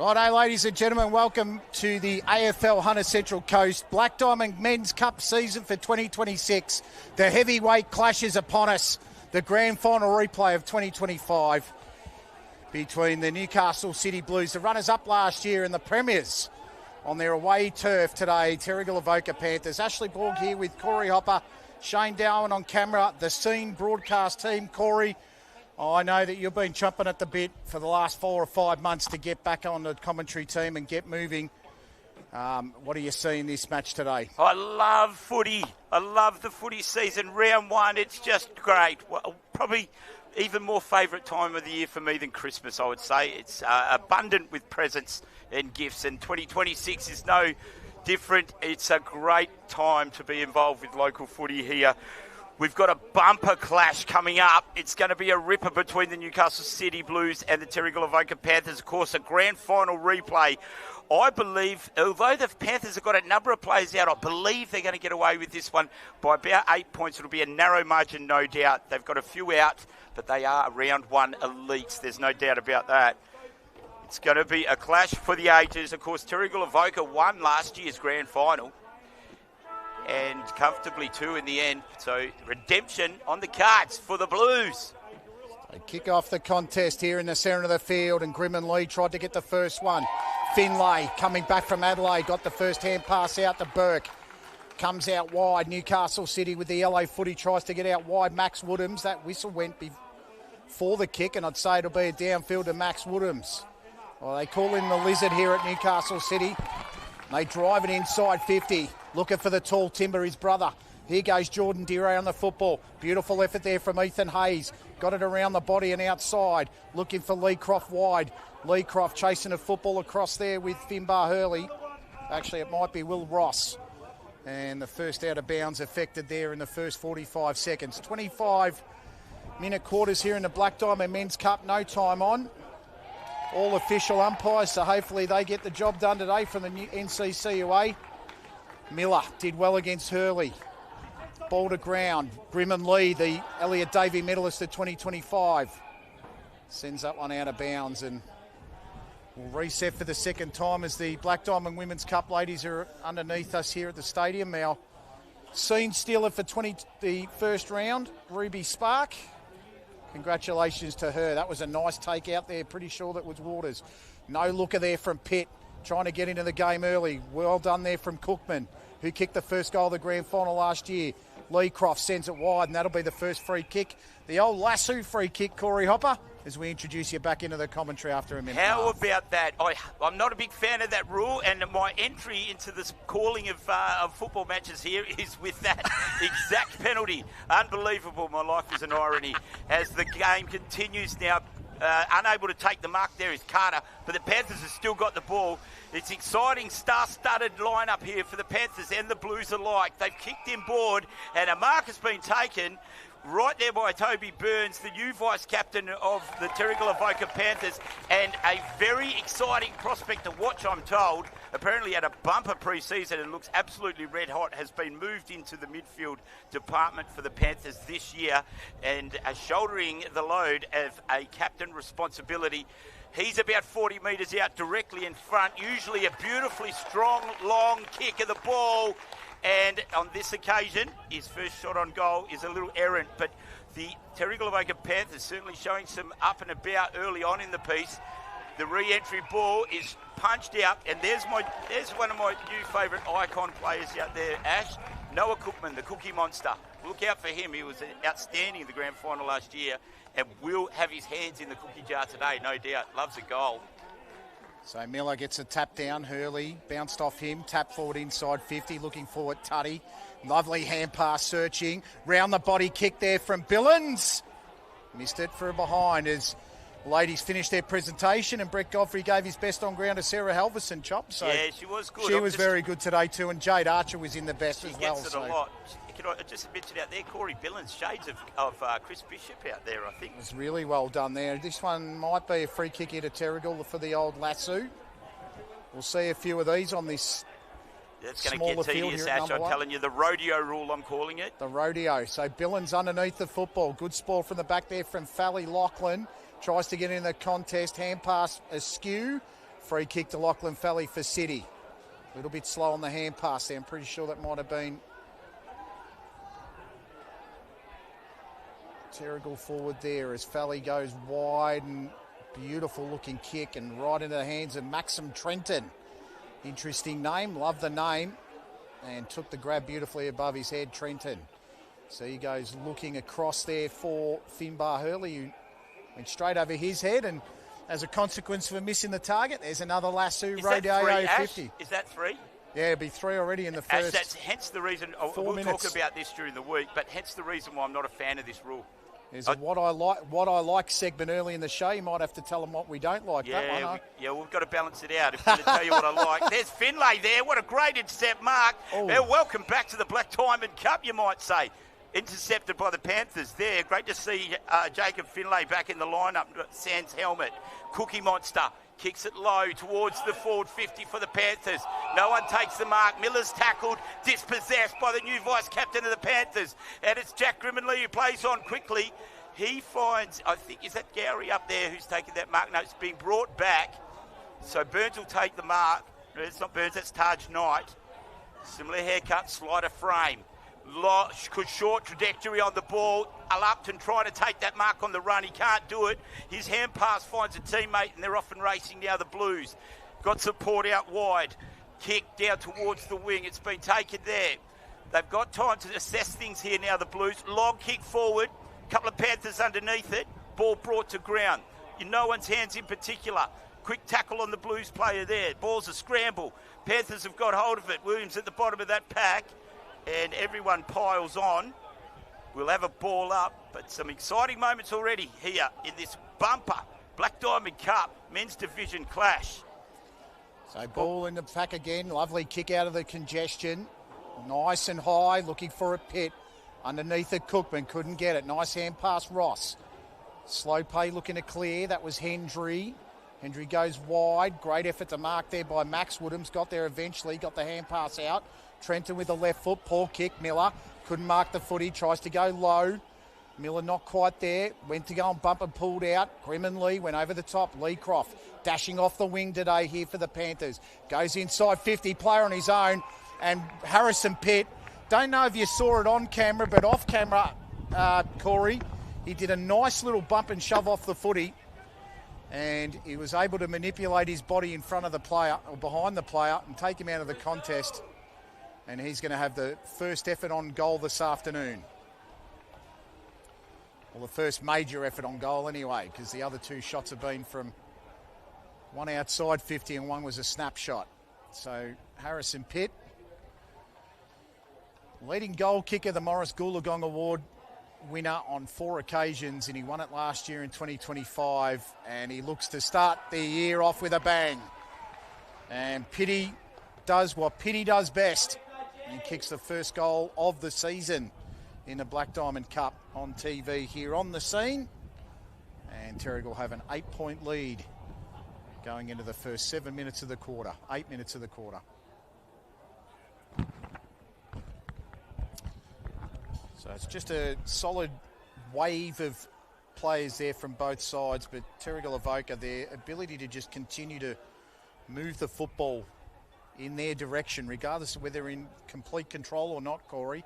Righto, ladies and gentlemen, welcome to the AFL Hunter Central Coast Black Diamond Men's Cup season for 2026. The heavyweight clash is upon us. The grand final replay of 2025 between the Newcastle City Blues, the runners-up last year, and the premiers on their away turf today, Terrigal Avoca Panthers. Ashley Borg here with Corey Hopper, Shane Darwin on camera, the Scene broadcast team. Corey, I know that you've been chomping at the bit for the last 4 or 5 months to get back on the commentary team and get moving. What do you see in this match today? I love footy. I love the footy season. Round one, it's just great. Well, probably even more favourite time of the year for me than Christmas, I would say. It's abundant with presents and gifts, and 2026 is no different. It's a great time to be involved with local footy here. We've got a bumper clash coming up. It's going to be a ripper between the Newcastle City Blues and the Terrigal Avoca Panthers. Of course, a grand final replay. I believe, although the Panthers have got a number of players out, I believe they're going to get away with this one by about 8 points. It'll be a narrow margin, no doubt. They've got a few out, but they are round one elites. There's no doubt about that. It's going to be a clash for the ages. Of course, Terrigal Avoca won last year's grand final, and comfortably too in the end. So redemption on the cards for the Blues. They kick off the contest here in the centre of the field, and Grim and Lee tried to get the first one. Finlay coming back from Adelaide, got the first hand pass out to Burke. Comes out wide. Newcastle City with the yellow footy tries to get out wide. Max Woodhams, that whistle went before the kick, and I'd say it'll be a downfield to Max Woodhams. Well, they call him the Lizard here at Newcastle City. They drive it inside 50. Looking for the tall timber, his brother. Here goes Jordan Duray on the football. Beautiful effort there from Ethan Hayes. Got it around the body and outside. Looking for Lee Croft wide. Lee Croft chasing a football across there with Finbar Hurley. Actually, it might be Will Ross. And the first out of bounds affected there in the first 45 seconds. 25-minute quarters here in the Black Diamond Men's Cup. No time on. All official umpires, so hopefully they get the job done today from the NCCUA. Miller did well against Hurley. Ball to ground. Grim and Lee, the Elliot Davey medalist of 2025, sends that one out of bounds, and we'll reset for the second time as the Black Diamond Women's Cup ladies are underneath us here at the stadium. Our scene stealer for the first round, Ruby Spark. Congratulations to her. That was a nice take out there. Pretty sure that was Waters. No looker there from Pitt, trying to get into the game early. Well done there from Cookman, who kicked the first goal of the grand final last year. Lee Croft sends it wide, and that'll be the first free kick. The old lasso free kick, Corey Hopper, as we introduce you back into the commentary after a minute. How about that? I'm not a big fan of that rule, and my entry into this calling of football matches here is with that exact penalty. Unbelievable. My life is an irony. As the game continues now, unable to take the mark there is Carter, but the Panthers have still got the ball. It's exciting, star-studded lineup here for the Panthers and the Blues alike. They've kicked in board, and a mark has been taken right there by Toby Burns, the new vice-captain of the Terrigal Avoca Panthers, and a very exciting prospect to watch, I'm told. Apparently had a bumper pre-season and looks absolutely red-hot, has been moved into the midfield department for the Panthers this year, and shouldering the load of a captain responsibility. He's about 40 metres out directly in front, usually a beautifully strong, long kick of the ball. And on this occasion, his first shot on goal is a little errant, but the Terrigal Avoca Panthers certainly showing some up and about early on in the piece. The re-entry ball is punched out, and there's one of my new favourite icon players out there, Ash, Noah Cookman, the Cookie Monster. Look out for him. He was outstanding in the grand final last year, and will have his hands in the cookie jar today, no doubt. Loves a goal. So Miller gets a tap down. Hurley bounced off him. Tap forward inside 50. Looking forward, Tutty. Lovely hand pass searching. Round the body kick there from Billins. Missed it for a behind as ladies finished their presentation, and Brett Godfrey gave his best on ground to Sarah Halverson, Chop. So yeah, she was good. She was very good today too, and Jade Archer was in the best as well. She gets it a lot. Can I just mention out there, Corey Billins, shades of Chris Bishop out there, I think. It was really well done there. This one might be a free kick here to Terrigal for the old lasso. We'll see a few of these on this It's going to get tedious, Ash. I'm telling you, the rodeo rule, I'm calling it. The rodeo. So Billins underneath the football. Good spoil from the back there from Fally Lachlan. Tries to get in the contest. Hand pass askew Free kick to Lachlan Fally for City. A little bit slow on the hand pass there. I'm pretty sure that might have been Terrigal forward there as Fally goes wide, and beautiful looking kick and right into the hands of Maxim Trenton. Interesting name, love the name, and took the grab beautifully above his head, Trenton. So he goes looking across there for Finbar Hurley, who went straight over his head, and as a consequence for missing the target, there's another Lasso Rodeo 50. Is that 3? Yeah, it'll be 3 already in the first. That's hence the reason, we'll talk about this during the week, but hence the reason why I'm not a fan of this rule. There's a what I like segment early in the show. You might have to tell them what we don't like. Yeah, we've got to balance it out. If I'm going to tell you what I like. There's Finlay there. What a great intercept mark. Welcome back to the Black Diamond Cup, you might say. Intercepted by the Panthers there. Great to see Jacob Finlay back in the lineup. Sans helmet. Cookie Monster kicks it low towards the forward 50 for the Panthers. No one takes the mark. Miller's tackled, dispossessed by the new vice-captain of the Panthers. And it's Jack Grimmonley who plays on quickly. He finds, I think, is that Gowrie up there who's taking that mark? No, it's being brought back. So Burns will take the mark. No, it's not Burns, that's Taj Knight. Similar haircut, slighter frame. Short trajectory on the ball. Lupton trying to take that mark on the run. He can't do it. His hand pass finds a teammate, and they're off and racing now, the Blues. Got support out wide. Kick down towards the wing. It's been taken there. They've got time to assess things here now, the Blues. Long kick forward. Couple of Panthers underneath it. Ball brought to ground. In no one's hands in particular. Quick tackle on the Blues player there. Ball's a scramble. Panthers have got hold of it. Williams at the bottom of that pack. And everyone piles on. We'll have a ball up, but some exciting moments already here in this bumper Black Diamond Cup men's division clash. So ball in the pack again. Lovely kick out of the congestion. Nice and high, looking for a pit. Underneath it, Cookman couldn't get it. Nice hand pass, Ross. Slow play looking to clear. That was Hendry. Hendry goes wide. Great effort to mark there by Max Woodhams. Got there eventually. Got the hand pass out. Trenton with the left foot. Poor kick. Miller couldn't mark the footy. Tries to go low. Miller not quite there. Went to go and bump and pulled out. Grimmonley went over the top. Leecroft dashing off the wing today here for the Panthers. Goes inside 50. Player on his own. And Harrison Pitt. Don't know if you saw it on camera, but off camera, Corey, he did a nice little bump and shove off the footy. And he was able to manipulate his body in front of the player, or behind the player, and take him out of the contest. And he's going to have the first effort on goal this afternoon. Well, the first major effort on goal anyway, because the other two shots have been from one outside 50 and one was a snapshot. So Harrison Pitt, leading goal kicker, the Morris Goolagong Award winner on 4 occasions, and he won it last year in 2025, and he looks to start the year off with a bang. And Pitty does what Pitty does best. He kicks the first goal of the season in the Black Diamond Cup on TV here on the scene. And Terrigal have an 8-point lead going into the first 7 minutes of the quarter. 8 minutes of the quarter. So it's just a solid wave of players there from both sides, but Terrigal Avoca, their ability to just continue to move the football in their direction, regardless of whether they're in complete control or not, Corey,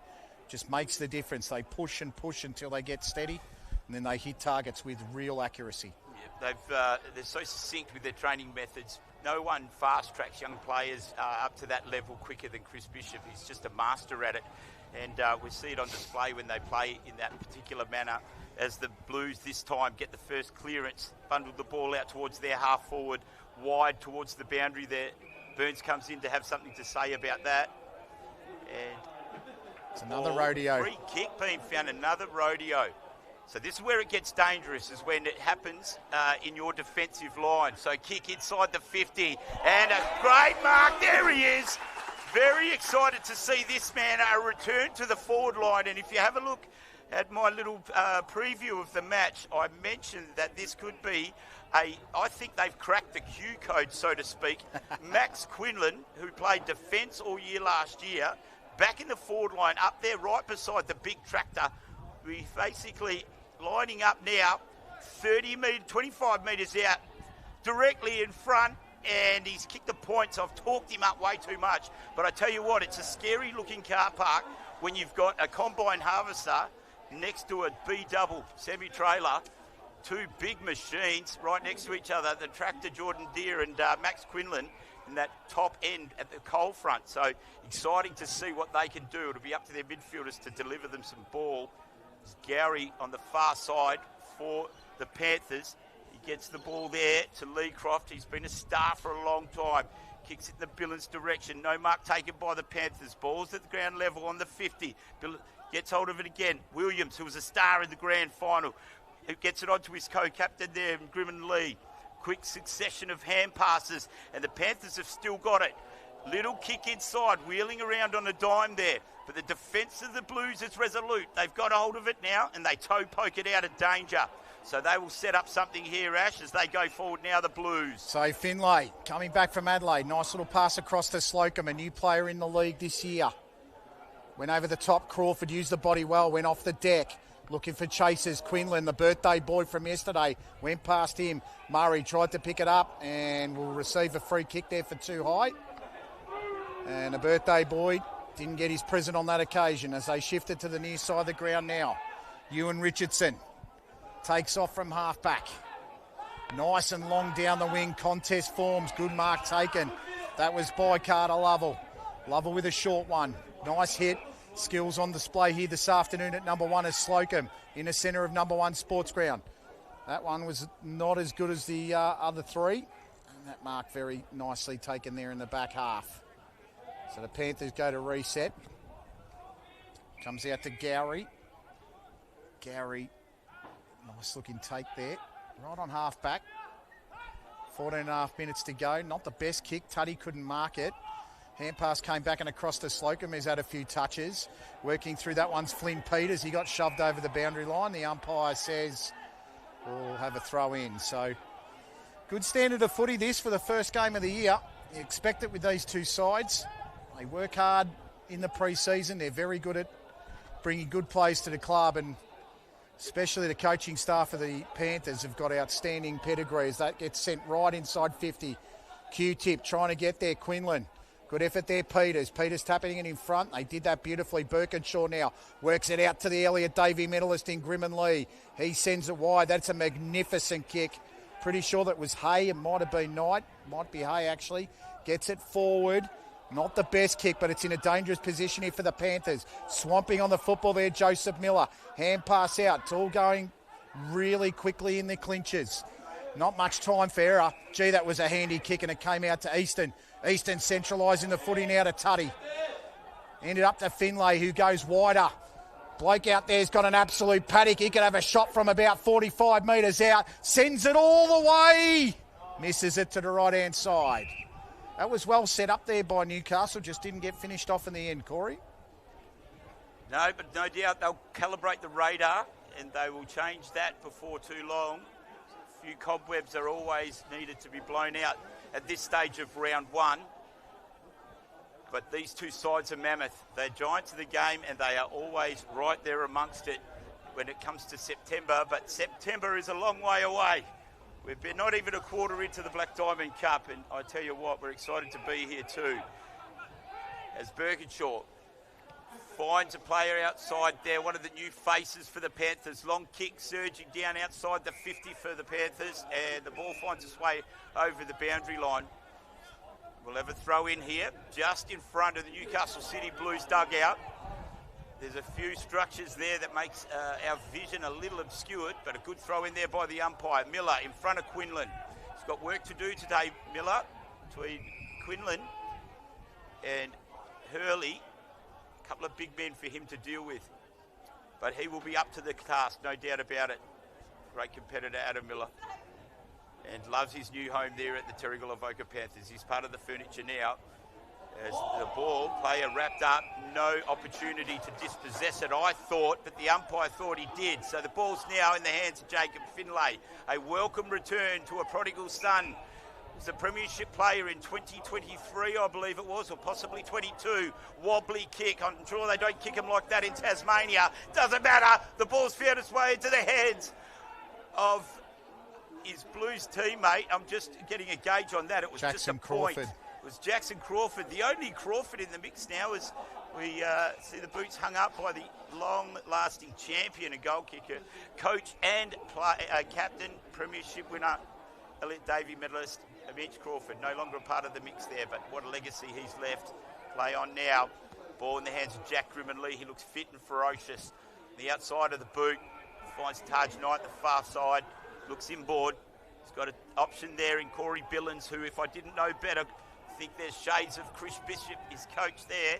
just makes the difference. They push and push until they get steady, and then they hit targets with real accuracy. Yeah, they're so succinct with their training methods. No one fast-tracks young players up to that level quicker than Chris Bishop. He's just a master at it. And we see it on display when they play in that particular manner, as the Blues this time get the first clearance, bundle the ball out towards their half forward, wide towards the boundary there. Burns comes in to have something to say about that. And it's another rodeo. Free kick being found, another rodeo. So this is where it gets dangerous, is when it happens in your defensive line. So kick inside the 50, and a great mark. There he is. Very excited to see this man return to the forward line. And if you have a look at my little preview of the match, I mentioned that this could be I think they've cracked the Q code, so to speak. Max Quinlan, who played defence all year last year, back in the forward line, up there right beside the big tractor. We're basically lining up now, 25 metres out, directly in front. and he's kicked the points. I've talked him up way too much. But I tell you what, it's a scary-looking car park when you've got a combine harvester next to a B-double semi-trailer, two big machines right next to each other, the tractor Jordan Deere and Max Quinlan in that top end at the coal front. So exciting to see what they can do. It'll be up to their midfielders to deliver them some ball. It's Gowrie on the far side for the Panthers. He gets the ball there to Lee Croft. He's been a star for a long time. Kicks it in the Billings direction. No mark taken by the Panthers. Ball's at the ground level on the 50. Gets hold of it again. Williams, who was a star in the grand final, who gets it onto his co-captain there, Grimmin Lee. Quick succession of hand passes, and the Panthers have still got it. Little kick inside, wheeling around on a dime there. But the defence of the Blues is resolute. They've got hold of it now, and they toe poke it out of danger. So they will set up something here, Ash, as they go forward now, the Blues. So Finlay coming back from Adelaide. Nice little pass across to Slocum, a new player in the league this year. Went over the top. Crawford used the body well, went off the deck. Looking for chasers. Quinlan, the birthday boy from yesterday, went past him. Murray tried to pick it up and will receive a free kick there for too high. And the birthday boy didn't get his present on that occasion as they shifted to the near side of the ground now. Ewan Richardson takes off from halfback. Nice and long down the wing. Contest forms. Good mark taken. That was by Carter Lovell. Lovell with a short one. Nice hit. Skills on display here this afternoon at number 1 is Slocum in the centre of number 1 Sports Ground. That one was not as good as the other three. And that mark very nicely taken there in the back half. So the Panthers go to reset. Comes out to Gowrie. Gowrie, nice looking take there. Right on half back. 14 and a half minutes to go. Not the best kick. Tuddy couldn't mark it. Hand pass came back and across to Slocum. He's had a few touches. Working through that one's Flynn Peters. He got shoved over the boundary line. The umpire says we'll have a throw in. So good standard of footy this for the first game of the year. You expect it with these two sides. They work hard in the pre-season. They're very good at bringing good plays to the club, and especially the coaching staff of the Panthers have got outstanding pedigrees. That gets sent right inside 50. Q-tip trying to get there. Quinlan. Good effort there, Peters. Peters tapping it in front. They did that beautifully. Birkinshaw now works it out to the Elliott Davey medalist in Grimmin Lee. He sends it wide. That's a magnificent kick. Pretty sure that was Hay. It might have been Knight. Might be Hay, actually. Gets it forward. Not the best kick, but it's in a dangerous position here for the Panthers. Swamping on the football there, Joseph Miller. Hand pass out. It's all going really quickly in the clinches. Not much time for error. Gee, that was a handy kick, and it came out to Easton. Easton centralising the footy now to Tuddy. Ended up to Finlay, who goes wider. Bloke out there's got an absolute paddock. He could have a shot from about 45 metres out. Sends it all the way. Misses it to the right-hand side. That was well set up there by Newcastle. Just didn't get finished off in the end, Corey. No, but no doubt they'll calibrate the radar and they will change that before too long. A few cobwebs are always needed to be blown out at this stage of round one. But these two sides are mammoth. They're giants of the game and they are always right there amongst it when it comes to September. But September is a long way away. We've been not even a quarter into the Black Diamond Cup, and I tell you what, we're excited to be here too. As Birkinshaw finds a player outside there, one of the new faces for the Panthers. Long kick surging down outside the 50 for the Panthers, and the ball finds its way over the boundary line. We'll have a throw in here, just in front of the Newcastle City Blues dugout. There's a few structures there that makes our vision a little obscured, but a good throw in there by the umpire. Miller in front of Quinlan. He's got work to do today, Miller, between Quinlan and Hurley. A couple of big men for him to deal with. But he will be up to the task, no doubt about it. Great competitor, Adam Miller. And loves his new home there at the Terrigal Avoca Panthers. He's part of the furniture now. As the ball, player wrapped up, no opportunity to dispossess it, I thought, but the umpire thought he did. So the ball's now in the hands of Jacob Finlay. A welcome return to a prodigal son. He's a premiership player in 2023, I believe it was, or possibly 22. Wobbly kick. I'm sure they don't kick him like that in Tasmania. Doesn't matter. The ball's found its way into the hands of his Blues teammate. I'm just getting a gauge on that. It was Jackson just a point. Crawford. It was Jackson Crawford. The only Crawford in the mix now is we see the boots hung up by the long-lasting champion and goal kicker, coach and captain, premiership winner, Elliot Davey medalist, Mitch Crawford. No longer a part of the mix there, but what a legacy he's left. Play on now. Ball in the hands of Jack Grimmonley. He looks fit and ferocious. The outside of the boot finds Taj Knight, the far side. Looks inboard. He's got an option there in Corey Billins, who, if I didn't know better, think there's shades of Chris Bishop, his coach there.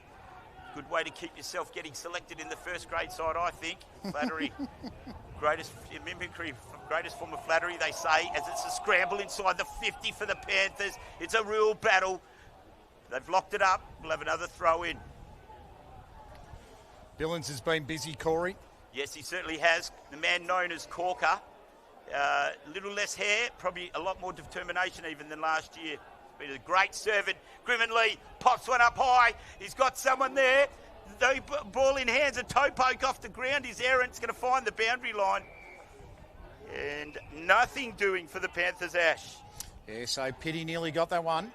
Good way to keep yourself getting selected in the first grade side, I think. Flattery. Greatest mimicry, greatest form of flattery, they say, as it's a scramble inside the 50 for the Panthers. It's a real battle. They've locked it up. We'll have another throw in. Billins has been busy, Corey. Yes, he certainly has. The man known as Corker. A little less hair, probably a lot more determination even than last year. Been a great servant. Grimmonley pops one up high. He's got someone there. The ball in hands, a toe poke off the ground. His errant's going to find the boundary line. And nothing doing for the Panthers, Ash. Yeah, so Pity nearly got that one.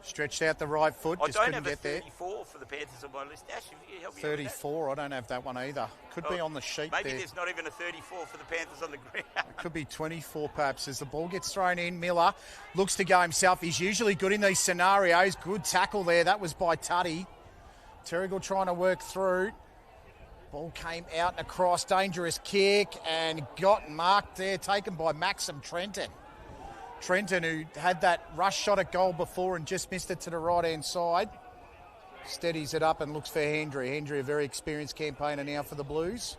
Stretched out the right foot, just couldn't get there. I don't have a 34 for the Panthers on my list. Ash, if you help me 34, I don't have that one either. Could be on the sheet maybe there. There's not even a 34 for the Panthers on the ground. It could be 24 perhaps as the ball gets thrown in. Miller looks to go himself. He's usually good in these scenarios. Good tackle there. That was by Tutty. Terrigal trying to work through. Ball came out and across. Dangerous kick and got marked there. Taken by Maxim Trenton. Trenton, who had that rush shot at goal before and just missed it to the right-hand side. Steadies it up and looks for Hendry. Hendry, a very experienced campaigner now for the Blues.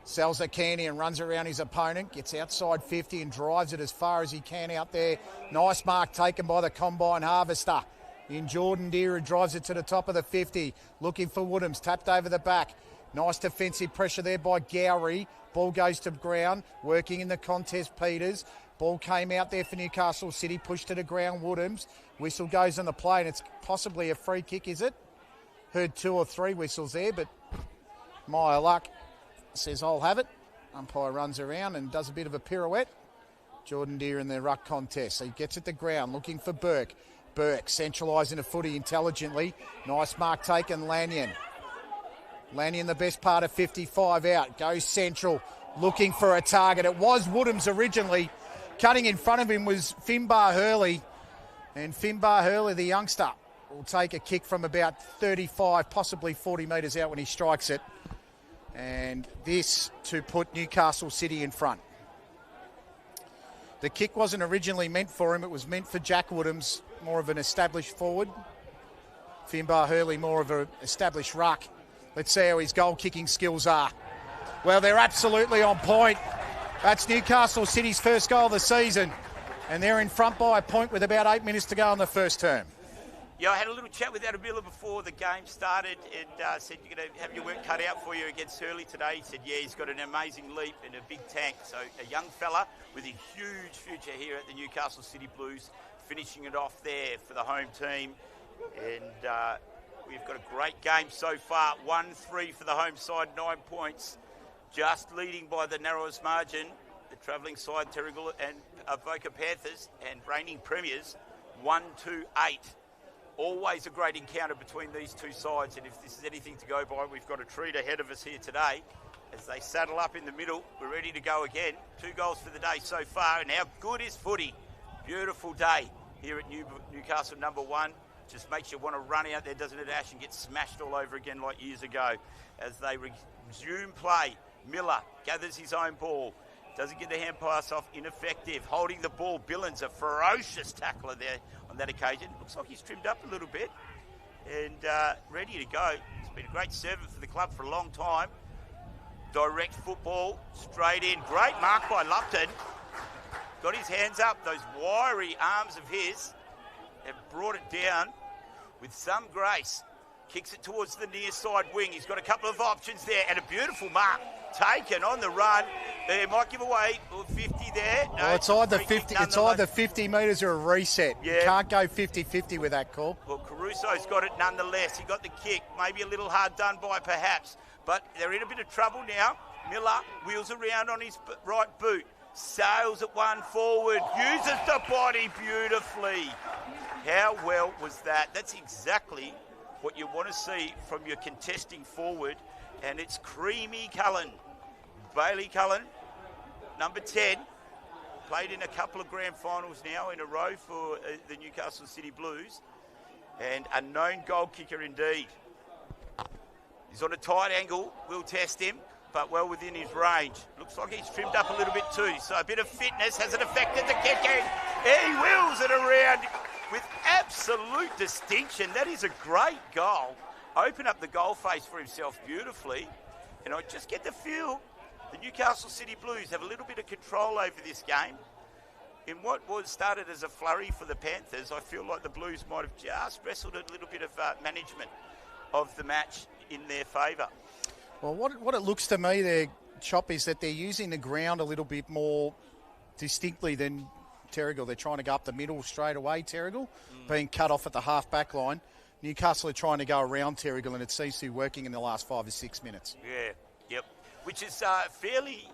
Sells a candy and runs around his opponent. Gets outside 50 and drives it as far as he can out there. Nice mark taken by the Combine Harvester. In Jordan Deere, who drives it to the top of the 50. Looking for Woodhams, tapped over the back. Nice defensive pressure there by Gowrie. Ball goes to ground. Working in the contest, Peters. Ball came out there for Newcastle City, pushed to the ground, Woodhams. Whistle goes on the play, and it's possibly a free kick, is it? Heard 2 or 3 whistles there, but my luck says I'll have it. Umpire runs around and does a bit of a pirouette. Jordan Deere in the ruck contest. So he gets at the ground, looking for Burke. Burke centralising the footy intelligently. Nice mark taken, Lanyon. Lanyon, the best part of 55 out. Goes central, looking for a target. It was Woodhams originally. Cutting in front of him was Finbar Hurley. And Finbar Hurley, the youngster, will take a kick from about 35, possibly 40 metres out when he strikes it. And this to put Newcastle City in front. The kick wasn't originally meant for him. It was meant for Jack Woodhams, more of an established forward. Finbar Hurley, more of an established ruck. Let's see how his goal-kicking skills are. Well, they're absolutely on point. That's Newcastle City's first goal of the season. And they're in front by a point with about 8 minutes to go in the first term. Yeah, I had a little chat with Adabila before the game started and said you're going to have your work cut out for you against Hurley today. He said, yeah, he's got an amazing leap and a big tank. So a young fella with a huge future here at the Newcastle City Blues, finishing it off there for the home team. And we've got a great game so far. 1-3 for the home side, 9 points. Just leading by the narrowest margin, the travelling side, Terrigal and Avoca Panthers, and reigning premiers, 1-2-8. Always a great encounter between these two sides, and if this is anything to go by, we've got a treat ahead of us here today. As they saddle up in the middle, we're ready to go again. 2 goals for the day so far, and how good is footy? Beautiful day here at Newcastle number 1. Just makes you want to run out there, doesn't it, Ash, and get smashed all over again like years ago. As they resume play, Miller gathers his own ball. Doesn't get the hand pass off, ineffective. Holding the ball, Billins, a ferocious tackler there on that occasion. Looks like he's trimmed up a little bit and ready to go. He's been a great servant for the club for a long time. Direct football, straight in. Great mark by Lupton. Got his hands up, those wiry arms of his, and brought it down with some grace. Kicks it towards the near side wing. He's got a couple of options there and a beautiful mark taken on the run. They might give away 50 there. No, well, it's either 50. It's either 50 metres or a reset. Yeah. You can't go 50-50 with that call. Well, Caruso's got it nonetheless. He got the kick. Maybe a little hard done by, perhaps. But they're in a bit of trouble now. Miller wheels around on his right boot. Sails at one forward. Uses the body beautifully. How well was that? That's exactly what you want to see from your contesting forward. And it's Creamy Cullen. Bailey Cullen, number 10. Played in a couple of grand finals now in a row for the Newcastle City Blues. And a known goal kicker indeed. He's on a tight angle. We'll test him, but well within his range. Looks like he's trimmed up a little bit too. So a bit of fitness. Has it affected the kicking? He wheels it around with absolute distinction. That is a great goal. Open up the goal face for himself beautifully. And I just get the feel the Newcastle City Blues have a little bit of control over this game. In what was started as a flurry for the Panthers, I feel like the Blues might have just wrestled a little bit of management of the match in their favour. Well, what it looks to me there, Chop, is that they're using the ground a little bit more distinctly than Terrigal. They're trying to go up the middle straight away, Terrigal, being cut off at the half-back line. Newcastle are trying to go around Terrigal, and it seems to be working in the last 5 or 6 minutes. Yeah, yep. Which is fairly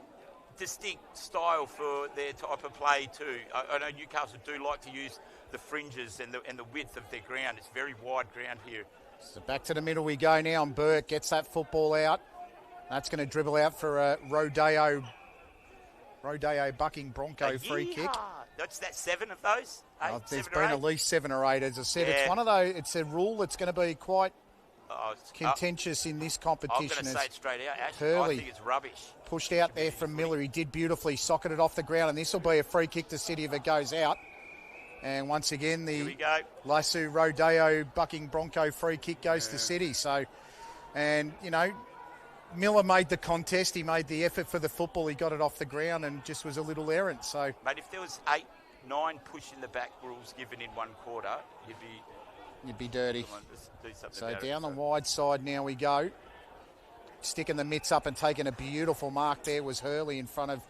distinct style for their type of play too. I know Newcastle do like to use the fringes and the width of their ground. It's very wide ground here. So back to the middle we go now, and Burke gets that football out. That's going to dribble out for a Rodeo bucking Bronco free kick. That's that 7 of those? There's been at least 7 or 8. As I said, it's one of those. It's a rule that's going to be quite contentious in this competition. I'm going to say it straight out. Actually, Hurley I think it's rubbish. Pushed out there from Miller. He did beautifully, socketed off the ground, and this will be a free kick to City if it goes out. And once again, the Lasso Rodeo bucking Bronco free kick goes to City. So, and, you know, Miller made the contest. He made the effort for the football. He got it off the ground and just was a little errant. So, mate, if there was 8-9 push in the back rules given in one quarter, you'd be dirty. So down the wide side now we go. Sticking the mitts up and taking a beautiful mark there was Hurley in front of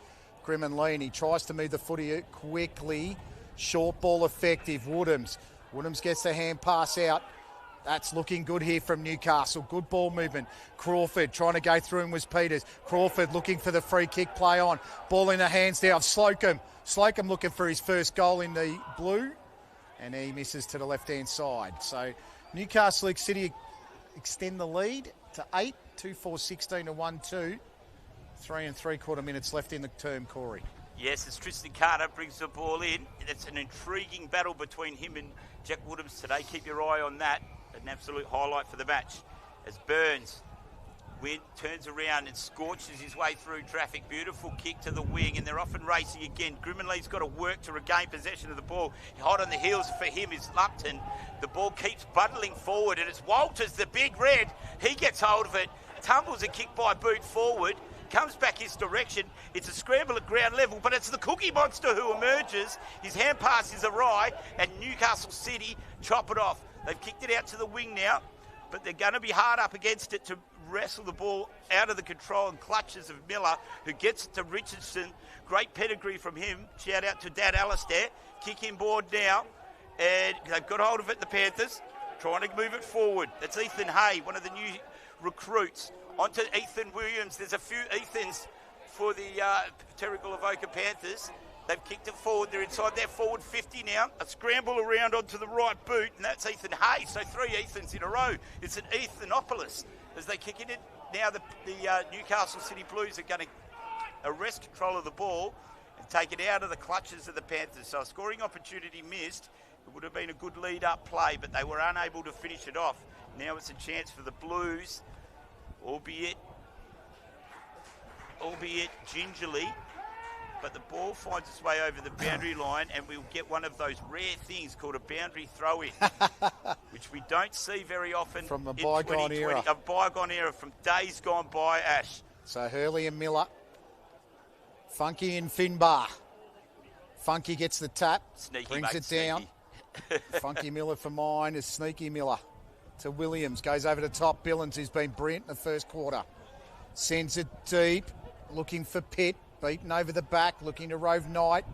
Grim and Lee. He tries to move the footy quickly. Short ball effective. Woodhams gets the hand pass out. That's looking good here from Newcastle. Good ball movement. Crawford trying to go through him was Peters. Crawford looking for the free kick play on. Ball in the hands now of Slocum. Slocum looking for his first goal in the blue. And he misses to the left-hand side. So Newcastle City extend the lead to 8, 2-4-16 to 1-2. 3 3/4 minutes left in the term, Corey. Yes, as Tristan Carter brings the ball in. It's an intriguing battle between him and Jack Woodhams today. Keep your eye on that. An absolute highlight for the match. As Burns turns around and scorches his way through traffic. Beautiful kick to the wing, and they're off and racing again. Grimmonley's got to work to regain possession of the ball. Hot on the heels for him is Lupton. The ball keeps bundling forward, and it's Walters, the big red. He gets hold of it, tumbles a kick by boot forward, comes back his direction. It's a scramble at ground level, but it's the Cookie Monster who emerges. His hand pass is awry, and Newcastle City chop it off. They've kicked it out to the wing now, but they're going to be hard up against it to wrestle the ball out of the control and clutches of Miller, who gets it to Richardson. Great pedigree from him. Shout out to Dad Alistair. Kick him board now, and they've got hold of it, the Panthers, trying to move it forward. That's Ethan Hay, one of the new recruits. On to Ethan Williams. There's a few Ethans for the Terrigal Avoca Panthers. They've kicked it forward. They're inside their forward 50 now. A scramble around onto the right boot, and that's Ethan Hay. So 3 Ethans in a row. It's an Ethanopolis as they kick it in. Now the Newcastle City Blues are going to arrest control of the ball and take it out of the clutches of the Panthers. So a scoring opportunity missed. It would have been a good lead-up play, but they were unable to finish it off. Now it's a chance for the Blues, albeit gingerly, but the ball finds its way over the boundary line, and we'll get one of those rare things called a boundary throw-in, which we don't see very often from the bygone era. A bygone era from days gone by, Ash. So Hurley and Miller. Funky and Finbar. Funky gets the tap, Sneaky, brings mate, it down. Funky Miller for mine is Sneaky Miller to Williams. Goes over the top. Billings, who's been brilliant in the first quarter. Sends it deep, looking for Pitt. Beaten over the back, looking to Rove Knight.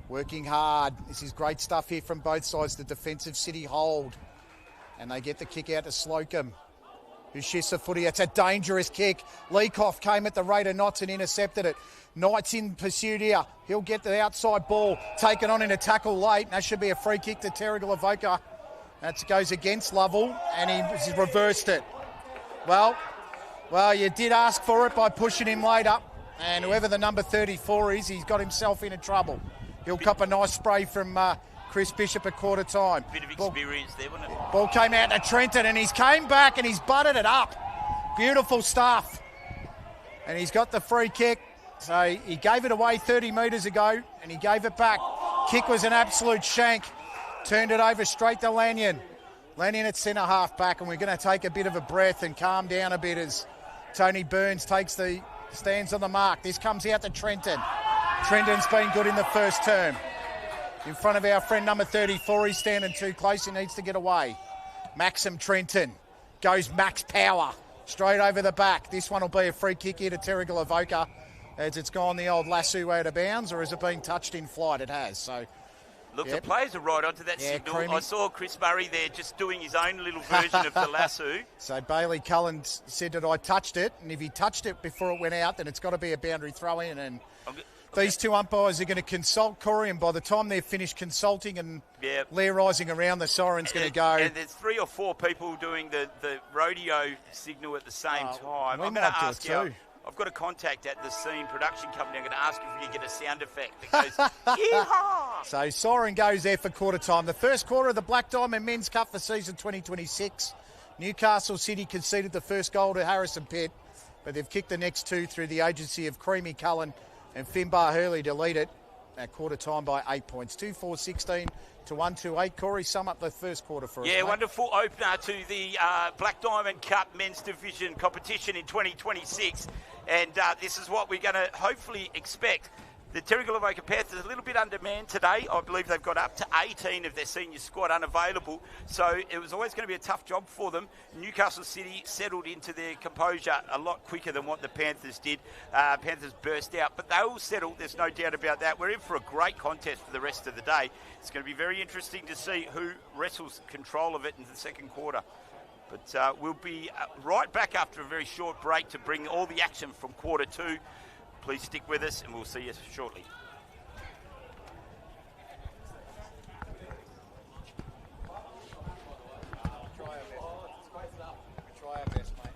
Working hard. This is great stuff here from both sides. The defensive City hold. And they get the kick out to Slocum. who shifts the footy. It's a dangerous kick. Leakoff came at the rate of knots and intercepted it. Knight's in pursuit here. He'll get the outside ball, taken on in a tackle late. That should be a free kick to Terrigal Avoca. That goes against Lovell, and he reversed it. Well, you did ask for it by pushing him later, and whoever the number 34 is, he's got himself into trouble. He'll cop a nice spray from Chris Bishop at quarter time. Bit of experience there, wasn't it? Ball came out to Trenton, and he's came back and he's butted it up. Beautiful stuff. And he's got the free kick. So he gave it away 30 metres ago, and he gave it back. Kick was an absolute shank. Turned it over straight to Lanyon. Lanyon at centre half back, and we're going to take a bit of a breath and calm down a bit as Tony Burns stands on the mark. This comes out to Trenton. Trenton's been good in the first term. In front of our friend number 34, he's standing too close. He needs to get away. Maxim Trenton goes max power straight over the back. This one will be a free kick here to Terrigal Avoca as it's gone the old lasso out of bounds, or has it been touched in flight? It has. So. Look, the players are right onto that signal. Creamy. I saw Chris Murray there just doing his own little version of the lasso. So Bailey Cullen said that I touched it, and if he touched it before it went out, then it's got to be a boundary throw-in. And these two umpires are going to consult, Corey, and by the time they're finished consulting and lairising around, the siren's going to go. And there's 3 or 4 people doing the rodeo signal at the same time. We I'm might going to do ask it you. too. I've got a contact at the scene production company. I'm going to ask if we can get a sound effect that goes, yeehaw! So siren goes there for quarter time. The first quarter of the Black Diamond Men's Cup for season 2026. Newcastle City conceded the first goal to Harrison Pitt, but they've kicked the next 2 through the agency of Creamy Cullen and Finbar Hurley to lead it at quarter time by 8 points. 2-4-16 to 1-2-8. Corey, sum up the first quarter for us. Yeah, mate. wonderful opener to the Black Diamond Cup Men's Division competition in 2026. And this is what we're going to hopefully expect. The Terrigal Avoca Panthers are a little bit undermanned today. I believe they've got up to 18 of their senior squad unavailable. So it was always going to be a tough job for them. Newcastle City settled into their composure a lot quicker than what the Panthers did. Panthers burst out, but they will settle. There's no doubt about that. We're in for a great contest for the rest of the day. It's going to be very interesting to see who wrestles control of it in the second quarter. But we'll be right back after a very short break to bring all the action from quarter 2. Please stick with us, and we'll see you shortly. Try our best, mate.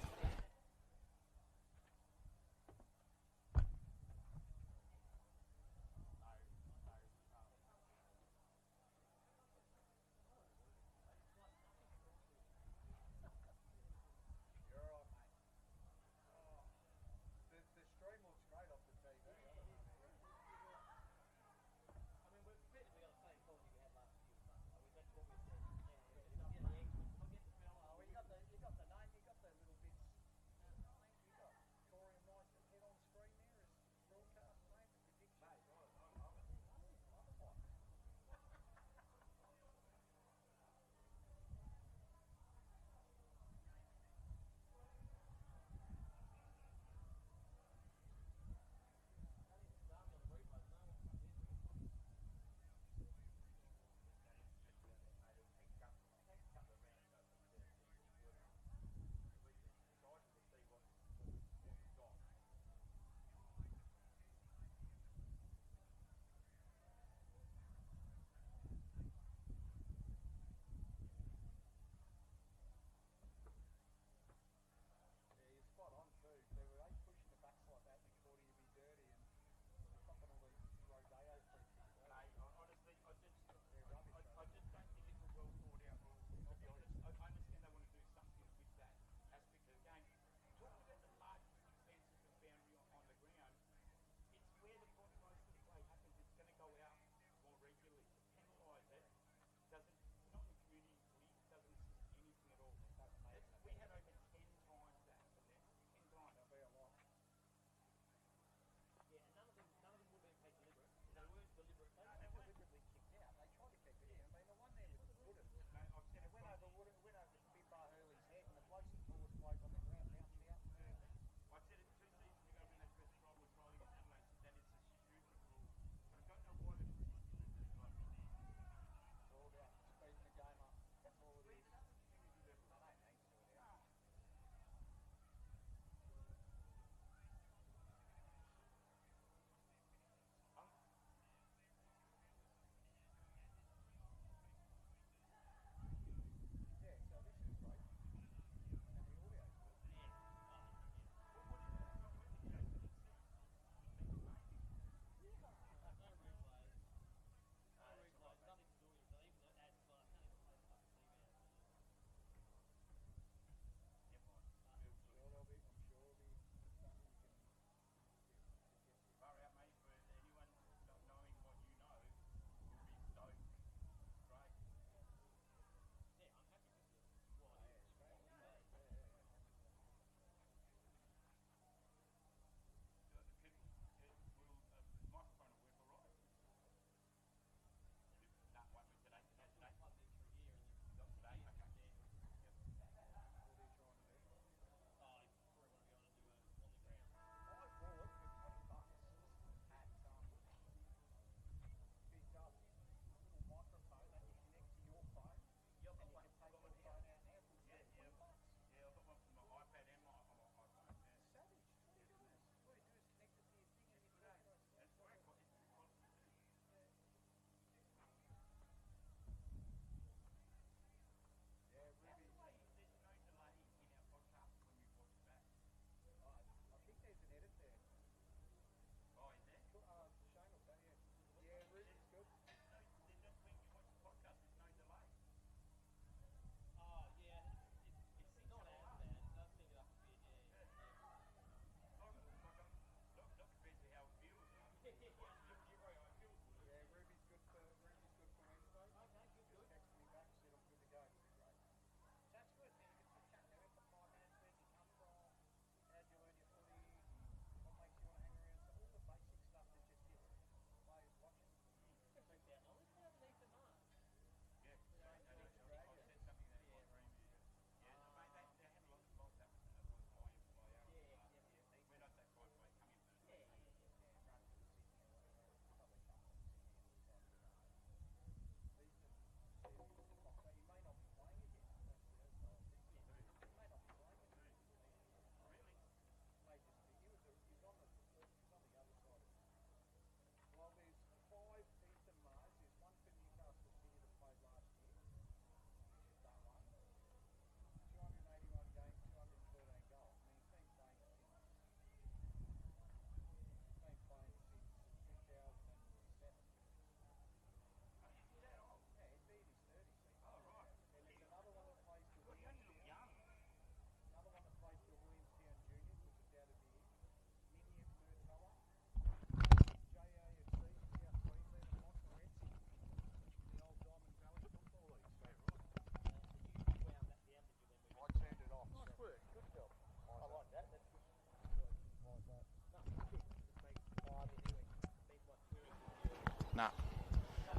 No.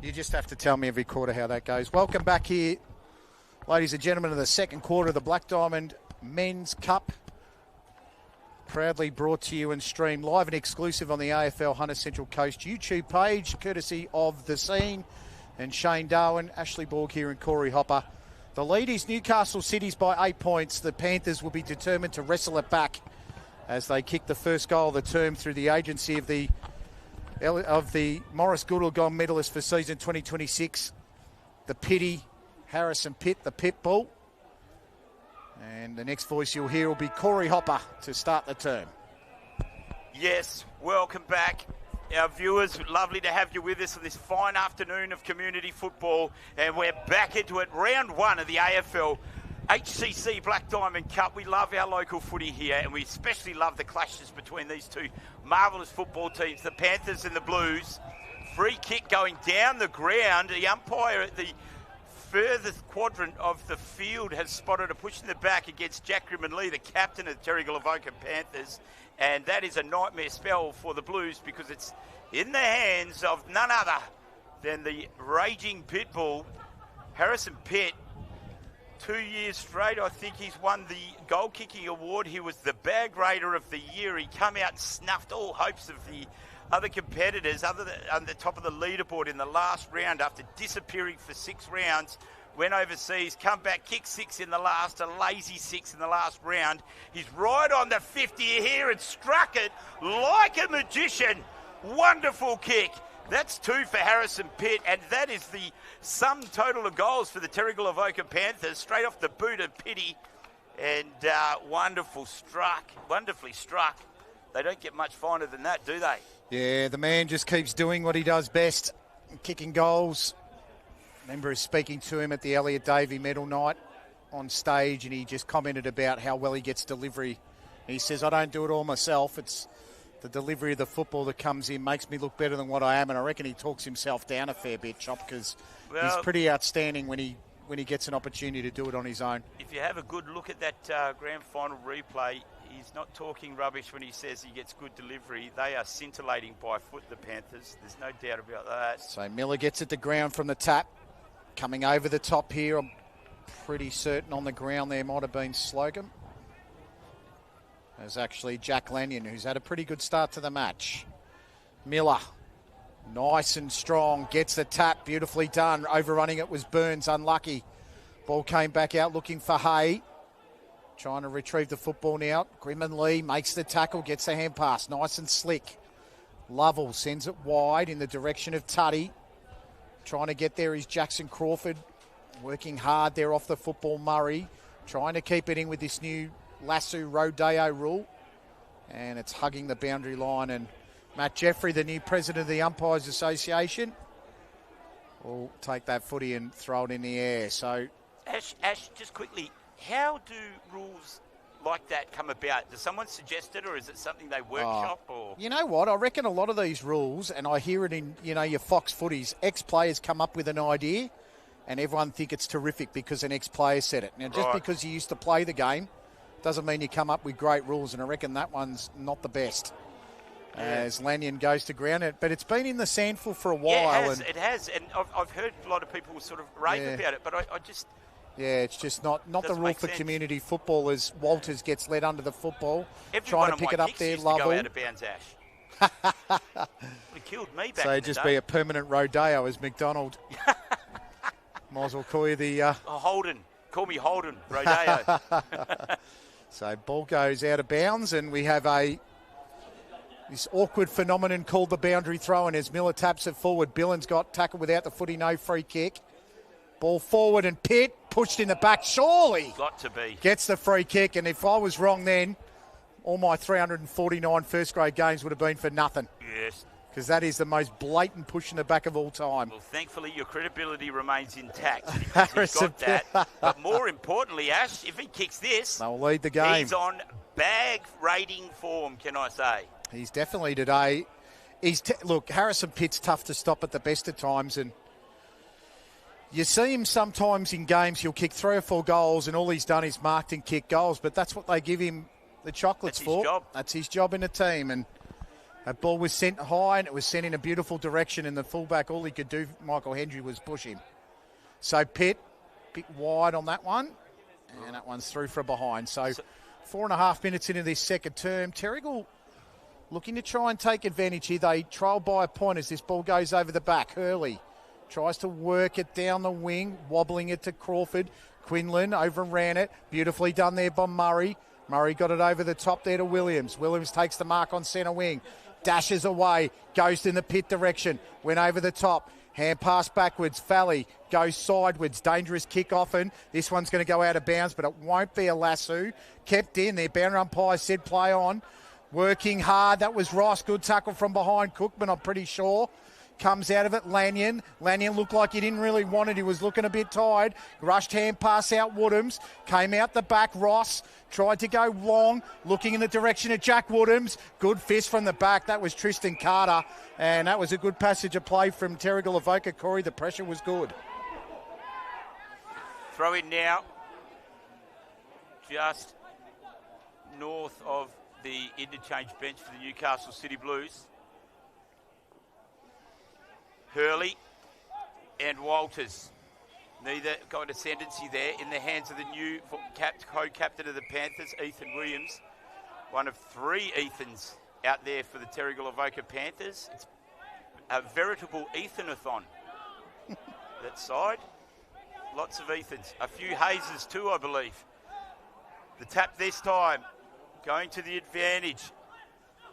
You just have to tell me every quarter how that goes. Welcome back here, ladies and gentlemen, to the second quarter of the Black Diamond Men's Cup. Proudly brought to you and streamed live and exclusive on the AFL Hunter Central Coast YouTube page, courtesy of The Scene and Shane Darwin, Ashley Borg here and Corey Hopper. The lead is Newcastle City's by 8 points. The Panthers will be determined to wrestle it back as they kick the first goal of the term through the agency of the Morris Goodall Gold medalist for season 2026, the Pitty, Harrison Pitt, the Pitbull. And the next voice you'll hear will be Corey Hopper to start the term. Yes, welcome back. Our viewers, lovely to have you with us on this fine afternoon of community football. And we're back into it. Round one of the AFL HCC Black Diamond Cup. We love our local footy here, and we especially love the clashes between these two marvellous football teams, the Panthers and the Blues. Free kick going down the ground. The umpire at the furthest quadrant of the field has spotted a push in the back against Jack Grimmon-Lee, the captain of the Terrigal Avoca Panthers. And that is a nightmare spell for the Blues because it's in the hands of none other than the raging pitbull, Harrison Pitt. 2 years straight, I think he's won the goal-kicking award. He was the bag raider of the year. He come out and snuffed all hopes of the other competitors on the top of the leaderboard in the last round after disappearing for 6 rounds. Went overseas, come back, kicked 6 in the last, a lazy 6 in the last round. He's right on the 50 here and struck it like a magician. Wonderful kick. That's 2 for Harrison Pitt, and that is the sum total of goals for the Terrigal Avoca Panthers, straight off the boot of Pitty. And wonderfully struck. They don't get much finer than that, do they? Yeah, the man just keeps doing what he does best, kicking goals. I remember speaking to him at the Elliot Davey Medal Night on stage, and he just commented about how well he gets delivery. And he says, I don't do it all myself. It's the delivery of the football that comes in makes me look better than what I am. And I reckon he talks himself down a fair bit, Chop, because he's pretty outstanding when he gets an opportunity to do it on his own. If you have a good look at that grand final replay, he's not talking rubbish when he says he gets good delivery. They are scintillating by foot, the Panthers. There's no doubt about that. So Miller gets it to ground from the tap. Coming over the top here, I'm pretty certain on the ground there might have been Slocum. There's actually Jack Lanyon, who's had a pretty good start to the match. Miller, nice and strong, gets the tap, beautifully done. Overrunning it was Burns, unlucky. Ball came back out looking for Hay. Trying to retrieve the football now. Grimmon-Lee makes the tackle, gets the hand pass, nice and slick. Lovell sends it wide in the direction of Tutty. Trying to get there is Jackson Crawford. Working hard there off the football, Murray. Trying to keep it in with this new Lasso Rodeo rule. And it's hugging the boundary line. And Matt Jeffrey, the new president of the Umpires Association, will take that footy and throw it in the air. So, Ash, just quickly, how do rules like that come about? Does someone suggest it, or is it something they workshop? Or you know what? I reckon a lot of these rules, and I hear it in your Fox footies, ex-players come up with an idea, and everyone think it's terrific because an ex-player said it. Now, just because you used to play the game doesn't mean you come up with great rules, and I reckon that one's not the best. Yeah. As Lanyon goes to ground, but it's been in the sandful for a while. Yeah, it has, and I've heard a lot of people sort of rave about it, but I just... Yeah, it's just not the rule for community football as Walters gets led under the football. Everyone trying to pick it up there, Lovell. Go out of bounds, Ash. Would have killed me back so in the just day. Be a permanent rodeo as McDonald. Might as well call you the... Holden. Call me Holden, rodeo. So ball goes out of bounds, and we have this awkward phenomenon called the boundary throw, and as Miller taps it forward, Billins got tackled without the footy, no free kick. Ball forward, and Pitt pushed in the back, surely. Got to be. Gets the free kick, and if I was wrong then, all my 349 first-grade games would have been for nothing. Yes. Because that is the most blatant push in the back of all time. Well, thankfully, your credibility remains intact because he's got that. But more importantly, Ash, if he kicks this, they'll lead the game. He's on bag rating form, can I say? He's definitely today. Look, Harrison Pitt's tough to stop at the best of times, and you see him sometimes in games, he'll kick 3 or 4 goals, and all he's done is marked and kick goals, but that's what they give him the chocolates for. His job. That's his job in the team, and That ball was sent high and it was sent in a beautiful direction, and the fullback, all he could do, Michael Hendry, was push him. So Pitt, a bit wide on that one, and that one's through for a behind. So 4.5 minutes into this second term, Terrigal looking to try and take advantage here. They trail by a point as this ball goes over the back. Hurley tries to work it down the wing, wobbling it to Crawford. Quinlan overran it. Beautifully done there by Murray. Murray got it over the top there to Williams. Williams takes the mark on centre wing. Dashes away. Goes in the Pitt direction. Went over the top. Hand pass backwards. Fally goes sideways. Dangerous kick often. This one's going to go out of bounds, but it won't be a lasso. Kept in there. Boundary umpire said play on. Working hard. That was Ross. Good tackle from behind Cookman, I'm pretty sure. Comes out of it, Lanyon. Lanyon looked like he didn't really want it. He was looking a bit tired. Rushed hand pass out Woodhams. Came out the back, Ross. Tried to go long, looking in the direction of Jack Woodhams. Good fist from the back. That was Tristan Carter. And that was a good passage of play from Terrigal Avoca. Corey, the pressure was good. Throw in now. Just north of the interchange bench for the Newcastle City Blues. Hurley and Walters. Neither got ascendancy there in the hands of the new co-captain of the Panthers, Ethan Williams. One of 3 Ethans out there for the Terrigal Avoca Panthers. It's a veritable Ethanathon. That side. Lots of Ethans. A few Hazes too, I believe. The tap this time. Going to the advantage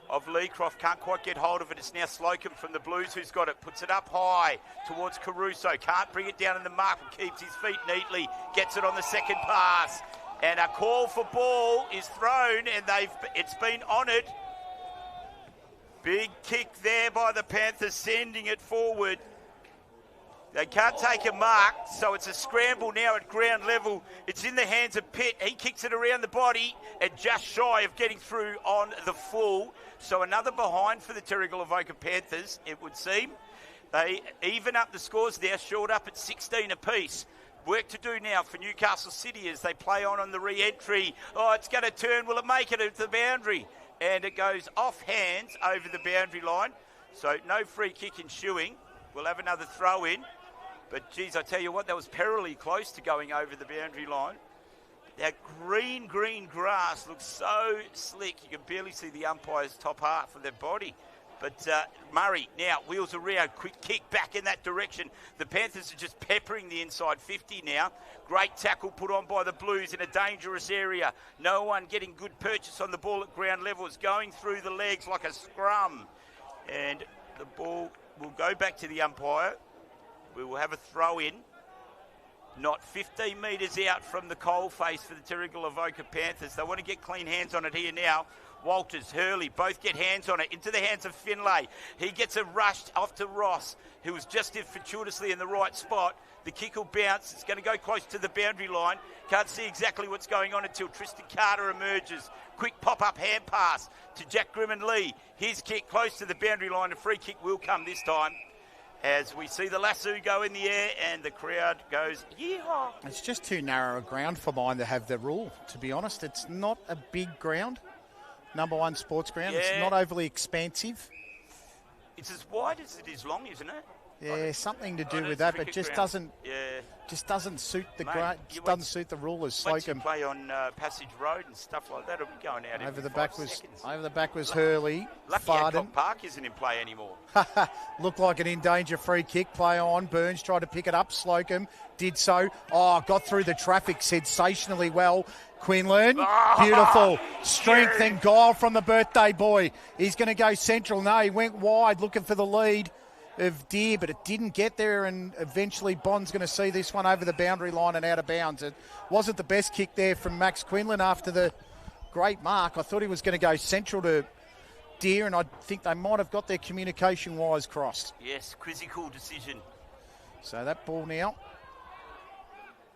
of Leecroft. Can't quite get hold of it. It's now Slocum from the Blues who's got it. Puts it up high towards Caruso. Can't bring it down in the mark, but keeps his feet neatly. Gets it on the second pass. And a call for ball is thrown, and it's been honoured. Big kick there by the Panthers, sending it forward. They can't take a mark, so it's a scramble now at ground level. It's in the hands of Pitt. He kicks it around the body and just shy of getting through on the full. So another behind for the Terrigal Avoca Panthers, it would seem. They even up the scores now, short up at 16 apiece. Work to do now for Newcastle City as they play on the re-entry. Oh, it's going to turn. Will it make it to the boundary? And it goes off hands over the boundary line. So no free kick ensuing. We'll have another throw in. But, geez, I tell you what, that was perilously close to going over the boundary line. That green grass looks so slick. You can barely see the umpire's top half of their body. But Murray now wheels around, quick kick back in that direction. The Panthers are just peppering the inside 50 now. Great tackle put on by the Blues in a dangerous area. No one getting good purchase on the ball at ground level. It's going through the legs like a scrum. And the ball will go back to the umpire. We will have a throw in, not 15 metres out from the coalface for the Terrigal Avoca Panthers. They want to get clean hands on it here now. Walters, Hurley, both get hands on it, into the hands of Finlay. He gets it rushed off to Ross, who was just fortuitously in the right spot. The kick will bounce. It's going to go close to the boundary line. Can't see exactly what's going on until Tristan Carter emerges. Quick pop-up hand pass to Jack Grimman-Lee. His kick close to the boundary line. A free kick will come this time, as we see the lasso go in the air and the crowd goes, yeehaw. It's just too narrow a ground for mine to have the rule, to be honest. It's not a big ground. Number 1 sports ground. Yeah. It's not overly expansive. It's as wide as it is long, isn't it? Yeah, something to do with that, but just doesn't suit the ground. Doesn't suit the rulers. Slocum play on Passage Road and stuff like that. It'll be going out over the back. Over the back was Hurley. Lucky Adcock Park isn't in play anymore. Looked like an in danger free kick. Play on. Burns tried to pick it up. Slocum did so. Oh, got through the traffic sensationally well. Quinlan, beautiful strength and guile from the birthday boy. He's going to go central. No, he went wide looking for the lead of Deer, but it didn't get there, and eventually Bond's going to see this one over the boundary line and out of bounds. It wasn't the best kick there from Max Quinlan after the great mark. I thought he was going to go central to Deer, and I think they might have got their communication wires crossed. Yes, quizzical decision. So that ball now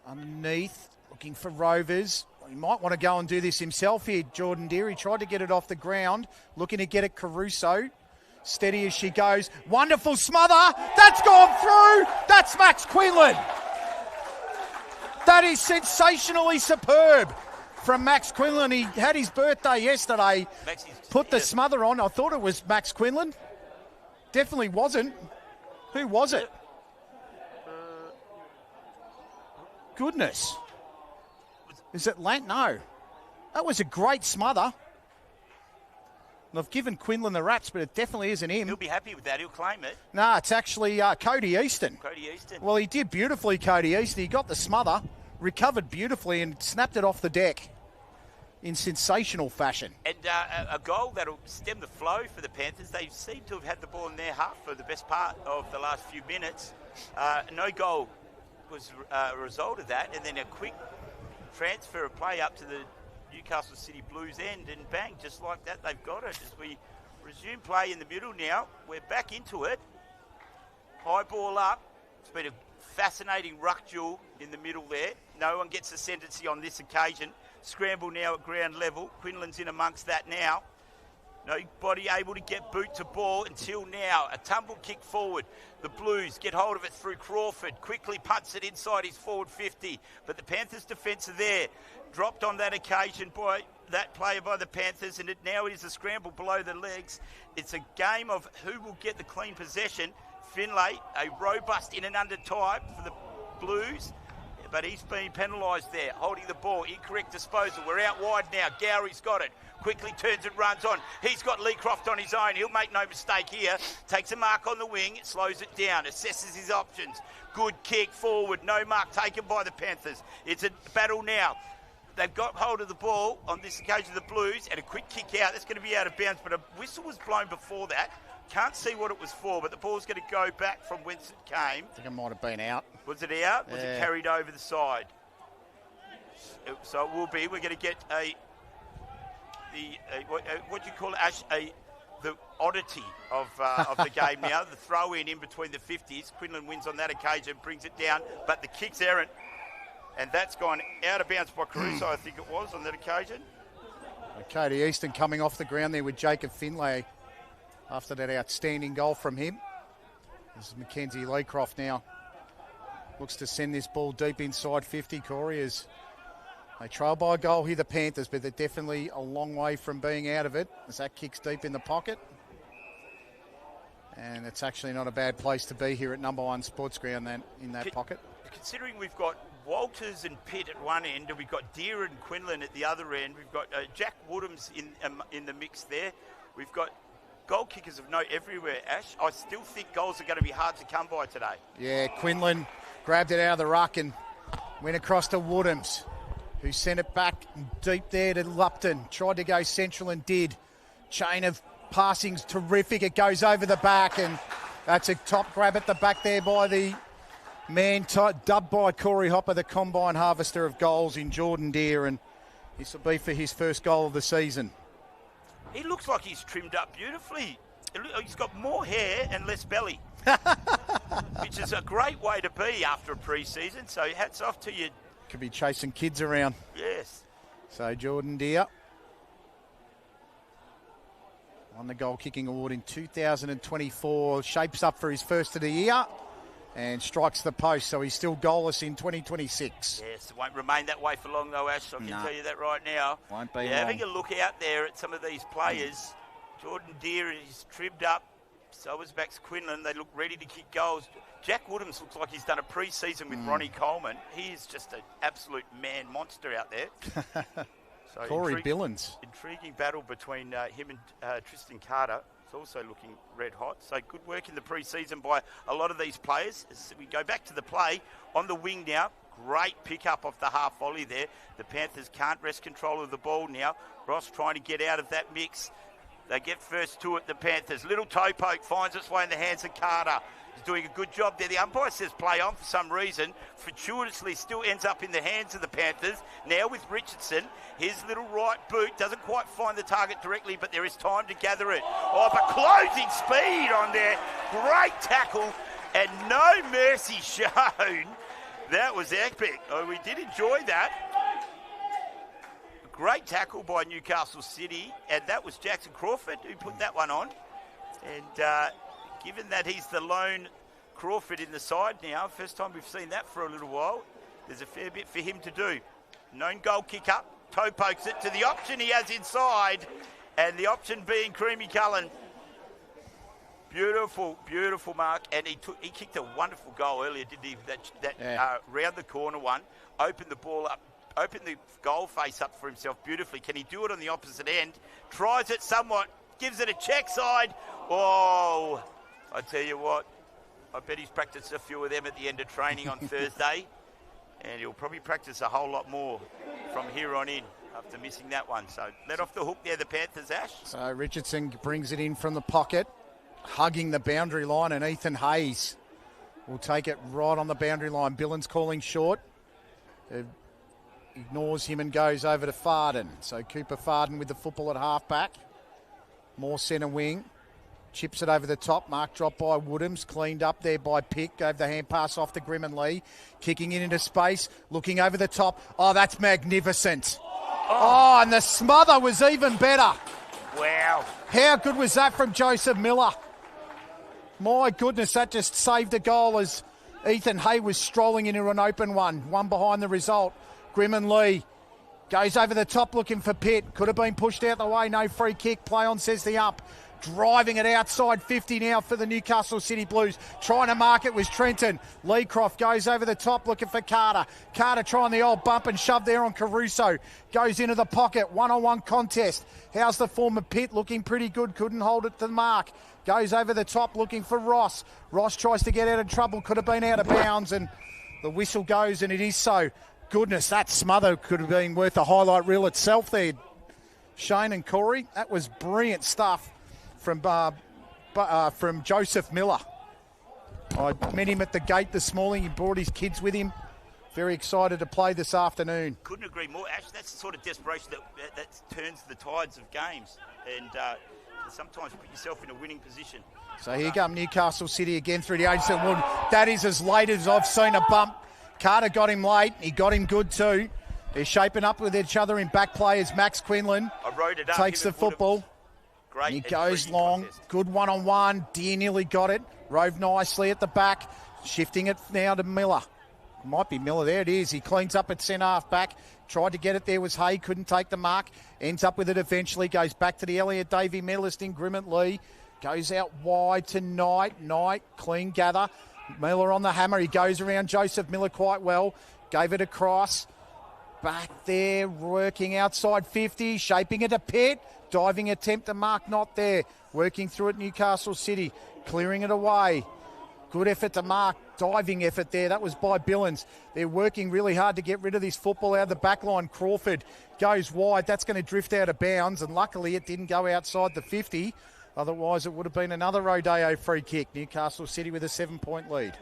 underneath, looking for Rovers. He might want to go and do this himself here, Jordan Deer. He tried to get it off the ground, looking to get it Caruso. Steady as she goes. Wonderful smother. That's gone through. That's Max Quinlan. That is sensationally superb from Max Quinlan. He had his birthday yesterday. Put the smother on. I thought it was Max Quinlan. Definitely wasn't. Who was it? Goodness. Is it Lant? No. That was a great smother. And I've given Quinlan the raps, but it definitely isn't him. He'll be happy with that. He'll claim it. No, it's actually Cody Easton. Cody Easton. Well, he did beautifully, Cody Easton. He got the smother, recovered beautifully, and snapped it off the deck in sensational fashion. And a goal that'll stem the flow for the Panthers. They seem to have had the ball in their half for the best part of the last few minutes. No goal was a result of that. And then a quick transfer of play up to the Newcastle City Blues end, and bang, just like that, they've got it. As we resume play in the middle now, we're back into it. High ball up. It's been a fascinating ruck duel in the middle there. No one gets ascendancy on this occasion. Scramble now at ground level. Quinlan's in amongst that now. Nobody able to get boot to ball until now. A tumble kick forward. The Blues get hold of it through Crawford. Quickly punts it inside his forward 50. But the Panthers' defence are there. Dropped on that occasion by that player by the Panthers. And now it is a scramble below the legs. It's a game of who will get the clean possession. Finlay, a robust in and under type for the Blues. But he's been penalised there, holding the ball. Incorrect disposal. We're out wide now. Gowrie's got it. Quickly turns and runs on. He's got Leecroft on his own. He'll make no mistake here. Takes a mark on the wing. Slows it down. Assesses his options. Good kick forward. No mark taken by the Panthers. It's a battle now. They've got hold of the ball on this occasion, the Blues, and a quick kick out. That's going to be out of bounds, but a whistle was blown before that. Can't see what it was for, but the ball's going to go back from whence it came. I think it might have been out. Was it out? Yeah. Was it carried over the side? So it will be. We're going to get what do you call it, Ash? The oddity of the game now. The throw in between the 50s. Quinlan wins on that occasion, brings it down, but the kick's errant. And that's gone out of bounds by Caruso, I think it was, on that occasion. Cody Easton coming off the ground there with Jacob Finlay after that outstanding goal from him. This is Mackenzie Leecroft now. Looks to send this ball deep inside 50, Corey, as they trail by a goal here, the Panthers, but they're definitely a long way from being out of it as that kicks deep in the pocket. And it's actually not a bad place to be here at number one sports ground in that pocket. Considering we've got Walters and Pitt at one end, and we've got Deere and Quinlan at the other end. We've got Jack Woodham's in the mix there. We've got goal kickers of note everywhere, Ash. I still think goals are going to be hard to come by today. Yeah, Quinlan grabbed it out of the ruck and went across to Woodham's, who sent it back deep there to Lupton. Tried to go central and did. Chain of passings terrific. It goes over the back, and that's a top grab at the back there by the man dubbed by Corey Hopper, the combine harvester of goals in Jordan Deere, and this will be for his first goal of the season. He looks like he's trimmed up beautifully. He's got more hair and less belly, which is a great way to be after a pre-season, so hats off to you. Could be chasing kids around. Yes. So Jordan Deere won the goal kicking award in 2024, shapes up for his first of the year and strikes the post, so he's still goalless in 2026. Yes, it won't remain that way for long though, Ash. I can tell you that right now. Won't be long. Having a look out there at some of these players, Jordan Deere is trimmed up, so is Max Quinlan. They look ready to kick goals. Jack Woodham's looks like he's done a pre-season with Ronnie Coleman. He is just an absolute man monster out there. So Corey Billins. Intriguing battle between him and Tristan Carter. It's also looking red hot. So good work in the pre-season by a lot of these players. As we go back to the play on the wing now. Great pick-up off the half volley there. The Panthers can't wrest control of the ball now. Ross trying to get out of that mix. They get first to it, the Panthers. Little toe poke finds its way in the hands of Carter. He's doing a good job there. The umpire says play on for some reason. Fortuitously still ends up in the hands of the Panthers. Now with Richardson, his little right boot doesn't quite find the target directly, but there is time to gather it. Oh, but closing speed on there. Great tackle and no mercy shown. That was epic. Oh, we did enjoy that. Great tackle by Newcastle City, and that was Jackson Crawford who put that one on. And given that he's the lone Crawford in the side now, first time we've seen that for a little while, there's a fair bit for him to do. Known goal kicker, toe pokes it to the option he has inside, and the option being Creamy Cullen. Beautiful, beautiful mark, and he kicked a wonderful goal earlier, didn't he? That round the corner one, opened the ball up, opened the goal face up for himself beautifully. Can he do it on the opposite end? Tries it somewhat, gives it a check side. Oh, I tell you what, I bet he's practiced a few of them at the end of training on Thursday, and he'll probably practice a whole lot more from here on in after missing that one. So let off the hook there, the Panthers, Ash. So Richardson brings it in from the pocket, hugging the boundary line, and Ethan Hayes will take it right on the boundary line. Billins calling short. Ignores him and goes over to Farden. So Cooper Farden with the football at halfback. More centre wing. Chips it over the top. Mark dropped by Woodhams. Cleaned up there by Pick. Gave the hand pass off to Grim and Lee. Kicking it into space. Looking over the top. Oh, that's magnificent. Oh, and the smother was even better. Wow. How good was that from Joseph Miller? My goodness, that just saved a goal as Ethan Hay was strolling into an open one behind the result. Grim and Lee goes over the top looking for Pitt. Could have been pushed out the way. No free kick. Play on, says the up. Driving it outside 50 now for the Newcastle City Blues. Trying to mark it was Trenton. Leecroft goes over the top looking for Carter. Carter trying the old bump and shove there on Caruso. Goes into the pocket. One-on-one contest. How's the form of Pitt? Looking pretty good. Couldn't hold it to the mark. Goes over the top looking for Ross. Ross tries to get out of trouble. Could have been out of bounds, and the whistle goes, and it is so. Goodness, that smother could have been worth a highlight reel itself there, Shane and Corey. That was brilliant stuff from Joseph Miller. I met him at the gate this morning. He brought his kids with him. Very excited to play this afternoon. Couldn't agree more, Ash. That's the sort of desperation that turns the tides of games, and sometimes put yourself in a winning position. So here come Newcastle City again through the agency. That is as late as I've seen a bump. Carter got him late. He got him good too. They're shaping up with each other in back play as Max Quinlan takes the football. Great. He goes long. Contest. Good one-on-one. Deer nearly got it. Rove nicely at the back. Shifting it now to Miller. Might be Miller. There it is. He cleans up at centre half back. Tried to get it there was Hay. Couldn't take the mark. Ends up with it eventually. Goes back to the Elliot Davey medalist in Grimmett Lee. Goes out wide to Knight. Knight, clean gather. Miller on the hammer. He goes around Joseph Miller quite well. Gave it across. Back there, working outside 50. Shaping it to Pitt. Diving attempt to mark, not there. Working through it, Newcastle City. Clearing it away. Good effort to mark. Diving effort there. That was by Billins. They're working really hard to get rid of this football out of the back line. Crawford goes wide. That's going to drift out of bounds, and luckily it didn't go outside the 50. Otherwise, it would have been another Rodeo free kick. Newcastle City with a 7-point lead.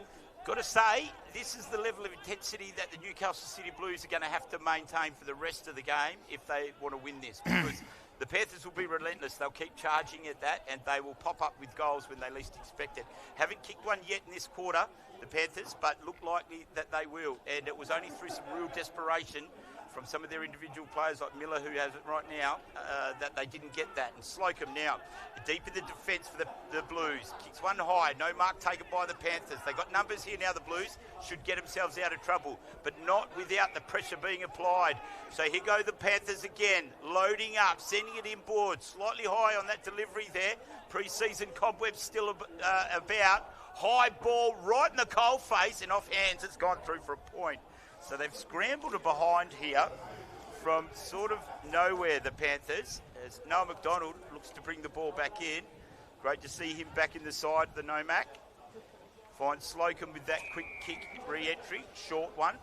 Got to say, this is the level of intensity that the Newcastle City Blues are going to have to maintain for the rest of the game if they want to win this. Because the Panthers will be relentless. They'll keep charging at that, and they will pop up with goals when they least expect it. Haven't kicked one yet in this quarter, the Panthers, but look likely that they will. And it was only through some real desperation from some of their individual players like Miller, who has it right now, that they didn't get that. And Slocum now, deep in the defence for the Blues. Kicks one high, no mark taken by the Panthers. They got numbers here now, the Blues should get themselves out of trouble, but not without the pressure being applied. So here go the Panthers again, loading up, sending it inboard, slightly high on that delivery there. Pre-season cobwebs still about. High ball right in the coal face, and off hands, it's gone through for a point. So they've scrambled a behind here from sort of nowhere, the Panthers, as Noah McDonald looks to bring the ball back in. Great to see him back in the side, the Nomac. Finds Slocum with that quick kick re-entry, short one.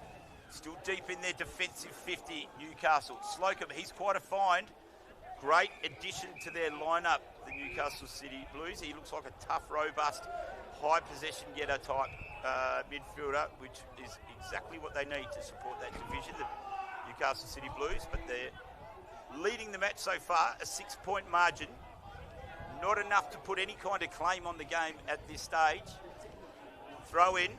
Still deep in their defensive 50, Newcastle. Slocum, he's quite a find. Great addition to their lineup, the Newcastle City Blues. He looks like a tough, robust, high possession getter type midfielder, which is exactly what they need to support that division, the Newcastle City Blues. But they're leading the match so far, a 6-point margin. Not enough to put any kind of claim on the game at this stage. Throw in.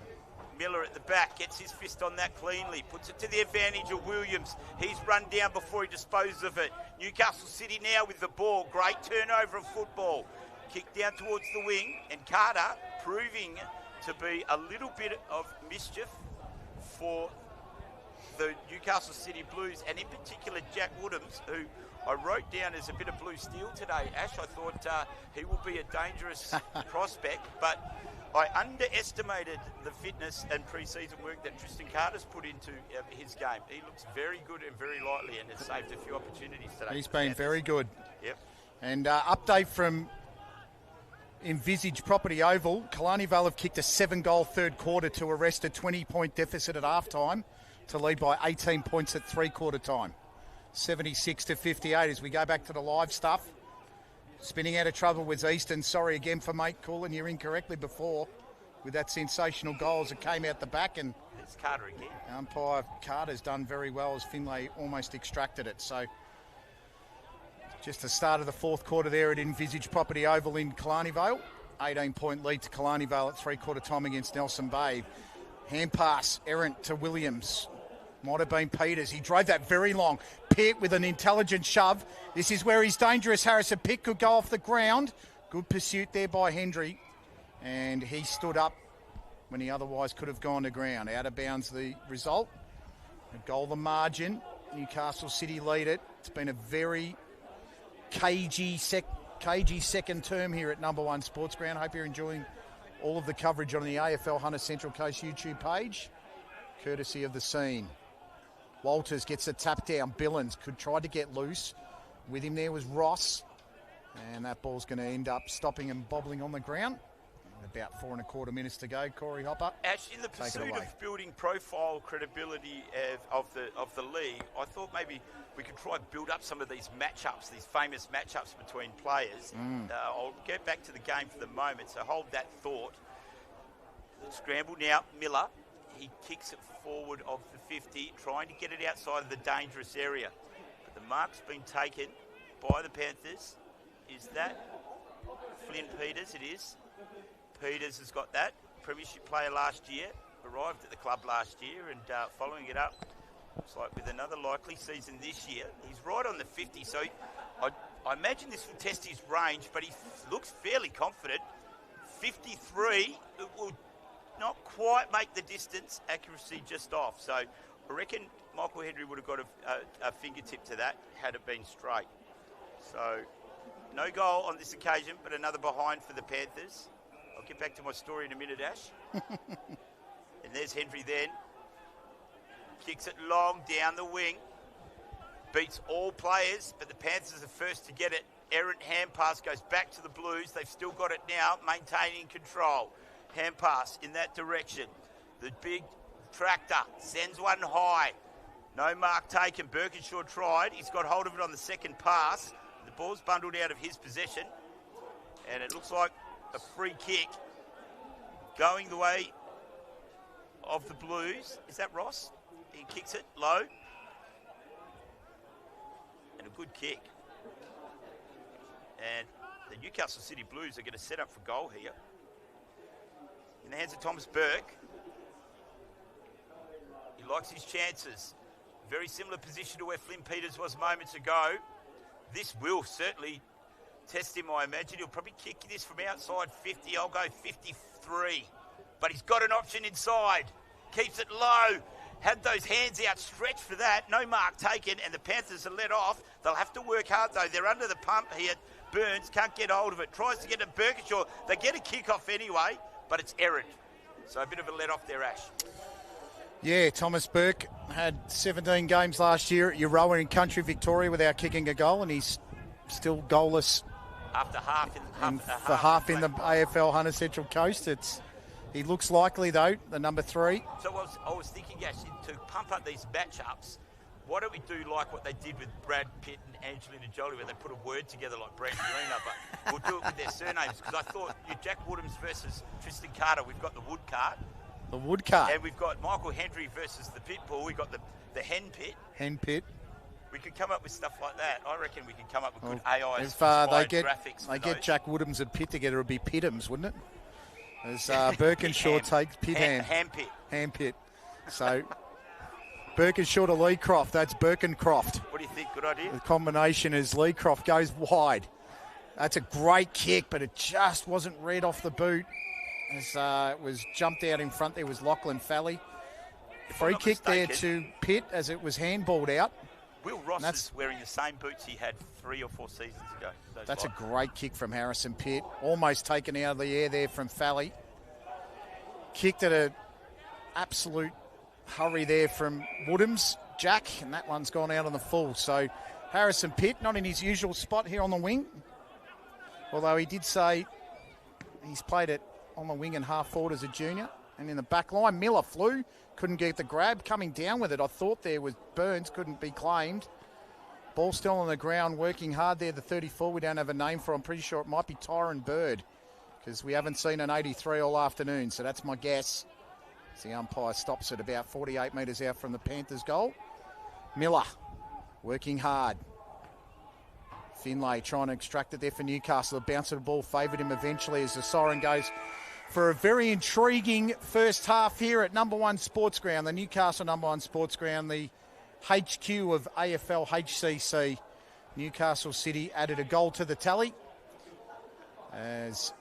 Miller at the back, gets his fist on that cleanly, puts it to the advantage of Williams. He's run down before he disposes of it. Newcastle City now with the ball. Great turnover of football. Kick down towards the wing, and Carter proving to be a little bit of mischief for the Newcastle City Blues, and in particular Jack Woodhams, who I wrote down as a bit of blue steel today. Ash, I thought he will be a dangerous prospect, but I underestimated the fitness and pre-season work that Tristan Carter's put into his game. He looks very good and very lightly, and has saved a few opportunities today. He's been very good. Yep. And update from Envisage Property Oval. Killarney Vale have kicked a 7-goal third quarter to arrest a 20-point deficit at halftime to lead by 18 points at three-quarter time. 76-58 as we go back to the live stuff. Spinning out of trouble was Easton. Sorry again for mate calling you incorrectly before with that sensational goal as it came out the back. And it's Carter again. Umpire Carter's done very well as Finlay almost extracted it. So just the start of the fourth quarter there at Envisage Property Oval in Killarney Vale. 18-point lead to Killarney Vale at three-quarter time against Nelson Bay. Hand pass, errant to Williams. Might have been Peters. He drove that very long. Pitt with an intelligent shove. This is where he's dangerous. Harrison Pitt could go off the ground. Good pursuit there by Hendry. And he stood up when he otherwise could have gone to ground. Out of bounds the result. A goal the margin. Newcastle City lead it. It's been a very cagey second term here at Number One Sports Ground. Hope you're enjoying all of the coverage on the AFL Hunter Central Coast YouTube page, courtesy of The Scene. Walters gets a tap down. Billings could try to get loose. With him there was Ross. And that ball's going to end up stopping and bobbling on the ground. About 4 1/4 minutes to go. Corey Hopper. Ash, in the pursuit of building profile credibility of the league, I thought maybe we could try and build up some of these matchups, these famous matchups between players. I'll get back to the game for the moment, so hold that thought. Scramble now, Miller. He kicks it forward of the 50, trying to get it outside of the dangerous area. But the mark's been taken by the Panthers. Is that Flynn Peters? It is. Peters has got that. Premiership player last year. Arrived at the club last year and following it up, looks like with another likely season this year. He's right on the 50, so I imagine this will test his range, but he looks fairly confident. 53, it will not quite make the distance, accuracy just off. So I reckon Michael Hendry would have got a fingertip to that had it been straight. So no goal on this occasion, but another behind for the Panthers. I'll get back to my story in a minute, Ash. And there's Hendry then. Kicks it long down the wing. Beats all players, but the Panthers are first to get it. Errant hand pass goes back to the Blues. They've still got it now, maintaining control. Hand pass in that direction. The big tractor sends one high. No mark taken. Birkinshaw tried. He's got hold of it on the second pass. The ball's bundled out of his possession. And it looks like a free kick going the way of the Blues. Is that Ross? He kicks it low. And a good kick. And the Newcastle City Blues are going to set up for goal here. In the hands of Thomas Burke. He likes his chances. Very similar position to where Flynn Peters was moments ago. This will certainly test him, I imagine. He'll probably kick this from outside 50. I'll go 53. But he's got an option inside. Keeps it low. Had those hands outstretched for that. No mark taken, and the Panthers are let off. They'll have to work hard, though. They're under the pump here. Burns can't get hold of it. Tries to get to Birkinshaw. They get a kick-off anyway, but it's errant. So a bit of a let-off there, Ash. Yeah, Thomas Burke had 17 games last year at Euroa in country Victoria without kicking a goal, and he's still goalless after half in the AFL Hunter Central Coast. He looks likely, though, the number 3. So I was thinking, actually, to pump up these matchups, why don't we do like what they did with Brad Pitt and Angelina Jolie, where they put a word together like Brangelina, but we'll do it with their surnames, because I thought Jack Woodhams versus Tristan Carter, we've got the Woodcart. The Woodcart. And we've got Michael Hendry versus the Pitbull. We've got the Hen Pit. Hen Pit. We could come up with stuff like that. I reckon we can come up with good AI if graphics. They get Jack Woodhams and Pitt together, it would be Pittums, wouldn't it? As Birkinshaw takes Pitt Ham Pit. Ham Pit. So Birkinshaw to Leecroft. That's Birkencroft. What do you think? Good idea? The combination is Leecroft goes wide. That's a great kick, but it just wasn't read off the boot. As it was jumped out in front, there was Lachlan Falley. Free kick there to Pitt as it was handballed out. Will Ross is wearing the same boots he had 3 or 4 seasons ago. That's a great kick from Harrison Pitt. Almost taken out of the air there from Fally. Kicked at an absolute hurry there from Woodhams, Jack, and that one's gone out on the full. So Harrison Pitt, not in his usual spot here on the wing, although he did say he's played it on the wing and half forward as a junior. And in the back line, Miller flew, couldn't get the grab, coming down with it. I thought there was Burns, couldn't be claimed. Ball still on the ground, working hard there, the 34 we don't have a name for. I'm pretty sure it might be Tyron Bird, because we haven't seen an 83 all afternoon, so that's my guess. As the umpire stops at about 48 metres out from the Panthers' goal. Miller, working hard. Finlay trying to extract it there for Newcastle. The bounce of the ball favoured him eventually as the siren goes for a very intriguing first half here at number 1 Sports Ground, the Newcastle number 1 Sports Ground, the HQ of AFL HCC. Newcastle City added a goal to the tally as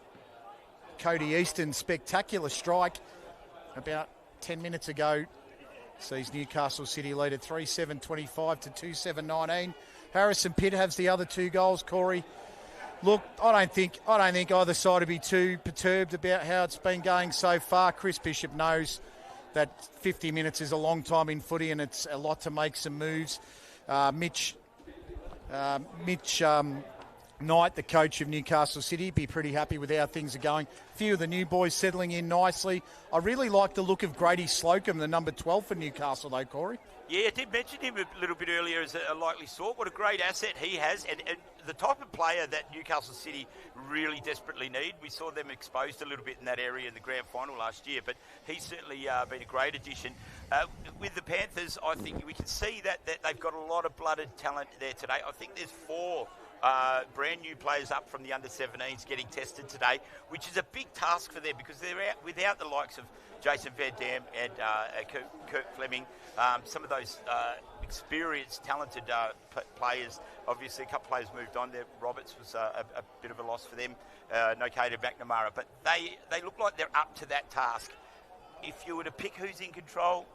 Cody Easton's spectacular strike about 10 minutes ago sees Newcastle City lead at 3-7-25 to 2-7-19. Harrison Pitt has the other 2 goals, Corey. Look, I don't think either side would be too perturbed about how it's been going so far. Chris Bishop knows that 50 minutes is a long time in footy and it's a lot to make some moves. Mitch Knight, the coach of Newcastle City, be pretty happy with how things are going. A few of the new boys settling in nicely. I really like the look of Grady Slocum, the number 12 for Newcastle, though, Corey. Yeah, I did mention him a little bit earlier as a likely sort. What a great asset he has, and the type of player that Newcastle City really desperately need. We saw them exposed a little bit in that area in the grand final last year, but he's certainly been a great addition. With the Panthers, I think we can see that they've got a lot of blooded talent there today. I think there's 4 brand new players up from the under-17s getting tested today, which is a big task for them because they're out without the likes of Jason Van Dam and Kurt Fleming, some of those experienced, talented players. Obviously, a couple of players moved on there. Roberts was a bit of a loss for them. No Cater McNamara, but they look like they're up to that task. If you were to pick who's in control,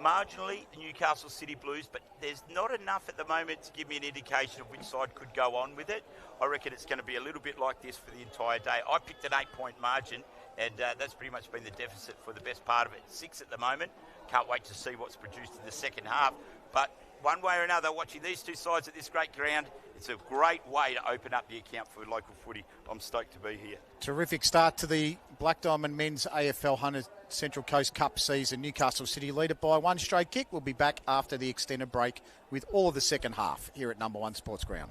marginally the Newcastle City Blues, but there's not enough at the moment to give me an indication of which side could go on with it. I reckon it's going to be a little bit like this for the entire day. I picked an 8-point margin, and that's pretty much been the deficit for the best part of it. 6 at the moment. Can't wait to see what's produced in the second half. But one way or another, watching these 2 sides at this great ground, it's a great way to open up the account for local footy. I'm stoked to be here. Terrific start to the Black Diamond Men's AFL Hunter Central Coast Cup season. Newcastle City lead it by 1 straight kick. We'll be back after the extended break with all of the second half here at number 1 Sports Ground.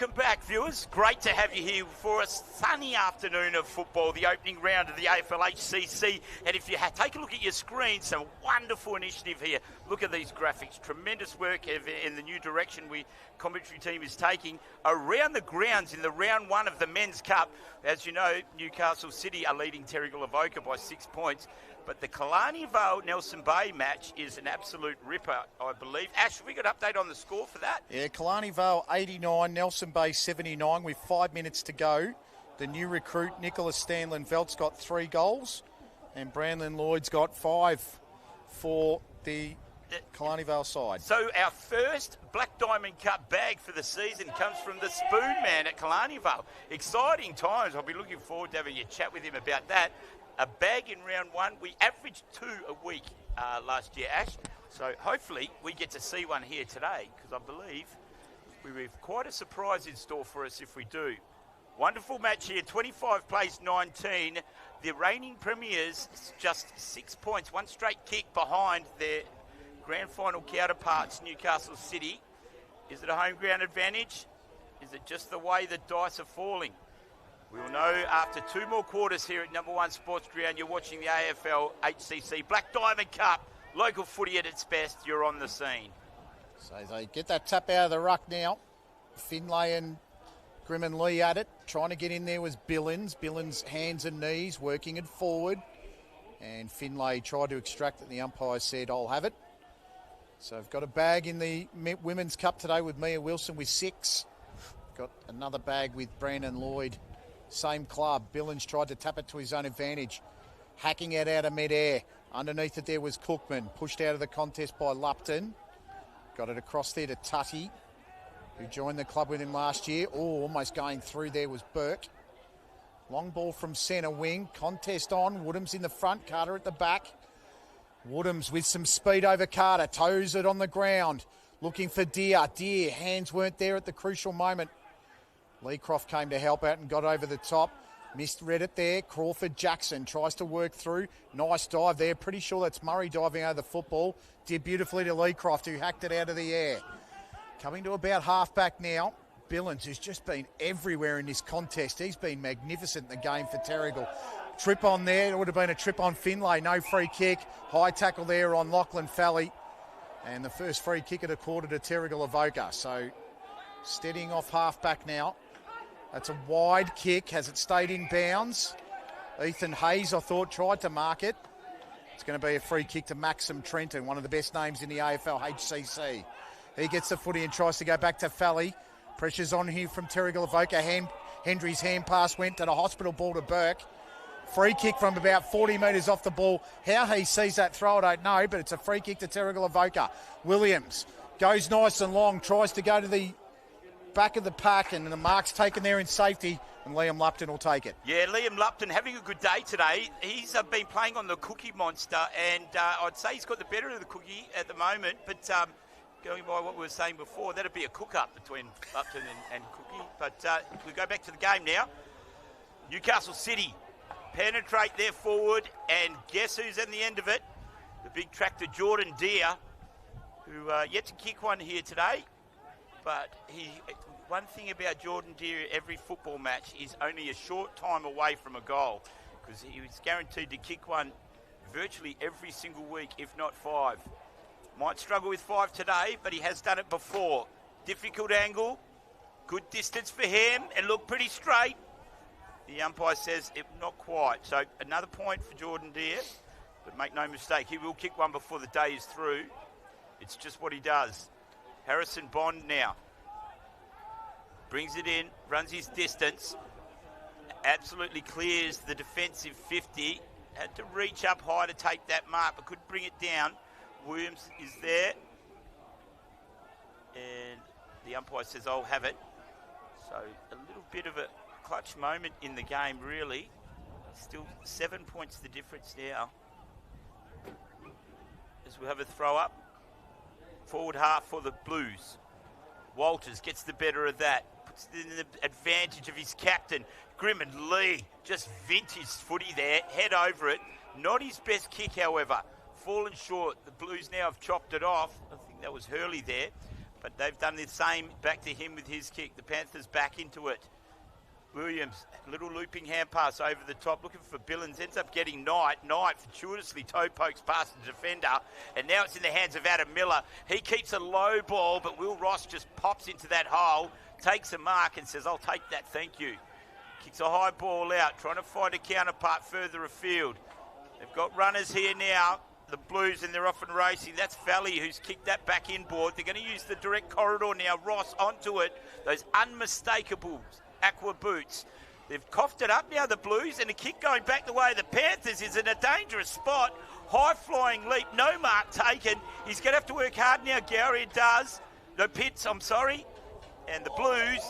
Welcome back, viewers. Great to have you here for a sunny afternoon of football, the opening round of the AFL HCC. And if you take a look at your screen, some wonderful initiative here. Look at these graphics. Tremendous work in the new direction commentary team is taking around the grounds in the round one of the Men's Cup. As you know, Newcastle City are leading Terrigal Avoca by 6 points. But the Killarney Vale Nelson Bay match is an absolute ripper, I believe. Ash, have we got an update on the score for that? Yeah, Killarney Vale 89, Nelson Bay 79 with 5 minutes to go. The new recruit, Nicholas Stanlin-Velt's got 3 goals, and Brandon Lloyd's got 5 for the Killarney Vale side. So our first Black Diamond Cup bag for the season comes from the Spoon Man at Killarney Vale. Exciting times. I'll be looking forward to having a chat with him about that. A bag in round one. We averaged 2 a week last year, Ash. So hopefully we get to see one here today, because I believe we have quite a surprise in store for us if we do. Wonderful match here. 25 plays 19. The reigning premiers just 6 points, one straight kick behind their grand final counterparts, Newcastle City. Is it a home ground advantage? Is it just the way the dice are falling? We will know after 2 more quarters here at number 1 Sports Ground. You're watching the AFL HCC Black Diamond Cup. Local footy at its best. You're on the scene. So they get that tap out of the ruck now. Finlay and Grim and Lee at it. Trying to get in there was Billins. Billins hands and knees, working it forward. And Finlay tried to extract it. The umpire said, I'll have it. So I've got a bag in the Women's Cup today with Mia Wilson with 6. Got another bag with Brandon Lloyd. Same club. Billins tried to tap it to his own advantage. Hacking it out of mid-air. Underneath it there was Cookman. Pushed out of the contest by Lupton. Got it across there to Tutty, who joined the club with him last year. Oh, almost going through there was Burke. Long ball from centre wing. Contest on. Woodham's in the front. Carter at the back. Woodham's with some speed over Carter. Toes it on the ground. Looking for Deer. Deer, hands weren't there at the crucial moment. Leecroft came to help out and got over the top. Misread it there. Crawford Jackson tries to work through. Nice dive there. Pretty sure that's Murray diving over the football. Did beautifully to Leecroft, who hacked it out of the air. Coming to about half-back now. Billins, who's just been everywhere in this contest. He's been magnificent in the game for Terrigal. Trip on there. It would have been a trip on Finlay. No free kick. High tackle there on Lachlan Fally. And the first free kick of the quarter to Terrigal Avoca. So steadying off half-back now. That's a wide kick. Has it stayed in bounds? Ethan Hayes, I thought, tried to mark it. It's going to be a free kick to Maxim Trenton, one of the best names in the AFL HCC. He gets the footy and tries to go back to Fally. Pressure's on here from Terrigal Avoca. Hendry's hand pass went to the hospital ball to Burke. Free kick from about 40 metres off the ball. How he sees that throw, I don't know, but it's a free kick to Terrigal Avoca. Williams goes nice and long, tries to go to the back of the pack, and the mark's taken there in safety, and Liam Lupton will take it. Yeah, Liam Lupton having a good day today. He's been playing on the Cookie Monster, and I'd say he's got the better of the Cookie at the moment, but going by what we were saying before, that'd be a cook-up between Lupton and Cookie. But we go back to the game now. Newcastle City penetrate their forward, and guess who's in the end of it? The big tractor Jordan Deer, who yet to kick one here today. But one thing about Jordan Deer, every football match, is only a short time away from a goal, because he was guaranteed to kick one virtually every single week, if not 5. Might struggle with 5 today, but he has done it before. Difficult angle, good distance for him, and look pretty straight. The umpire says it not quite. So another point for Jordan Deer, but make no mistake, he will kick one before the day is through. It's just what he does. Harrison Bond now brings it in, runs his distance, absolutely clears the defensive 50. Had to reach up high to take that mark, but couldn't bring it down. Williams is there, and the umpire says, I'll have it. So a little bit of a clutch moment in the game, really. Still 7 points the difference now. As we have a throw up. Forward half for the Blues. Walters gets the better of that. Puts it in the advantage of his captain. Grim and Lee, just vintage footy there. Head over it. Not his best kick, however. Fallen short. The Blues now have chopped it off. I think that was Hurley there. But they've done the same back to him with his kick. The Panthers back into it. Williams, little looping hand pass over the top, looking for Billings, ends up getting Knight. Knight fortuitously toe pokes past the defender, and now it's in the hands of Adam Miller. He keeps a low ball, but Will Ross just pops into that hole, takes a mark and says, I'll take that, thank you. Kicks a high ball out, trying to find a counterpart further afield. They've got runners here now, the Blues, and they're off and racing. That's Valley who's kicked that back inboard. They're going to use the direct corridor now. Ross onto it. Those unmistakable aqua boots. They've coughed it up now, the Blues, and the kick going back the way of the Panthers is in a dangerous spot. High-flying leap, no mark taken. He's going to have to work hard now, Gowrie does. No, Pitts, I'm sorry. And the Blues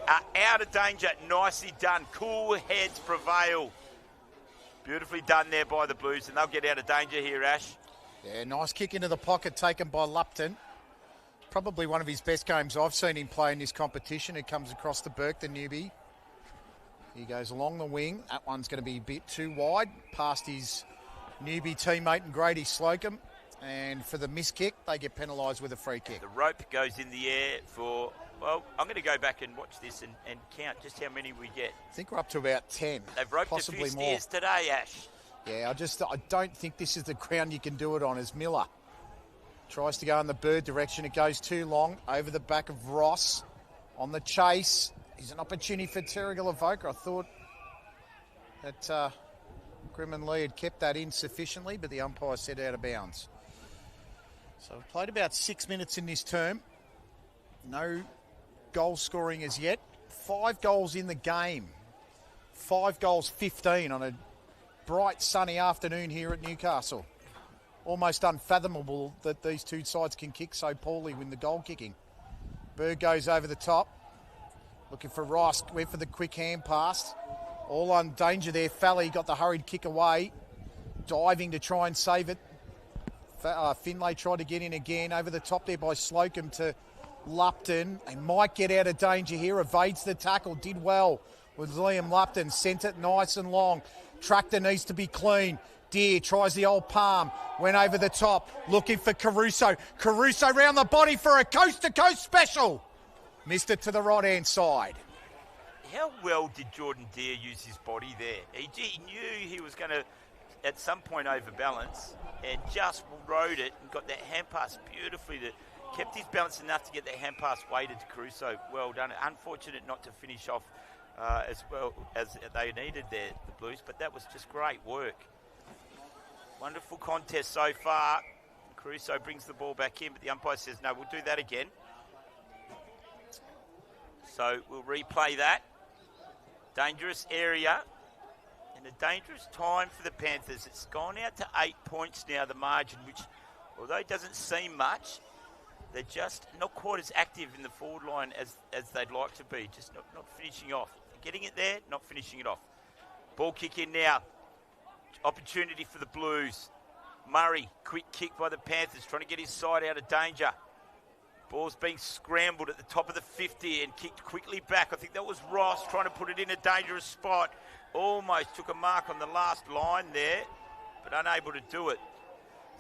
are out of danger. Nicely done. Cool heads prevail. Beautifully done there by the Blues, and they'll get out of danger here, Ash. Yeah, nice kick into the pocket taken by Lupton. Probably one of his best games I've seen him play in this competition. It comes across the Burke, the newbie. He goes along the wing. That one's going to be a bit too wide, past his newbie teammate and Grady Slocum. And for the miss kick, they get penalised with a free kick. The rope goes in the air for... Well, I'm going to go back and watch this and count just how many we get. I think we're up to about 10. They've roped possibly a few more steers today, Ash. Yeah, I don't think this is the ground you can do it on, as Miller tries to go in the bird direction. It goes too long over the back of Ross on the chase. Is an opportunity for Terrigal Avoca. I thought that Grimm and Lee had kept that in sufficiently, but the umpire said out of bounds. So we've played about 6 minutes in this term. No goal scoring as yet. 5 goals in the game. 5 goals, 15 on a bright sunny afternoon here at Newcastle. Almost unfathomable that these two sides can kick so poorly with the goal kicking. Berg goes over the top. Looking for Rice. Went for the quick hand pass. All on danger there. Fally got the hurried kick away. Diving to try and save it. Finlay tried to get in again. Over the top there by Slocum to Lupton. They might get out of danger here. Evades the tackle. Did well with Liam Lupton. Sent it nice and long. Tractor needs to be clean. Deere tries the old palm. Went over the top. Looking for Caruso. Caruso round the body for a coast-to-coast special. Missed it to the right-hand side. How well did Jordan Deere use his body there? He knew he was going to, at some point, overbalance and just rode it and got that hand pass beautifully. Kept his balance enough to get that hand pass weighted to Caruso. Well done. Unfortunate not to finish off as well as they needed there, the Blues, but that was just great work. Wonderful contest so far. Caruso brings the ball back in, but the umpire says, no, we'll do that again. So we'll replay that. Dangerous area and a dangerous time for the Panthers. It's gone out to 8 points now, the margin, which, although it doesn't seem much, they're just not quite as active in the forward line as they'd like to be. Just not finishing off. Getting it there, not finishing it off. Ball kick in now. Opportunity for the Blues. Murray, quick kick by the Panthers, trying to get his side out of danger. Ball's being scrambled at the top of the 50 and kicked quickly back. I think that was Ross trying to put it in a dangerous spot. Almost took a mark on the last line there, but unable to do it.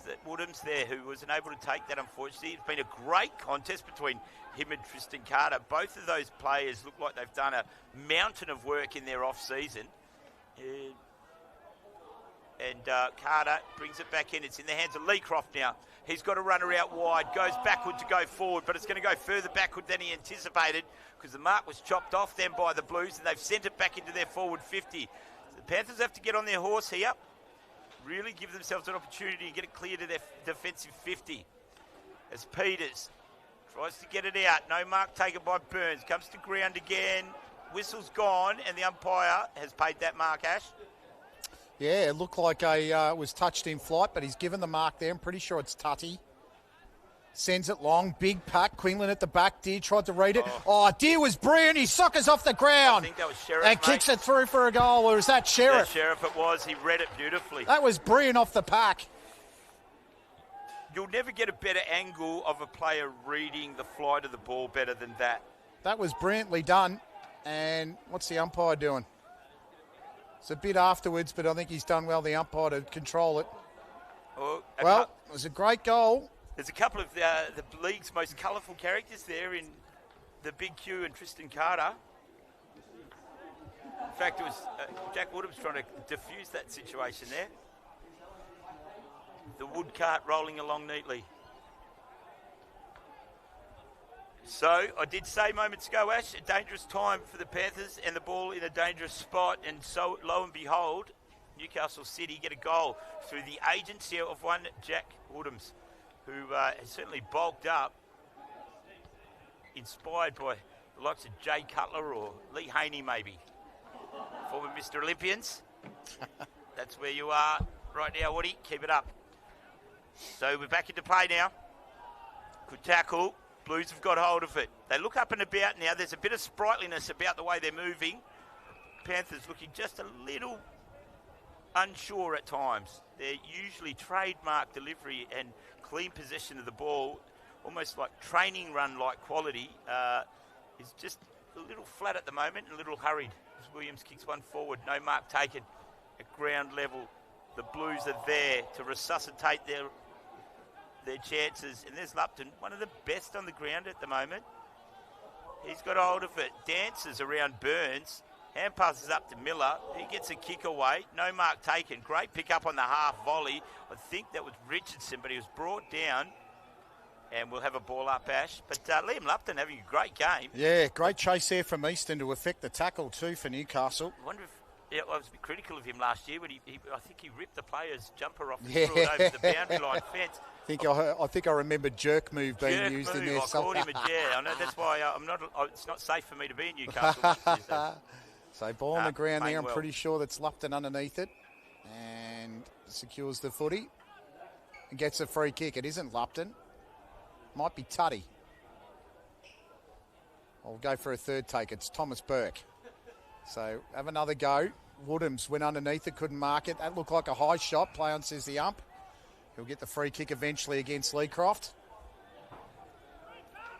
That Woodhams there, who wasn't able to take that, unfortunately. It's been a great contest between him and Tristan Carter. Both of those players look like they've done a mountain of work in their off-season. And Carter brings it back in. It's in the hands of Leecroft now. He's got a runner out wide, goes backward to go forward, but it's going to go further backward than he anticipated because the mark was chopped off then by the Blues and they've sent it back into their forward 50. So the Panthers have to get on their horse here, really give themselves an opportunity to get it clear to their defensive 50. As Peters tries to get it out, no mark taken by Burns, comes to ground again, whistle's gone, and the umpire has paid that mark, Ash. Yeah, it looked like was touched in flight, but he's given the mark there. I'm pretty sure it's Tutty. Sends it long, big pack. Quinlan at the back. Deere tried to read it. Oh, Deere was brilliant. He soccers off the ground. I think that was Sheriff, and kicks it through for a goal. Or is that Sheriff? Yeah, Sheriff it was. He read it beautifully. That was brilliant off the pack. You'll never get a better angle of a player reading the flight of the ball better than that. That was brilliantly done. And what's the umpire doing? It's a bit afterwards, but I think he's done well, the umpire, to control it. Oh, well, it was a great goal. There's a couple of the league's most colourful characters there in the Big Q and Tristan Carter. In fact, it was Jack Woodham's trying to diffuse that situation there. The wood cart rolling along neatly. So, I did say moments ago, Ash, a dangerous time for the Panthers and the ball in a dangerous spot. And so, lo and behold, Newcastle City get a goal through the agency of one Jack Woodhams, who has certainly bulked up, inspired by the likes of Jay Cutler or Lee Haney maybe. Former Mr. Olympians. That's where you are right now, Woody. Keep it up. So, we're back into play now. Good tackle. Blues have got hold of it. They look up and about now. There's a bit of sprightliness about the way they're moving. Panthers looking just a little unsure at times. They're usually trademark delivery and clean possession of the ball, almost like training run-like quality, is just a little flat at the moment and a little hurried. As Williams kicks one forward, no mark taken at ground level. The Blues are there to resuscitate their chances, and there's Lupton, one of the best on the ground at the moment. He's got hold of it, dances around Burns, hand passes up to Miller, he gets a kick away, no mark taken, great pick up on the half volley. I think that was Richardson, but he was brought down, and we'll have a ball up, Ash. But Liam Lupton having a great game. Yeah, great chase there from Easton to affect the tackle too for Newcastle. I wonder if I was a bit critical of him last year, but I think he ripped the player's jumper off and threw it over the boundary line fence. I think I remember jerk move being used in there. I called him I know that's why I'm not. It's not safe for me to be in Newcastle. So ball on the ground there. I'm pretty sure that's Lupton underneath it, and secures the footy and gets a free kick. It isn't Lupton. Might be Tutty. I'll go for a third take. It's Thomas Burke. So have another go. Woodhams went underneath it, couldn't mark it. That looked like a high shot. Play on, says the ump. He'll get the free kick eventually against Leecroft.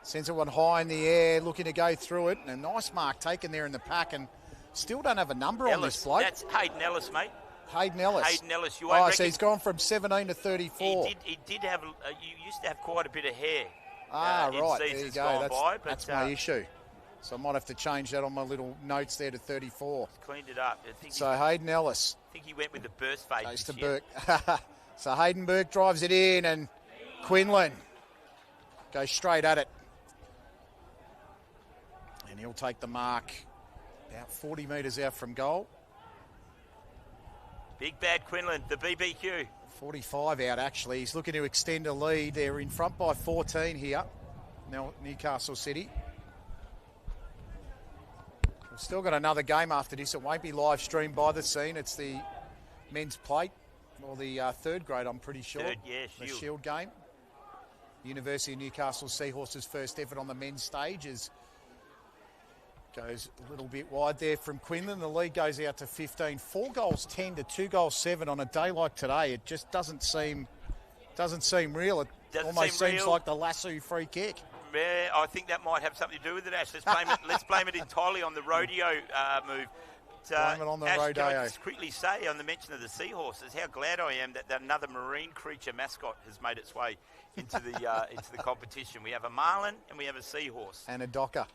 Sends it one high in the air, looking to go through it. And a nice mark taken there in the pack, and still don't have a number on this bloke. That's Hayden Ellis, mate. Hayden Ellis. Hayden Ellis. You won't so he's gone from 17 to 34. He did have. You used to have quite a bit of hair. Right. There you go. By, that's my issue. So I might have to change that on my little notes there to 34. Cleaned it up. Hayden Ellis. I think he went with the burst fade. Goes to Burke. So Hayden Burke drives it in, and Quinlan goes straight at it. And he'll take the mark about 40 metres out from goal. Big bad Quinlan, the BBQ. 45 out, actually. He's looking to extend a lead. They're in front by 14 here. Now Newcastle City. We've still got another game after this. It won't be live streamed by the scene. It's the men's plate, or the third grade, I'm pretty sure. The Shield game. University of Newcastle Seahorses' first effort on the men's stage goes a little bit wide there from Quinlan. The lead goes out to 15. 4 goals 10 to 2 goals 7 on a day like today. It just doesn't seem real. It almost seems like the Lasso free kick. Yeah, I think that might have something to do with it, Ash. Let's blame it entirely on the rodeo move. Blame it on the rodeo. Can I just quickly say, on the mention of the Seahorses, how glad I am that another marine creature mascot has made its way into the competition. We have a marlin and we have a seahorse. And a docker.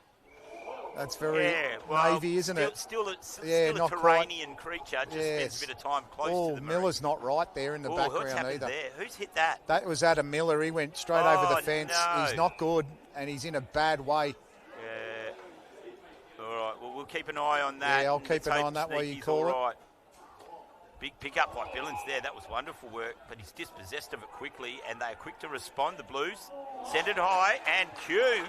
That's very Navy, isn't it? Still a Turanian creature. Just spends a bit of time close to the marine. Miller's not right there in the background either. There? Who's hit that? That was Adam Miller. He went straight over the fence. No. He's not good, and he's in a bad way. Yeah. All right. Well, we'll keep an eye on that. Yeah, I'll keep an eye on that while you call it. Right. Big pick up by Billings there. That was wonderful work, but he's dispossessed of it quickly, and they are quick to respond. The Blues send it high, and Q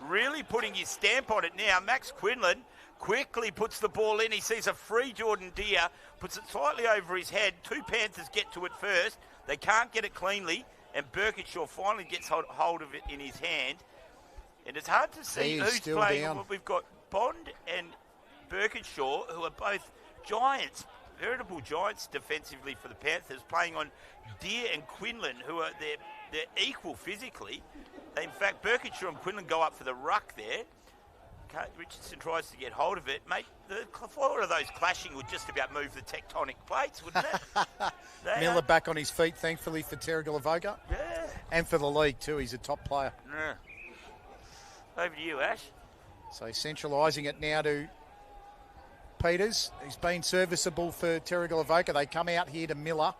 really putting his stamp on it now. Max Quinlan quickly puts the ball in. He sees a free Jordan Deere, puts it slightly over his head. 2 Panthers get to it first. They can't get it cleanly, and Birkinshaw finally gets hold of it in his hand. And it's hard to see who's playing. Down. We've got Bond and Birkinshaw, who are both giants, veritable giants defensively for the Panthers, playing on Deere and Quinlan, who are they're equal physically. In fact, Birkinshaw and Quinlan go up for the ruck there. Richardson tries to get hold of it. Mate, the four of those clashing would just about move the tectonic plates, wouldn't it? Miller back on his feet, thankfully, for Terrigal Avoca. Yeah. And for the league too, he's a top player. Yeah. Over to you, Ash. So centralising it now to Peters. He's been serviceable for Terrigal Avoca. They come out here to Miller.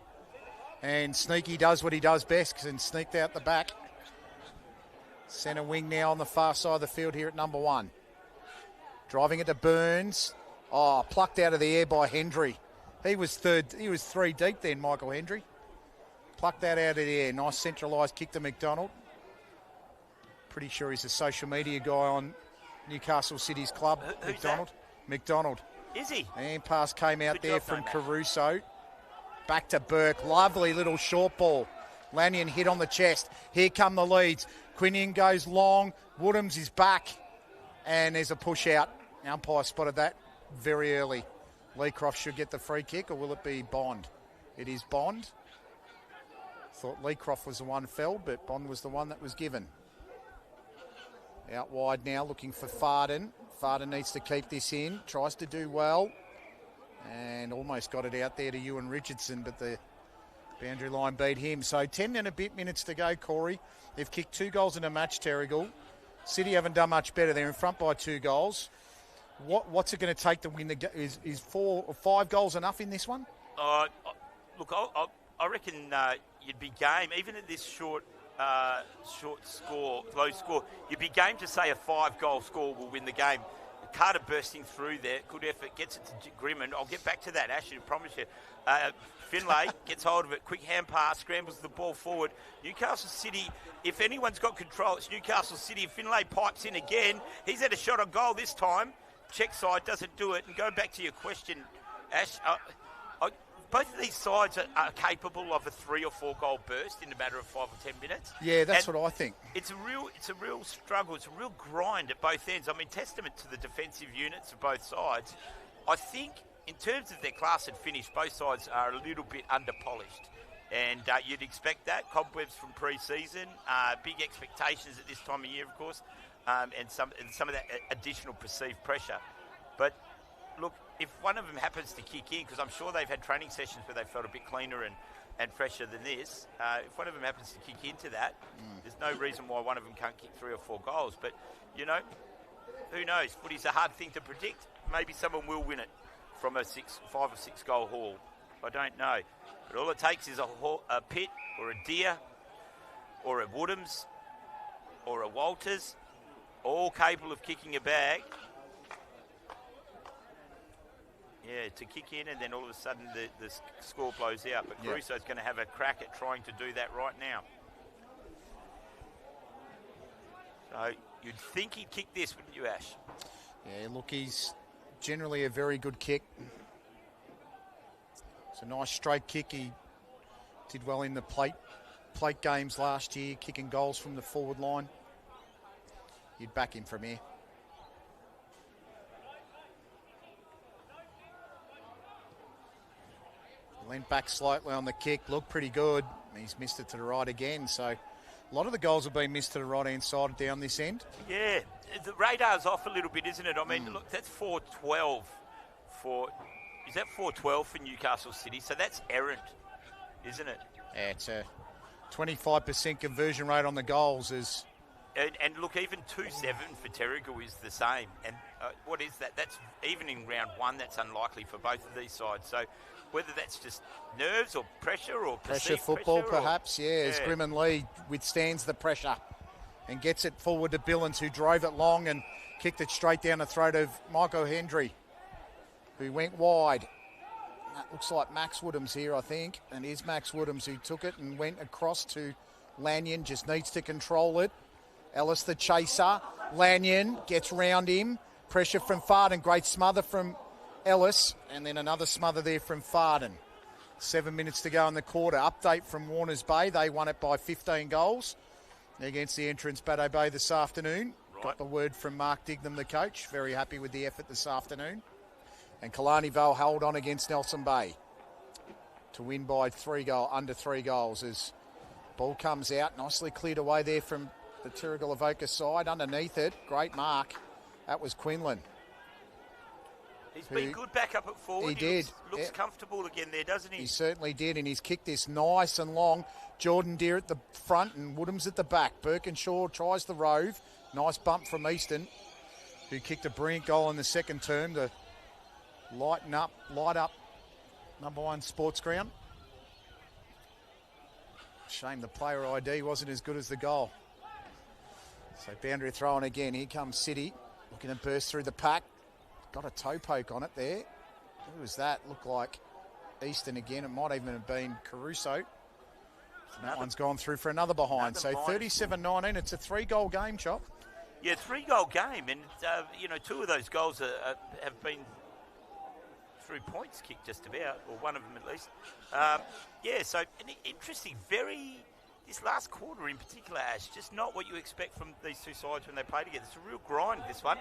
And Sneaky does what he does best and sneaked out the back. Centre wing now on the far side of the field here at number 1. Driving it to Burns. Oh, plucked out of the air by Hendry. He was 3 deep then, Michael Hendry. Plucked that out of the air. Nice centralised kick to McDonald. Pretty sure he's a social media guy on Newcastle City's club. Who's McDonald. that? McDonald. Is he? And pass came out Good there job, from Matt. Caruso. Back to Burke. Lovely little short ball. Lanyon hit on the chest. Here come the leads. Quinion goes long. Woodhams is back. And there's a push out. The umpire spotted that very early. Leecroft should get the free kick, or will it be Bond? It is Bond. Thought Leecroft was the one fell, but Bond was the one that was given. Out wide now, looking for Farden. Farden needs to keep this in. Tries to do well. And almost got it out there to Ewan Richardson, but the boundary line beat him. So 10 and a bit minutes to go, Corey. They've kicked 2 goals in a match, Terrigal. City haven't done much better. They're in front by 2 goals. What's it going to take to win the game? Is 4 or 5 goals enough in this one? Look, I reckon you'd be game, even at this short score, low score, you'd be game to say a 5-goal score will win the game. Carter bursting through there, good effort, gets it to Grimond. I'll get back to that, Ash, I promise you. Finlay gets hold of it, quick hand pass, scrambles the ball forward. Newcastle City, if anyone's got control, it's Newcastle City. Finlay pipes in again. He's had a shot on goal this time. Check side doesn't do it. And going back to your question, Ash, both of these sides are capable of a 3 or 4 goal burst in a matter of 5 or 10 minutes. Yeah, that's what I think. It's a real struggle. It's a real grind at both ends. I mean, testament to the defensive units of both sides. I think in terms of their class and finish, both sides are a little bit under-polished. And you'd expect that. Cobwebs from pre-season, big expectations at this time of year, of course, and some of that additional perceived pressure. But look, if one of them happens to kick in, because I'm sure they've had training sessions where they felt a bit cleaner and fresher than this, if one of them happens to kick into that, there's no reason why one of them can't kick 3 or 4 goals. But, you know, who knows? Footy's a hard thing to predict. Maybe someone will win it from a 5 or 6 goal haul. I don't know. But all it takes is a Pitt or a Deer or a Woodhams or a Walters, all capable of kicking a bag. Yeah, to kick in, and then all of a sudden the score blows out. But Caruso's going to have a crack at trying to do that right now. So you'd think he'd kick this, wouldn't you, Ash? Yeah, look, he's generally a very good kick. It's a nice straight kick. He did well in the plate games last year, kicking goals from the forward line. You'd back him from here. Leaned back slightly on the kick, looked pretty good. He's missed it to the right again. So a lot of the goals have been missed to the right-hand side down this end. Yeah, the radar's off a little bit, isn't it? I mean, look, that's 4-12 is that 4-12 for Newcastle City? So that's errant, isn't it? Yeah, it's a 25% conversion rate on the goals. And look, even 2-7 for Terrigal is the same. And what is that? That's even in round 1, that's unlikely for both of these sides. So whether that's just nerves or pressure or pressure football, perhaps, as Grimond Lee withstands the pressure and gets it forward to Billings, who drove it long and kicked it straight down the throat of Michael Hendry, who went wide. That looks like Max Woodhams here, I think. And it is Max Woodhams who took it and went across to Lanyon, just needs to control it. Ellis the chaser. Lanyon gets round him. Pressure from Farden. Great smother from Ellis. And then another smother there from Farden. 7 minutes to go in the quarter. Update from Warners Bay. They won it by 15 goals against the entrants Baddo Bay this afternoon. Right. Got the word from Mark Dignam, the coach. Very happy with the effort this afternoon. And Killarney Vale held on against Nelson Bay to win by under 3 goals as ball comes out. Nicely cleared away there from the Terrigal Avoca side. Underneath it, great mark. That was Quinlan. He's been good back up at forward. He did. Looks comfortable again there, doesn't he? He certainly did, and he's kicked this nice and long. Jordan Deere at the front and Woodham's at the back. Birkinshaw tries the rove. Nice bump from Easton, who kicked a brilliant goal in the second term to light up number 1 sports ground. Shame the player ID wasn't as good as the goal. So boundary throw-in again. Here comes City, looking to burst through the pack. Got a toe poke on it there. Who was that? Looked like Easton again. It might even have been Caruso. That one's gone through for another behind. So 37-19. It's a 3-goal game, Chop. Yeah, 3-goal game. And, 2 of those goals have been through points kicked just about, or one of them at least. So an interesting, this last quarter in particular, Ash, just not what you expect from these two sides when they play together. It's a real grind, this one.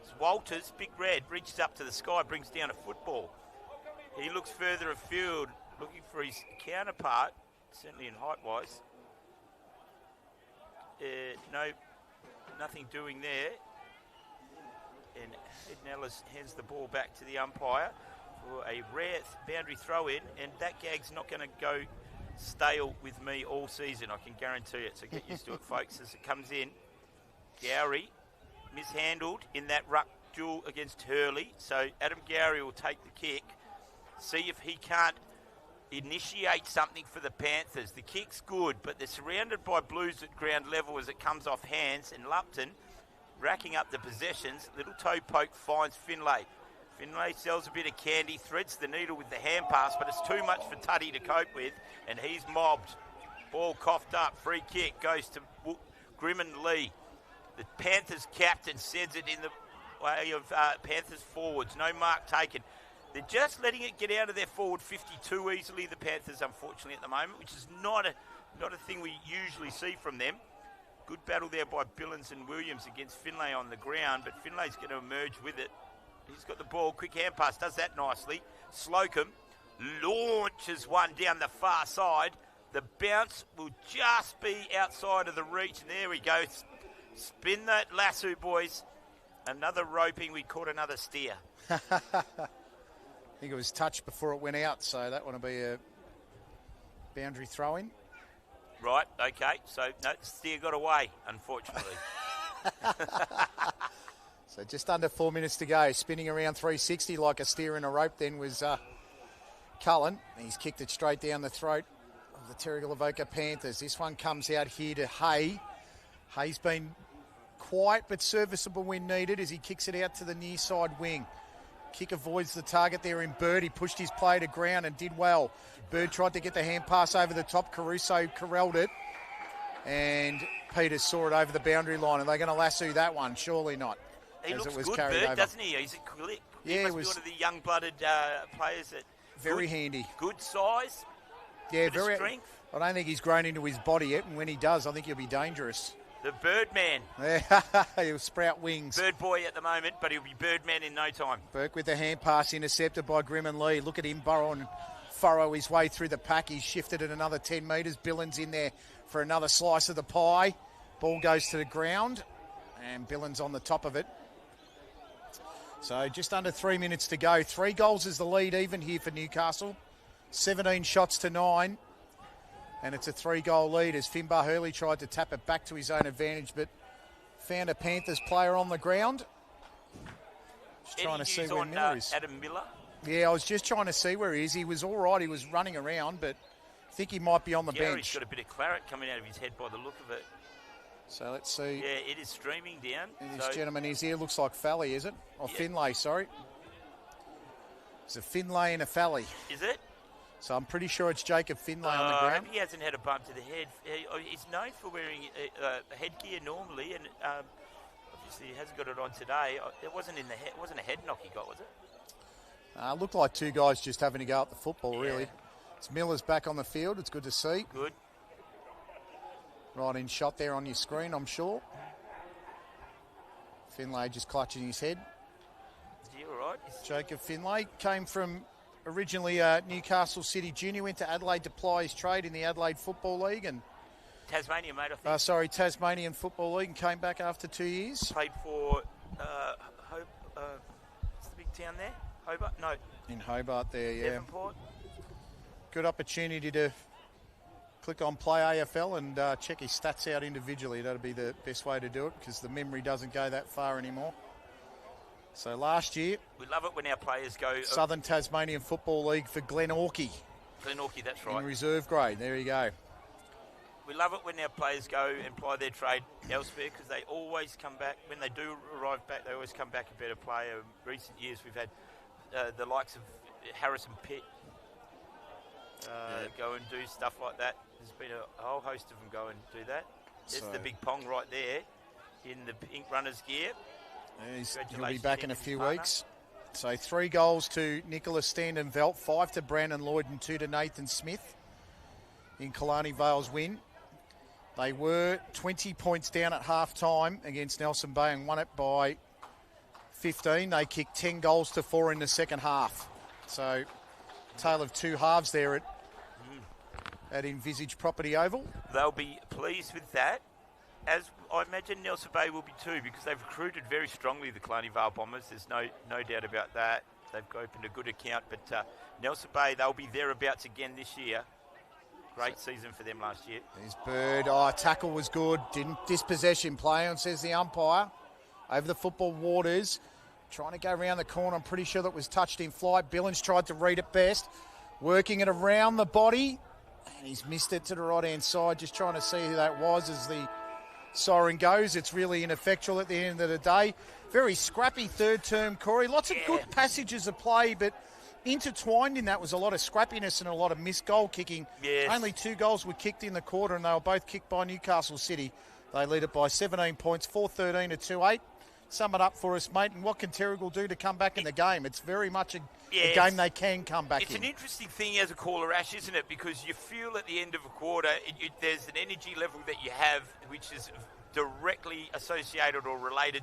It's Walters, Big Red, reaches up to the sky, brings down a football. He looks further afield, looking for his counterpart, certainly in height-wise. Nothing doing there. And Ed Nellis hands the ball back to the umpire for a rare boundary throw-in, and that gag's not going to go stale with me all season, I can guarantee it. So get used to it, folks, as it comes in. Gowrie mishandled in that ruck duel against Hurley. So Adam Gowrie will take the kick, see if he can't initiate something for the Panthers. The kick's good, but they're surrounded by Blues at ground level as it comes off hands, and Lupton racking up the possessions. Little toe poke finds Finlay. Finlay sells a bit of candy, threads the needle with the hand pass, but it's too much for Tutty to cope with, and he's mobbed. Ball coughed up, free kick goes to Grimond Lee. The Panthers captain sends it in the way of Panthers forwards. No mark taken. They're just letting it get out of their forward 52 easily, the Panthers, unfortunately, at the moment, which is not a thing we usually see from them. Good battle there by Billings and Williams against Finlay on the ground, but Finlay's going to emerge with it. He's got the ball, quick hand pass, does that nicely. Slocum launches one down the far side. The bounce will just be outside of the reach. And there we go. Spin that lasso, boys. Another roping. We caught another steer. I think it was touched before it went out, so that one will be a boundary throw-in. Right, okay. So, no, steer got away, unfortunately. So just under 4 minutes to go. Spinning around 360 like a steer in a rope then was Cullen. He's kicked it straight down the throat of the Terrigal Avoca Panthers. This one comes out here to Hay. Hay's been quiet but serviceable when needed as he kicks it out to the near side wing. Kick avoids the target there in Bird. He pushed his play to ground and did well. Bird tried to get the hand pass over the top. Caruso corralled it. And Peters saw it over the boundary line. Are they going to lasso that one? Surely not. He looks good, Bird, over. Doesn't he? He's a quick. Yeah, he must be one of the young-blooded players that very handy. Good size. Yeah, very strength. I don't think he's grown into his body yet, and when he does, I think he'll be dangerous. The Birdman. He'll sprout wings. Bird boy at the moment, but he'll be Birdman in no time. Burke with the hand pass intercepted by Grimond Lee. Look at him burrow and furrow his way through the pack. He's shifted it another 10 metres. Billings in there for another slice of the pie. Ball goes to the ground, and Billings on the top of it. So just under 3 minutes to go. 3 goals is the lead even here for Newcastle. 17 shots to 9. And it's a 3-goal lead as Finbar Hurley tried to tap it back to his own advantage, but found a Panthers player on the ground. Just trying to see where Miller is. Adam Miller? Yeah, I was just trying to see where he is. He was all right. He was running around, but I think he might be on the bench. He's got a bit of claret coming out of his head by the look of it. So let's see. Yeah, it is streaming down. And this gentleman is here. Looks like Fally, is it? Or yeah. Finlay, sorry. It's a Finlay and a Fally. Is it? So I'm pretty sure it's Jacob Finlay on the ground. He hasn't had a bump to the head. He's known for wearing headgear normally, and obviously he hasn't got it on today. It wasn't in the head. It wasn't a head knock he got, was it? Looked like two guys just having to go at the football, really. It's Miller's back on the field. It's good to see. Good. Right in shot there on your screen, I'm sure. Finlay just clutching his head. Is he all right? Jacob Finlay came from originally Newcastle City Junior, went to Adelaide to ply his trade in the Adelaide Football League. And Tasmania, mate, I think. Tasmanian Football League, and came back after 2 years. Played for Hope, what's the big town there? Hobart? No. In Hobart there, yeah. Devonport? Good opportunity to click on Play AFL and check his stats out individually. That'll be the best way to do it because the memory doesn't go that far anymore. So last year... We love it when our players go... Southern Tasmanian Football League for Glenorchy. Glenorchy, that's right. In reserve grade, there you go. We love it when our players go and ply their trade elsewhere because they always come back. When they do arrive back, they always come back a better player. In recent years, we've had the likes of Harrison Pitt go and do stuff like that. There's been a whole host of them go and do that. There's the big Pong right there in the pink runner's gear. He'll be back in a few weeks. So 3 goals to Nicholas Standen-Velt, 5 to Brandon Lloyd and 2 to Nathan Smith in Killarney Vale's win. They were 20 points down at half-time against Nelson Bay and won it by 15. They kicked 10 goals to 4 in the second half. So, tale of 2 halves there at Envisage Property Oval. They'll be pleased with that, as I imagine Nelson Bay will be too, because they've recruited very strongly, the Killarney Vale Bombers. There's no doubt about that. They've opened a good account, but Nelson Bay, they'll be thereabouts again this year. Great season for them last year. There's Bird. Tackle was good. Didn't dispossession play on, says the umpire. Over the football waters. Trying to go around the corner. I'm pretty sure that was touched in flight. Billings tried to read it best. Working it around the body. And he's missed it to the right-hand side. Just trying to see who that was as the siren goes. It's really ineffectual at the end of the day. Very scrappy third term, Corey. Lots of good passages of play, but intertwined in that was a lot of scrappiness and a lot of missed goal kicking. Yes. Only 2 goals were kicked in the quarter, and they were both kicked by Newcastle City. They lead it by 17 points, 4-13 to 2-8. Sum it up for us, mate, and what can Terrigal do to come back in the game? It's very much a game they can come back in. It's an interesting thing as a caller, Ash, isn't it? Because you feel at the end of a quarter, there's an energy level that you have which is directly associated or related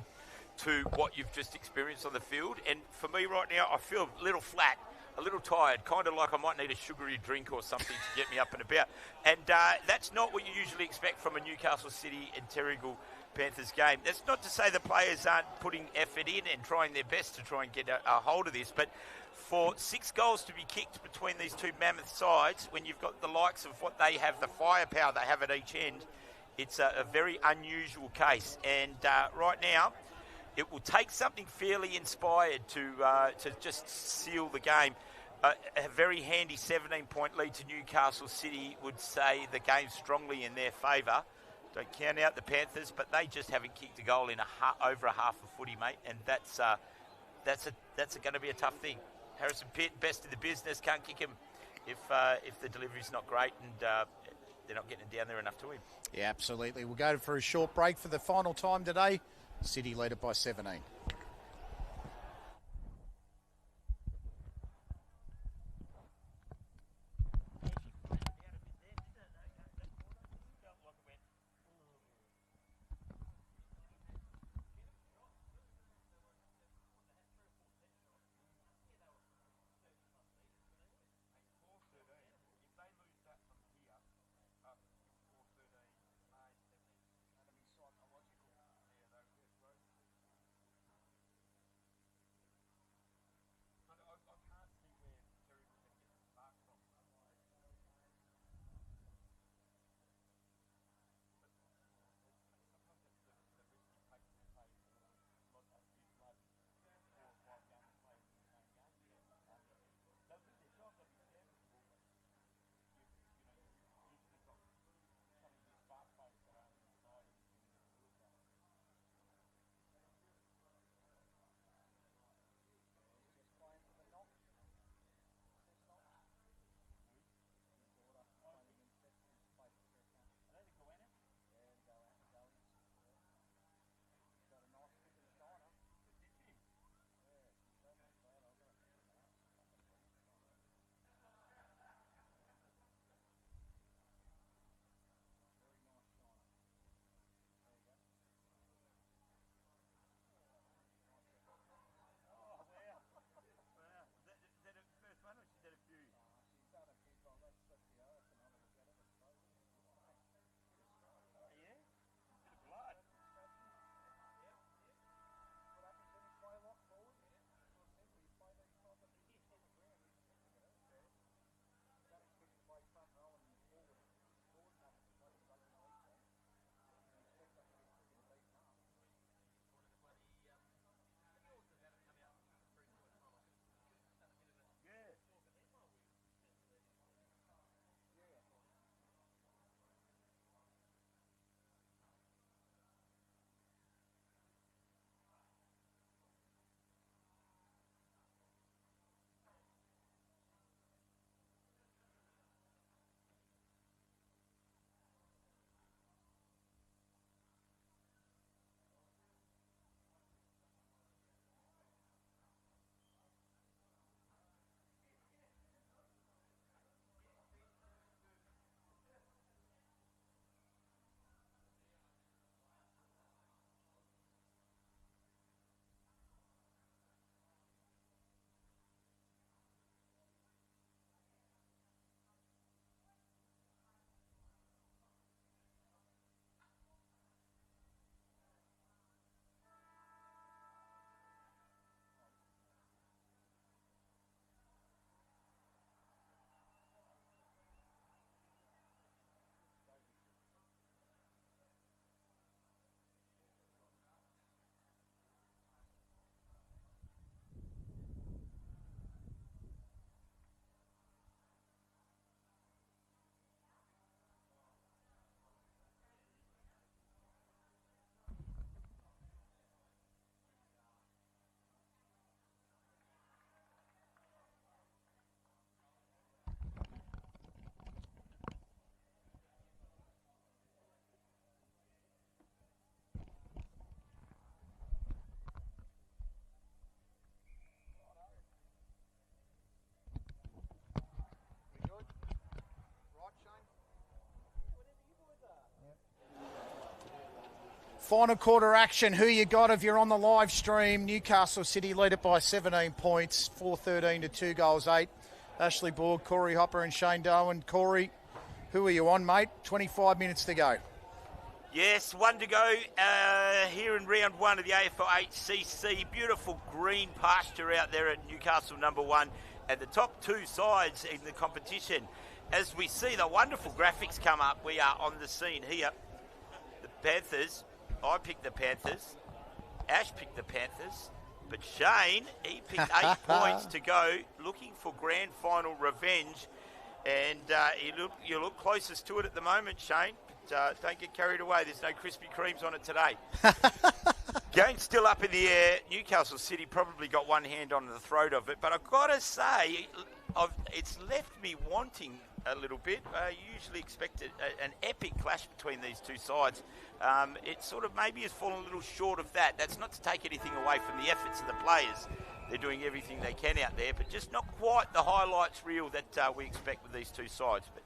to what you've just experienced on the field. And for me right now, I feel a little flat, a little tired, kind of like I might need a sugary drink or something to get me up and about. And that's not what you usually expect from a Newcastle City and Terrigal Panthers game. That's not to say the players aren't putting effort in and trying their best to try and get a hold of this, but for 6 goals to be kicked between these 2 mammoth sides, when you've got the likes of what they have, the firepower they have at each end, it's a very unusual case. And right now, it will take something fairly inspired to just seal the game. A very handy 17-point lead to Newcastle City would say the game's strongly in their favour. Don't count out the Panthers, but they just haven't kicked a goal in over a half of footy, mate, and that's going to be a tough thing. Harrison Pitt, best in the business, can't kick him if the delivery's not great and they're not getting down there enough to him. Yeah, absolutely. We'll go for a short break for the final time today. City led it by 17. Final quarter action. Who you got if you're on the live stream? Newcastle City lead it by 17 points, 4-13 to 2 goals 8. Ashley Borg, Corey Hopper and Shane Darwin. Corey, who are you on, mate? 25 minutes to go. Yes, one to go here in round one of the AFL-HCC. Beautiful green pasture out there at Newcastle number 1. And the top two sides in the competition. As we see the wonderful graphics come up, we are on the scene here. The Panthers, I picked the Panthers. Ash picked the Panthers. But Shane, he picked 8 points to go, looking for grand final revenge. And you look closest to it at the moment, Shane. But don't get carried away. There's no Krispy Kremes on it today. Game's still up in the air. Newcastle City probably got one hand on the throat of it. But I've got to say, it's left me wanting a little bit. I usually expect an epic clash between these two sides. It sort of maybe has fallen a little short of that. That's not to take anything away from the efforts of the players. They're doing everything they can out there, but just not quite the highlights reel that we expect with these two sides. But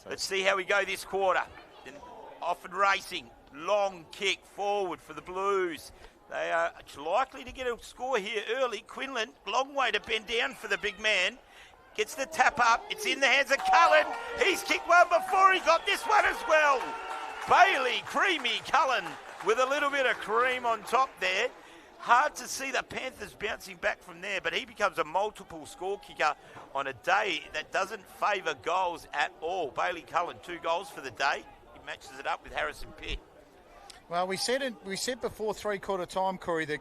let's see how we go this quarter. Off and racing. Long kick forward for the Blues. They are likely to get a score here early. Quinlan, long way to bend down for the big man. Gets the tap up. It's in the hands of Cullen. He's kicked one before. He got this one as well. Bailey, creamy Cullen with a little bit of cream on top there. Hard to see the Panthers bouncing back from there, but he becomes a multiple score kicker on a day that doesn't favour goals at all. Bailey Cullen, 2 goals for the day. He matches it up with Harrison Pitt. Well, we said before three-quarter time, Corey, that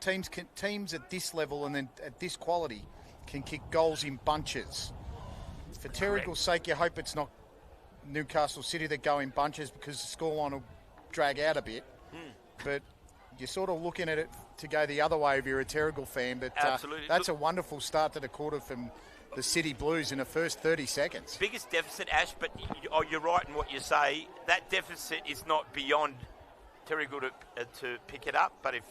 teams at this level and then at this quality can kick goals in bunches. For Terrigal's sake, you hope it's not Newcastle City that go in bunches because the scoreline will drag out a bit. But you're sort of looking at it to go the other way if you're a Terrigal fan. But that's a wonderful start to the quarter from the City Blues in the first 30 seconds. Biggest deficit, Ash, but you're right in what you say. That deficit is not beyond Terrigal to pick it up. But if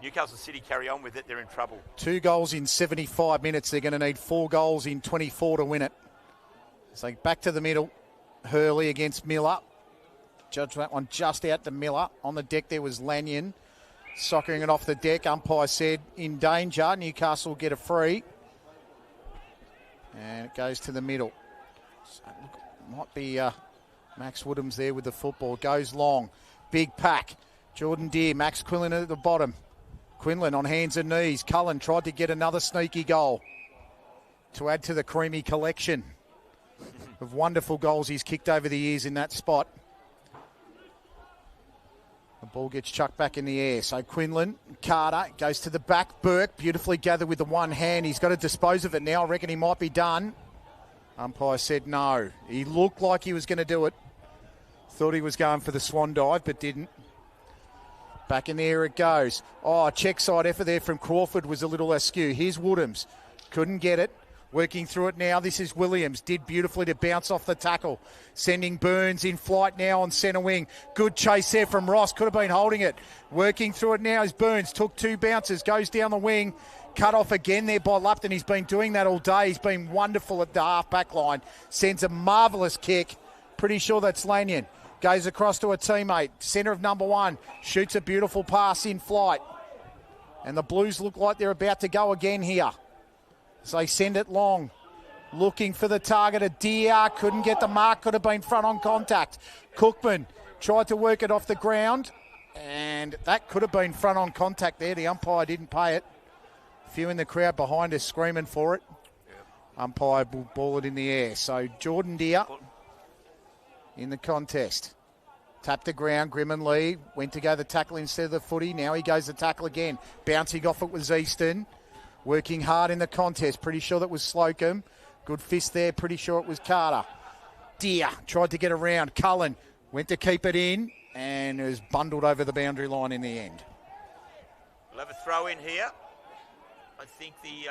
Newcastle City carry on with it, they're in trouble. 2 goals in 75 minutes. They're going to need 4 goals in 24 to win it. So back to the middle. Hurley against Miller. Judge that one just out to Miller. On the deck there was Lanyon. Soccering it off the deck. Umpire said in danger. Newcastle get a free. And it goes to the middle. So, might be Max Woodham's there with the football. Goes long. Big pack. Jordan Deere. Max Quinlan at the bottom. Quinlan on hands and knees. Cullen tried to get another sneaky goal to add to the creamy collection of wonderful goals he's kicked over the years in that spot. The ball gets chucked back in the air. So Quinlan, Carter, goes to the back. Burke, beautifully gathered with the one hand. He's got to dispose of it now. I reckon he might be done. Umpire said no. He looked like he was going to do it. Thought he was going for the swan dive, but didn't. Back in the air it goes. Check side effort there from Crawford was a little askew. Here's Woodhams. Couldn't get it. Working through it now. This is Williams. Did beautifully to bounce off the tackle. Sending Burns in flight now on centre wing. Good chase there from Ross. Could have been holding it. Working through it now is Burns. Took 2 bounces. Goes down the wing. Cut off again there by Lupton. He's been doing that all day. He's been wonderful at the half-back line. Sends a marvellous kick. Pretty sure that's Lanyon. Goes across to a teammate. Centre of number 1. Shoots a beautiful pass in flight. And the Blues look like they're about to go again here. So they send it long. Looking for the target. A Deere. Couldn't get the mark. Could have been front on contact. Cookman tried to work it off the ground. And that could have been front on contact there. The umpire didn't pay it. A few in the crowd behind us screaming for it. Yep. Umpire will ball it in the air. So Jordan Deere in the contest. Tapped the ground. Grim and Lee went to go the tackle instead of the footy. Now he goes the tackle again. Bouncing off it was Easton. Working hard in the contest. Pretty sure that was Slocum. Good fist there. Pretty sure it was Carter. Deere tried to get around. Cullen went to keep it in and was bundled over the boundary line in the end. We'll have a throw in here. I think the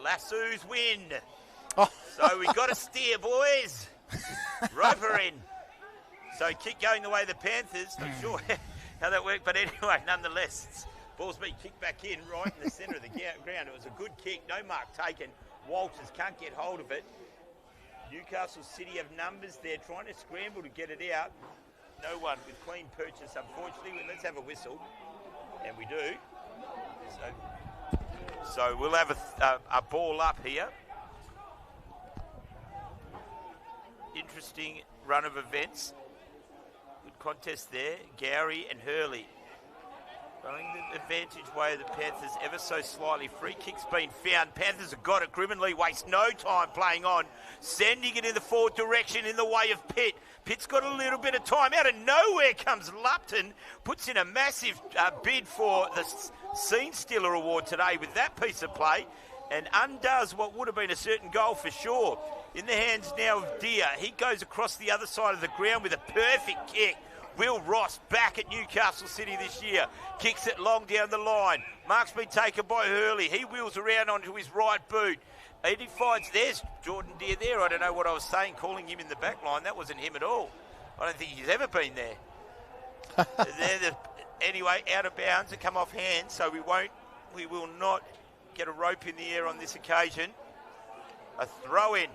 Lassos win. Oh. So we've got to steer, boys. Roper in. So kick going the way of the Panthers. Not sure how that worked, but anyway, nonetheless, ball's been kicked back in right in the centre of the ground. It was a good kick, no mark taken. Walters can't get hold of it. Newcastle City have numbers. They're trying to scramble to get it out. No one with clean purchase, unfortunately. Let's have a whistle. And we do. So we'll have a ball up here. Interesting run of events. Good contest there. Gowrie and Hurley going the advantage way of the Panthers ever so slightly. Free kick's been found. Panthers have got it. Grimmonley wastes no time playing on, sending it in the forward direction in the way of Pitt. Pitt's got a little bit of time. Out of nowhere comes Lupton, puts in a massive bid for the Scene Stealer Award today with that piece of play, and undoes what would have been a certain goal for sure. In the hands now of Deere. He goes across the other side of the ground with a perfect kick. Will Ross back at Newcastle City this year. Kicks it long down the line. Mark's been taken by Hurley. He wheels around onto his right boot. He finds, there's Jordan Deere there. I don't know what I was saying, calling him in the back line. That wasn't him at all. I don't think he's ever been there. Anyway, out of bounds. It come off hand, so we will not get a rope in the air on this occasion. A throw in.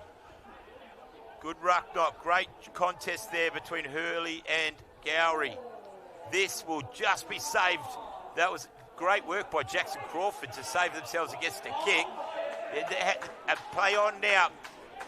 Good ruck knock. Great contest there between Hurley and Gowrie. This will just be saved. That was great work by Jackson Crawford to save themselves against a kick. A play on now.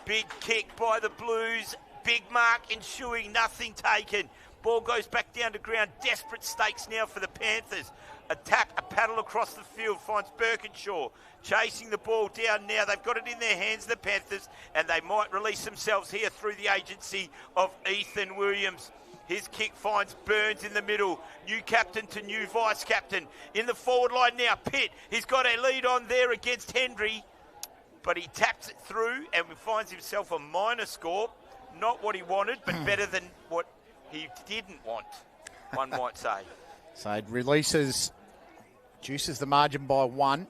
Big kick by the Blues. Big mark ensuing, nothing taken. Ball goes back down to ground. Desperate stakes now for the Panthers. A paddle across the field finds Birkinshaw chasing the ball down now. They've got it in their hands, the Panthers, and they might release themselves here through the agency of Ethan Williams. His kick finds Burns in the middle. New captain to new vice captain. In the forward line now, Pitt. He's got a lead on there against Hendry, but he taps it through and finds himself a minor score. Not what he wanted, but better than what he didn't want, one might say. So it reduces the margin by 1.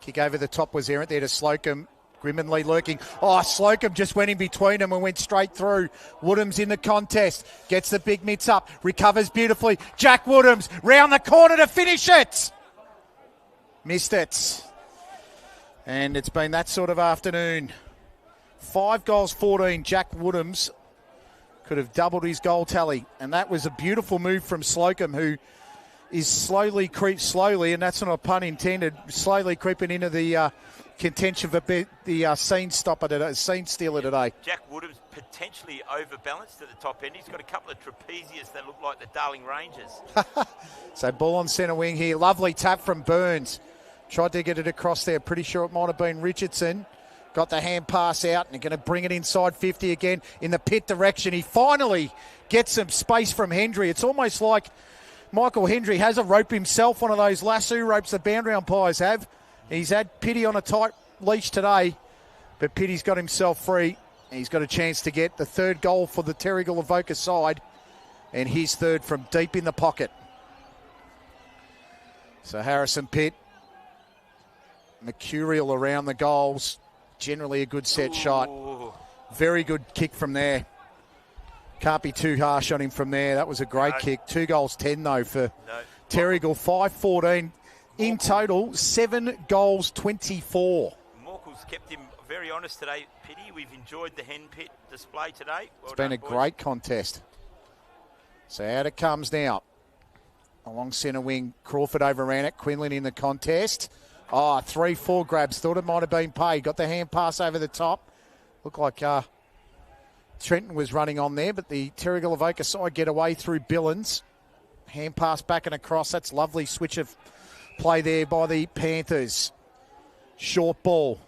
Kick over the top was errant there to Slocum. Grimmonley lurking. Oh, Slocum just went in between them and went straight through. Woodham's in the contest. Gets the big mitts up. Recovers beautifully. Jack Woodham's round the corner to finish it. Missed it. And it's been that sort of afternoon. 5 goals, 14. Jack Woodham's could have doubled his goal tally. And that was a beautiful move from Slocum, who is slowly, and that's not a pun intended, slowly creeping into the contention for the scene stealer today. Jack Woodham's potentially overbalanced at the top end. He's got a couple of trapezius that look like the Darling Rangers. So ball on centre wing here. Lovely tap from Burns. Tried to get it across there. Pretty sure it might have been Richardson. Got the hand pass out and going to bring it inside 50 again in the Pitt direction. He finally gets some space from Hendry. It's almost like Michael Hendry has a rope himself, one of those lasso ropes the boundary umpires have. He's had Pitty on a tight leash today, but Pitty's got himself free. He's got a chance to get the 3rd goal for the Terrigal Avoca side, and his 3rd from deep in the pocket. So Harrison Pitt, mercurial around the goals. Generally a good set shot. Very good kick from there. Can't be too harsh on him from there. That was a great kick. 2 goals, 10 though for Terrigal. 5-14. In total, 7 goals, 24. Morkel's kept him very honest today, Pitty. We've enjoyed the hen pit display today. It's been a great contest. So out it comes now. Along centre wing, Crawford overran it. Quinlan in the contest. 3-4 grabs. Thought it might have been paid. Got the hand pass over the top. Looked like Trenton was running on there, but the Terrigal Avoca side get away through Billins. Hand pass back and across. That's lovely switch of play there by the Panthers. Short ball.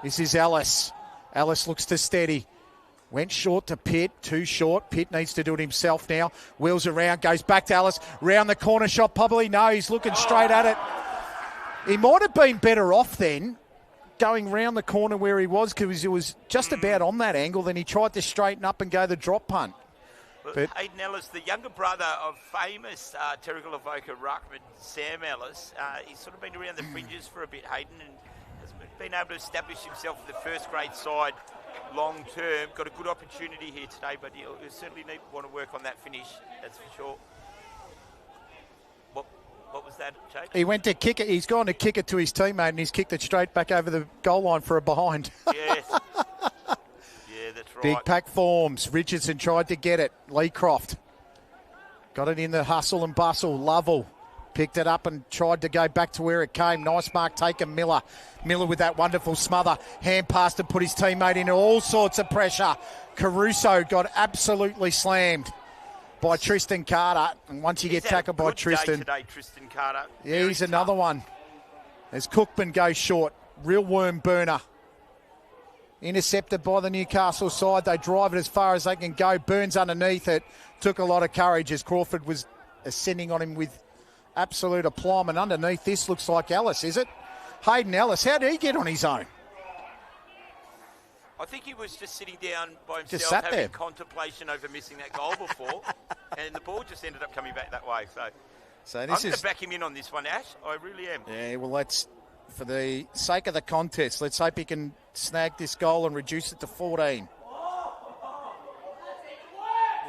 This is Ellis. Ellis looks to steady. Went short to Pitt. Too short. Pitt needs to do it himself now. Wheels around. Goes back to Ellis. Round the corner shot. Probably no. He's looking straight at it. He might have been better off then going round the corner where he was, because it was just about on that angle. Then he tried to straighten up and go the drop punt. But Hayden Ellis, the younger brother of famous Terrigal Avoca ruckman Sam Ellis, he's sort of been around the fringes for a bit, Hayden, and has been able to establish himself with the first grade side long term. Got a good opportunity here today, but he'll certainly want to work on that finish, that's for sure. What was that, Jake? He went to kick it. He's gone to kick it to his teammate, and he's kicked it straight back over the goal line for a behind. Yes. Yeah, that's right. Big pack forms. Richardson tried to get it. Leecroft Got it in the hustle and bustle. Lovell picked it up and tried to go back to where it came. Nice mark taken, Miller. Miller with that wonderful smother. Hand passed and put his teammate into all sorts of pressure. Caruso got absolutely slammed by Tristan Carter. And once you get tackled by Tristan... today, Tristan Carter. Yeah, he's another one. As Cookman goes short. Real worm burner. Intercepted by the Newcastle side. They drive it as far as they can go. Burns underneath it. Took a lot of courage as Crawford was ascending on him with absolute aplomb. And underneath this looks like Ellis, is it? Hayden Ellis. How did he get on his own? I think he was just sitting down by himself, just sat having there. contemplation over missing that goal before. And the ball just ended up coming back that way. So this I'm going to back him in on this one, Ash. I really am. Yeah, well, let's... For the sake of the contest, let's hope he can snag this goal and reduce it to 14.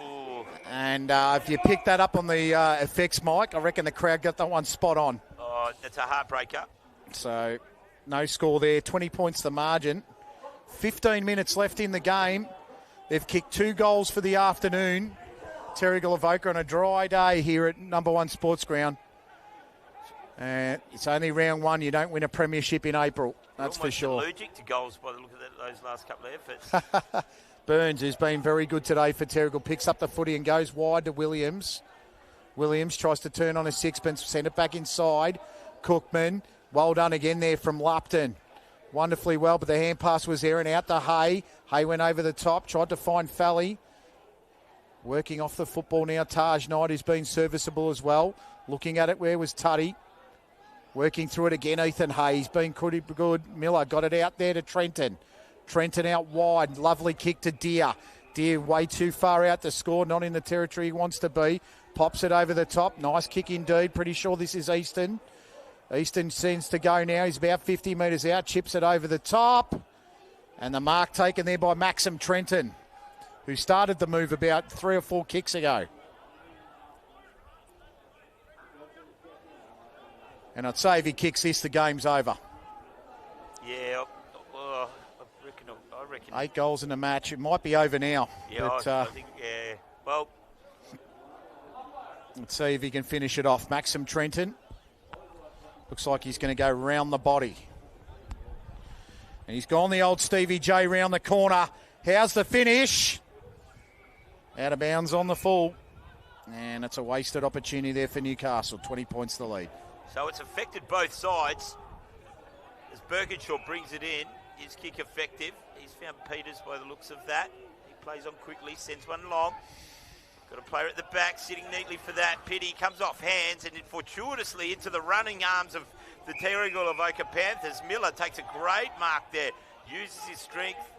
Ooh. And if you pick that up on the effects mic, I reckon the crowd got that one spot on. Oh, that's a heartbreaker. So, no score there. 20 points the margin. 15 minutes left in the game. They've kicked 2 goals for the afternoon. Terrigal Avoca on a dry day here at number 1 Sports Ground. It's only round 1. You don't win a premiership in April. That's for sure. Allergic to goals by the look of those last couple of efforts. Burns, who's been very good today for Terrigal, picks up the footy and goes wide to Williams. Williams tries to turn on a sixpence, send it back inside. Cookman, well done again there from Lupton. Wonderfully well, but the hand pass was there and out to Hay. Hay went over the top, tried to find Fally. Working off the football now, Taj Knight, who's been serviceable as well. Looking at it, where was Tuddy? Working through it again, Ethan Hayes been pretty good. Miller got it out there to Trenton. Trenton out wide. Lovely kick to Deer. Deer way too far out to score. Not in the territory he wants to be. Pops it over the top. Nice kick indeed. Pretty sure this is Easton. Easton sends to go now. He's about 50 metres out. Chips it over the top. And the mark taken there by Maxim Trenton, who started the move about 3 or 4 kicks ago. And I'd say if he kicks this, the game's over. Yeah, I reckon. 8 goals in the match. It might be over now. Yeah, but, I think, yeah. Well, let's see if he can finish it off. Maxim Trenton. Looks like he's going to go round the body. And he's gone the old Stevie J round the corner. How's the finish? Out of bounds on the full. And it's a wasted opportunity there for Newcastle. 20 points the lead. So it's affected both sides. As Birkinshaw brings it in, his kick effective. He's found Peters by the looks of that. He plays on quickly, sends one long. Got a player at the back, sitting neatly for that. Pitty comes off hands and fortuitously into the running arms of the Terrigal Avoca Panthers. Miller takes a great mark there. Uses his strength.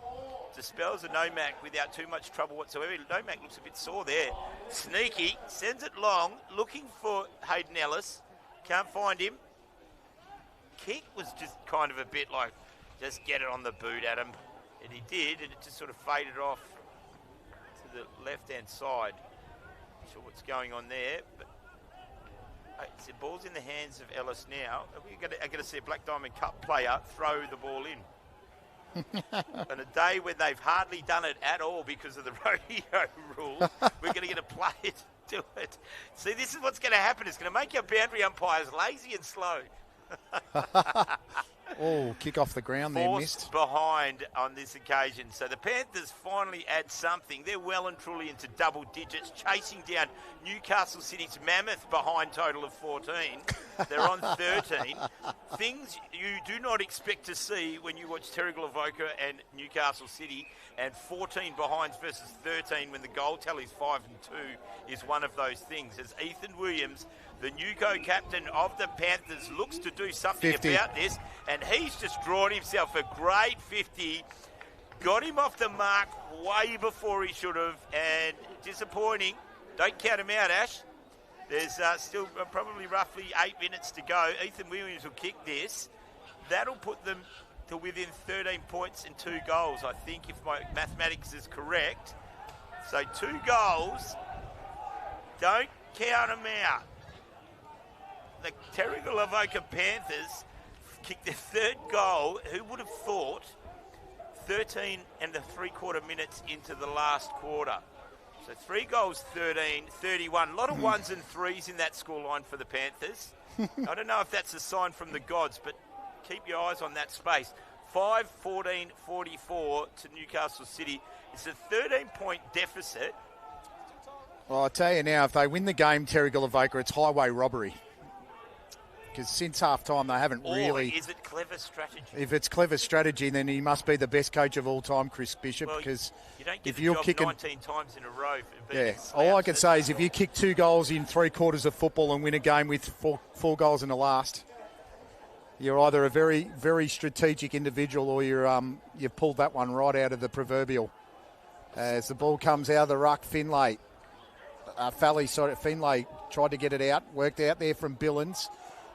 Dispels a Nomac without too much trouble whatsoever. Nomac looks a bit sore there. Sneaky, sends it long, looking for Hayden Ellis. Can't find him. Kick was just kind of a bit like, just get it on the boot at him. And he did, and it just sort of faded off to the left-hand side. Not sure what's going on there, but the ball's in the hands of Ellis now. We're going to see a Black Diamond Cup player throw the ball in. On a day when they've hardly done it at all because of the rodeo rules, we're going to get a player to do it. See, this is what's going to happen. It's going to make your boundary umpires lazy and slow. Oh, kick off the ground there, missed. Behind on this occasion. So the Panthers finally add something. They're well and truly into double digits, chasing down Newcastle City's mammoth behind total of 14. They're on 13. Things you do not expect to see when you watch Terrigal Avoca and Newcastle City, and 14 behinds versus 13 when the goal tally's 5-2 is one of those things. As Ethan Williams, the new co-captain of the Panthers, looks to do something 50. about this, and he's just drawn himself a great 50. Got him off the mark way before he should have, and disappointing. Don't count him out, Ash. There's still probably roughly 8 minutes to go. Ethan Williams will kick this. That'll put them to within 13 points and 2 goals, I think, if my mathematics is correct. So 2 goals. Don't count them out. The Terrigal Avoca Panthers kicked their 3rd goal. Who would have thought 13 and 3/4 minutes into the last quarter? So 3 goals, 13, 31. A lot of ones and threes in that scoreline for the Panthers. I don't know if that's a sign from the gods, but keep your eyes on that space. 5-14-44 to Newcastle City. It's a 13-point deficit. Well, I'll tell you now, if they win the game, Terrigal, Avoca, it's highway robbery. Because since half-time, they haven't really... Is it clever strategy? If it's clever strategy, then he must be the best coach of all time, Chris Bishop, well, because you don't get if the you're job kicking 19 times in a row. all I can say is if you kick 2 goals in 3 quarters of football and win a game with four goals in the last, you're either a very, very strategic individual or you've pulled that one right out of the proverbial. As the ball comes out of the ruck, Finlay tried to get it out, worked out there from Billins.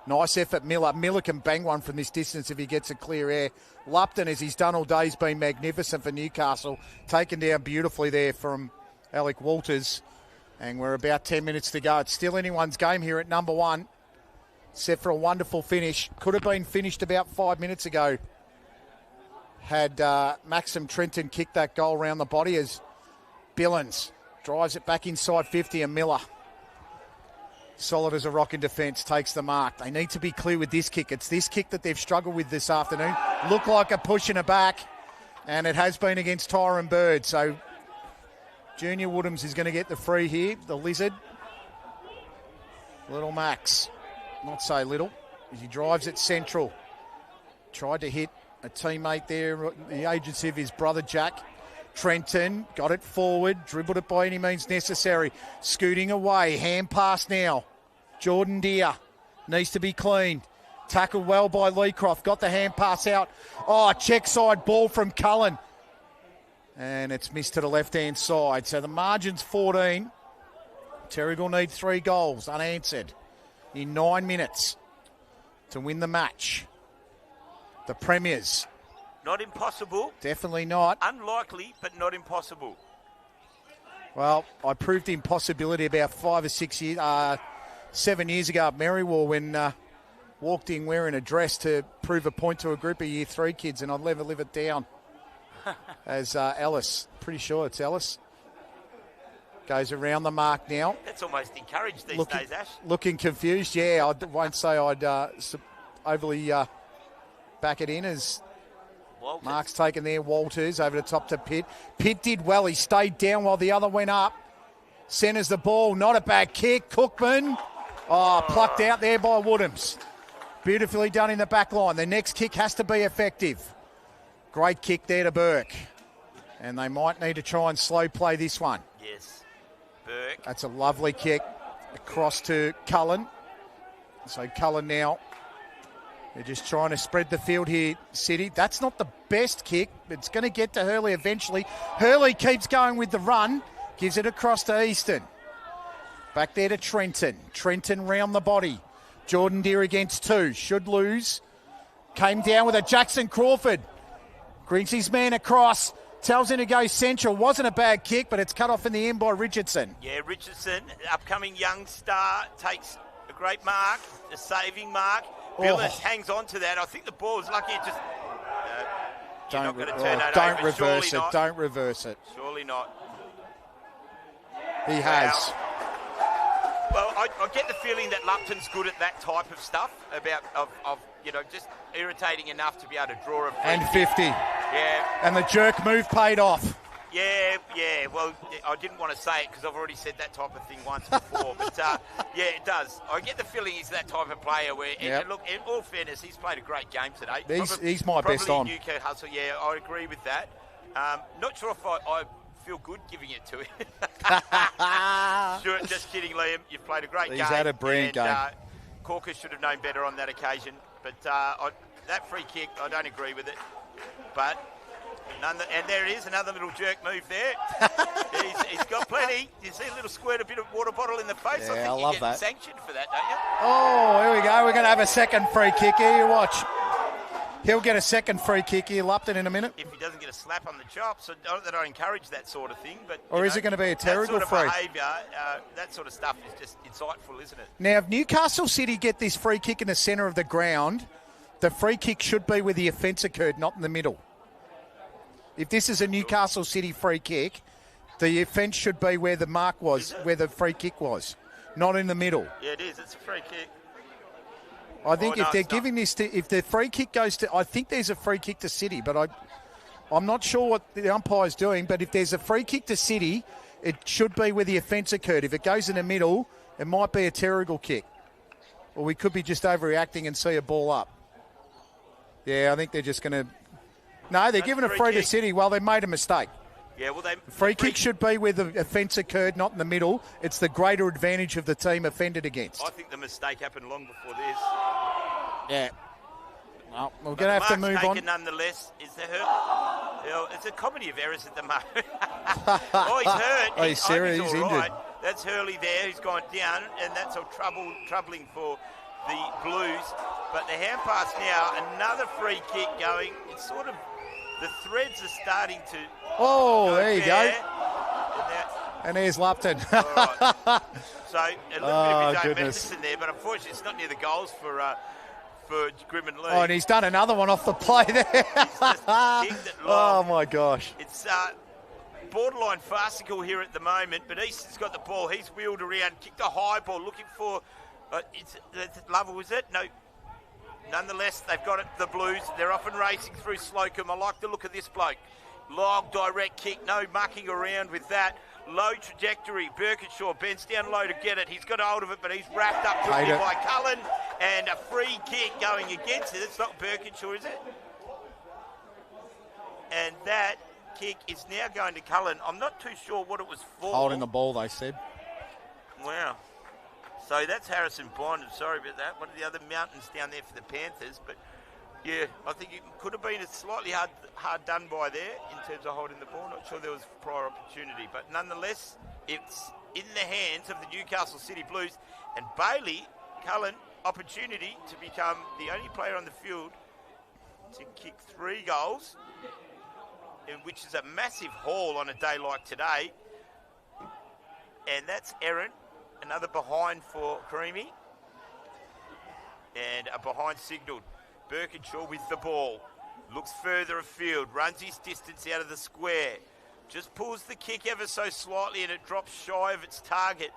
Nice effort, Miller. Miller can bang one from this distance if he gets a clear air. Lupton, as he's done all day, has been magnificent for Newcastle. Taken down beautifully there from Alec Walters. And we're about 10 minutes to go. It's still anyone's game here at number 1. Set for a wonderful finish. Could have been finished about 5 minutes ago had Maxim Trenton kicked that goal around the body as Billins drives it back inside 50 and Miller. Solid as a rock in defence, takes the mark. They need to be clear with this kick. It's this kick that they've struggled with this afternoon. Look like a push and a back, and it has been against Tyron Bird. So Junior Woodhams is going to get the free here, the Lizard. Little Max, not so little, as he drives it central. Tried to hit a teammate there, the agency of his brother Jack. Trenton got it forward, dribbled it by any means necessary. Scooting away, hand pass now. Jordan Deere needs to be cleaned. Tackled well by Leecroft, got the hand pass out. Oh, check side ball from Cullen. And it's missed to the left-hand side. So the margin's 14. Terrigal need 3 goals unanswered in 9 minutes to win the match. The Premiers. Not impossible. Definitely not. Unlikely, but not impossible. Well, I proved the impossibility about 7 years ago at Merriwell when walked in wearing a dress to prove a point to a group of Year 3 kids, and I'd never live it down. As Ellis, pretty sure it's Ellis, goes around the mark now. That's almost encouraged these days, Ash. Looking confused, yeah. I won't say I'd overly back it in as Walters. Mark's taken there. Walters over the top to Pitt. Pitt did well. He stayed down while the other went up. Centres the ball. Not a bad kick. Cookman. Plucked out there by Woodhams. Beautifully done in the back line. The next kick has to be effective. Great kick there to Burke. And they might need to try and slow play this one. Yes. Burke. That's a lovely kick across to Cullen. So Cullen now. They're just trying to spread the field here, City. That's not the best kick. It's going to get to Hurley eventually. Hurley keeps going with the run. Gives it across to Easton. Back there to Trenton. Trenton round the body. Jordan Deere against 2. Should lose. Came down with a Jackson Crawford. Brings his man across. Tells him to go central. Wasn't a bad kick, but it's cut off in the end by Richardson. Yeah, Richardson, upcoming young star, takes a great mark, a saving mark. Billis hangs on to that. I think the ball is lucky. It just Don't reverse it. Don't reverse it. Surely not. He has. Well, I get the feeling that Lupton's good at that type of stuff, just irritating enough to be able to draw a free And kick. 50. Yeah. And the jerk move paid off. Yeah. Well, I didn't want to say it because I've already said that type of thing once before. But, yeah, it does. I get the feeling he's that type of player where, and look, in all fairness, he's played a great game today. He's my best on. Newcastle, yeah, I agree with that. Not sure if I feel good giving it to him. Sure, just kidding, Liam. You've played a great game. He's had a brilliant game. Corker should have known better on that occasion. But that free kick, I don't agree with it. But... and there it is, another little jerk move there. he's got plenty. You see a little squirt, a bit of water bottle in the face. Yeah, I think I you love get that. sanctioned for that, don't you? Oh, here we go. We're going to have a second free kick here. You watch. He'll get a second free kick here, Lupton, in a minute. If he doesn't get a slap on the chops, so not that I encourage that sort of thing. But or is it going to be a Terrigal free? That sort of behaviour, that sort of stuff is just insightful, isn't it? Now, if Newcastle City get this free kick in the centre of the ground, the free kick should be where the offence occurred, not in the middle. If this is a Newcastle City free kick, The offence should be where the mark was, where the free kick was, not in the middle. Yeah, it is. It's a free kick. I think if they're giving this to, if the free kick goes to, I think there's a free kick to City, but I'm not sure what the umpire's doing. But if there's a free kick to City, it should be where the offence occurred. If it goes in the middle, it might be a Terrigal kick, or we could be just overreacting and see a ball up. Yeah, I think they're just going to. No, they're giving a free to City. Well, they made a mistake. Yeah, well, free kick should be where the offence occurred, not in the middle. It's the greater advantage of the team offended against. I think the mistake happened long before this. Yeah. Well, we're going to have to move on. Nonetheless, is there hurt? It's a comedy of errors at the moment. Oh, he's hurt. Oh, he's serious. He's injured. Right. That's Hurley there. He's gone down, and that's all troubling for the Blues. But the hand pass now, another free kick going. It's sort of, the threads are starting to. Oh, there you go. And there's Lupton. Right. So a little bit of his own goodness. medicine there, but unfortunately it's not near the goals for Grim and Lee. Oh, and he's done another one off the play there. He's just kicked it long. Oh, my gosh. It's borderline farcical here at the moment, but Easton's got the ball. He's wheeled around, kicked a high ball, looking for... it's Lovell, is it? No. Nonetheless, they've got it, the Blues. They're off and racing through Slocum. I like the look of this bloke. Long, direct kick, no mucking around with that. Low trajectory. Birkinshaw bends down low to get it. He's got hold of it, but he's wrapped up quickly by Cullen. And a free kick going against it. It's not Birkinshaw, is it? And that kick is now going to Cullen. I'm not too sure what it was for. Holding the ball, they said. Wow. So that's Harrison Bond. I'm sorry about that. One of the other mountains down there for the Panthers. But, yeah, I think it could have been a slightly hard done by there in terms of holding the ball. Not sure there was prior opportunity. But nonetheless, it's in the hands of the Newcastle City Blues. And Bailey, Cullen, opportunity to become the only player on the field to kick 3 goals, which is a massive haul on a day like today. And that's Aaron. Another behind for Creamy. And a behind signalled. Birkinshaw with the ball. Looks further afield. Runs his distance out of the square. Just pulls the kick ever so slightly and it drops shy of its target.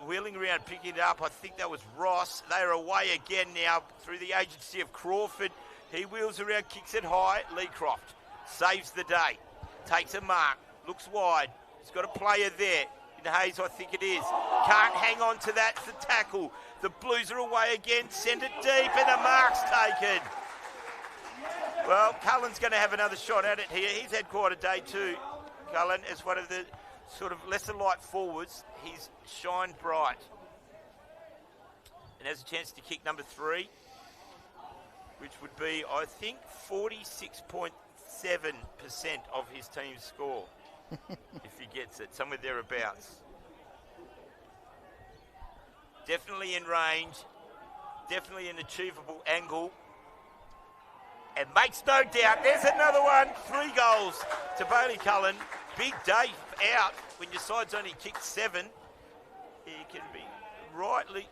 Wheeling around, picking it up. I think that was Ross. They're away again now through the agency of Crawford. He wheels around, kicks it high. Leecroft saves the day. Takes a mark. Looks wide. He's got a player there. In Hayes, I think it is. Can't hang on to that. It's the tackle. The Blues are away again. Send it deep and the mark's taken. Well, Cullen's going to have another shot at it here. He's had quite a day too, Cullen, as one of the sort of lesser light forwards. He's shined bright. And has a chance to kick number 3, which would be, I think, 46.7% of his team's score. If he gets it, somewhere thereabouts. Definitely in range, definitely an achievable angle. And makes no doubt, there's another one. 3 goals to Bailey Cullen. Big day out when your side's only kicked 7. He can be rightfully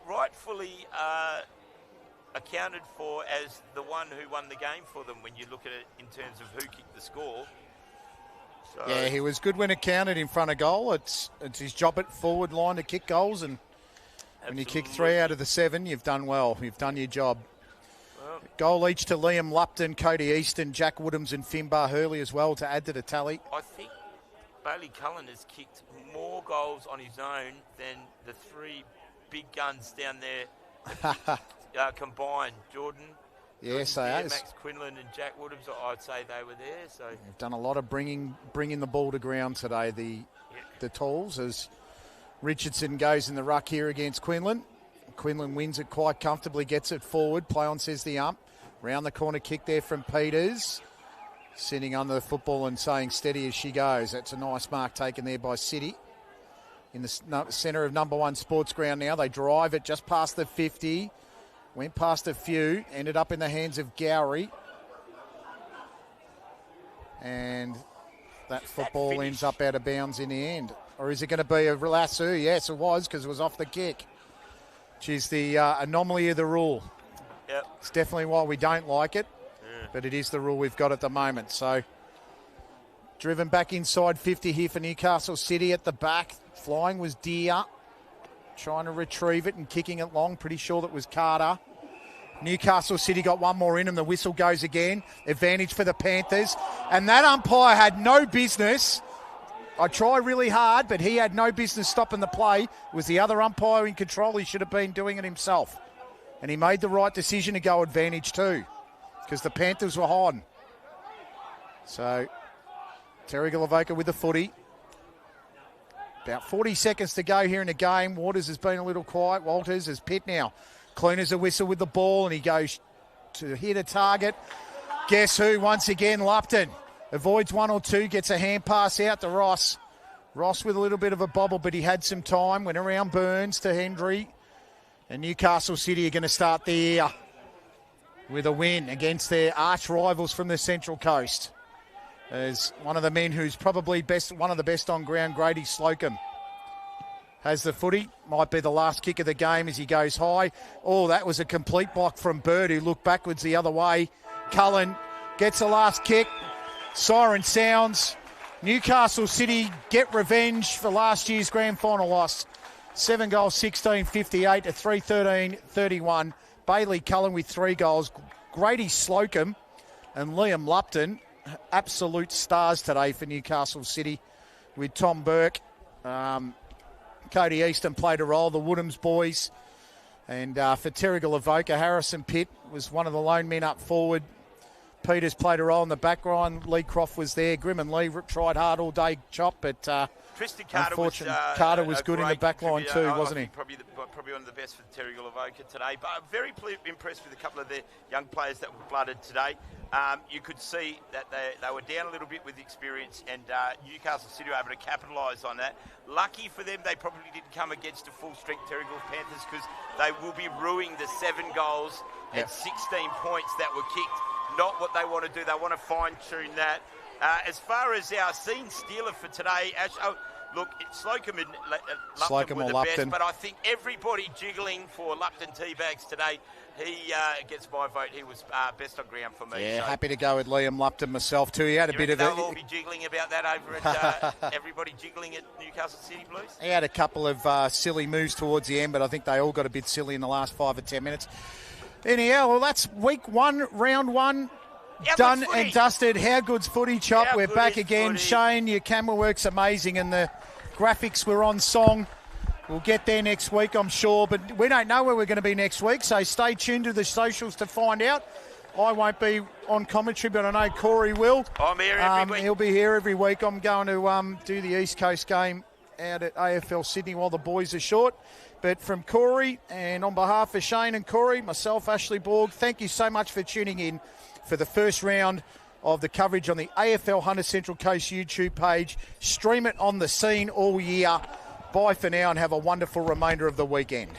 accounted for as the one who won the game for them when you look at it in terms of who kicked the score. So, yeah, he was good when it counted in front of goal. It's his job at forward line to kick goals, and when you kick 3 out of the 7, you've done well. You've done your job. Well, goal each to Liam Lupton, Cody Easton, Jack Woodhams and Finbar Hurley as well to add to the tally. I think Bailey Cullen has kicked more goals on his own than the 3 big guns down there combined. Jordan. Yes, they are. Max Quinlan and Jack Woodhams, I'd say they were there. So they've done a lot of bringing the ball to ground today, the Tools, as Richardson goes in the ruck here against Quinlan. Quinlan wins it quite comfortably, gets it forward. Play on, says the ump. Round the corner kick there from Peters. Sitting under the football and saying steady as she goes. That's a nice mark taken there by City. In the centre of number 1 sports ground now. They drive it just past the 50. Went past a few, ended up in the hands of Gowrie. And that football ends up out of bounds in the end. Or is it going to be a lasso? Yes, it was, because it was off the kick. Which is the anomaly of the rule. Yep. It's definitely why we don't like it, but it is the rule we've got at the moment. So Driven back inside 50 here for Newcastle City at the back. Flying was Deer. Trying to retrieve it and kicking it long. Pretty sure that was Carter. Newcastle City got one more in and the whistle goes again. Advantage for the Panthers. And that umpire had no business. I try really hard, but he had no business stopping the play. It was the other umpire in control. He should have been doing it himself. And he made the right decision to go advantage too, because the Panthers were hiding. So, Terrigal Avoca with the footy. About 40 seconds to go here in the game. Waters has been a little quiet. Walters is Pitt now. Cleaners a whistle with the ball and he goes to hit a target. Guess who? Once again, Lupton. Avoids one or two, gets a hand pass out to Ross. Ross with a little bit of a bobble, but he had some time. Went around Burns to Hendry. And Newcastle City are going to start the year with a win against their arch rivals from the Central Coast. As one of the men who's probably one of the best on ground, Grady Slocum, has the footy. Might be the last kick of the game as he goes high. Oh, that was a complete block from Bird, who looked backwards the other way. Cullen gets the last kick. Siren sounds. Newcastle City get revenge for last year's grand final loss. 7 goals, 16-58 to 3-13-31. Bailey Cullen with 3 goals. Grady Slocum and Liam Lupton, absolute stars today for Newcastle City, with Tom Burke. Cody Easton played a role, the Woodhams boys. And for Terrigal Avoca, Harrison Pitt was one of the lone men up forward. Peters played a role in the background. Lee Croft was there. Grim and Lee tried hard all day, Chop, but Tristan Carter Carter was good in the back line too, wasn't he? Probably one of the best for Terrigal Avoca today. But I'm very impressed with a couple of the young players that were blooded today. You could see that they were down a little bit with experience, and Newcastle City were able to capitalise on that. Lucky for them, they probably didn't come against a full-strength Terrigal Panthers, because they will be ruining the 7 goals and 16 points that were kicked. Not what they want to do. They want to fine-tune that. As far as our scene stealer for today, look, Slocum and Lupton were the best, but I think everybody jiggling for Lupton Teabags today. He gets my vote. He was best on ground for me. Yeah, so happy to go with Liam Lupton myself too. He had a bit of they'll all be jiggling about that over at everybody jiggling at Newcastle City Blues. He had a couple of silly moves towards the end, but I think they all got a bit silly in the last 5 or 10 minutes. Anyhow, well, that's week 1, round 1. Done and dusted. How good's footy, Chop? We're back again. Footy. Shane, your camera work's amazing, and the graphics were on song. We'll get there next week, I'm sure, but we don't know where we're going to be next week, so stay tuned to the socials to find out. I won't be on commentary, but I know Corey will. I'm here every week. He'll be here every week. I'm going to do the East Coast game out at AFL Sydney while the boys are short. But from Corey, and on behalf of Shane and Corey, myself, Ashley Borg, thank you so much for tuning in for the first round of the coverage on the AFL Hunter Central Coast YouTube page. Stream it on the scene all year. Bye for now and have a wonderful remainder of the weekend.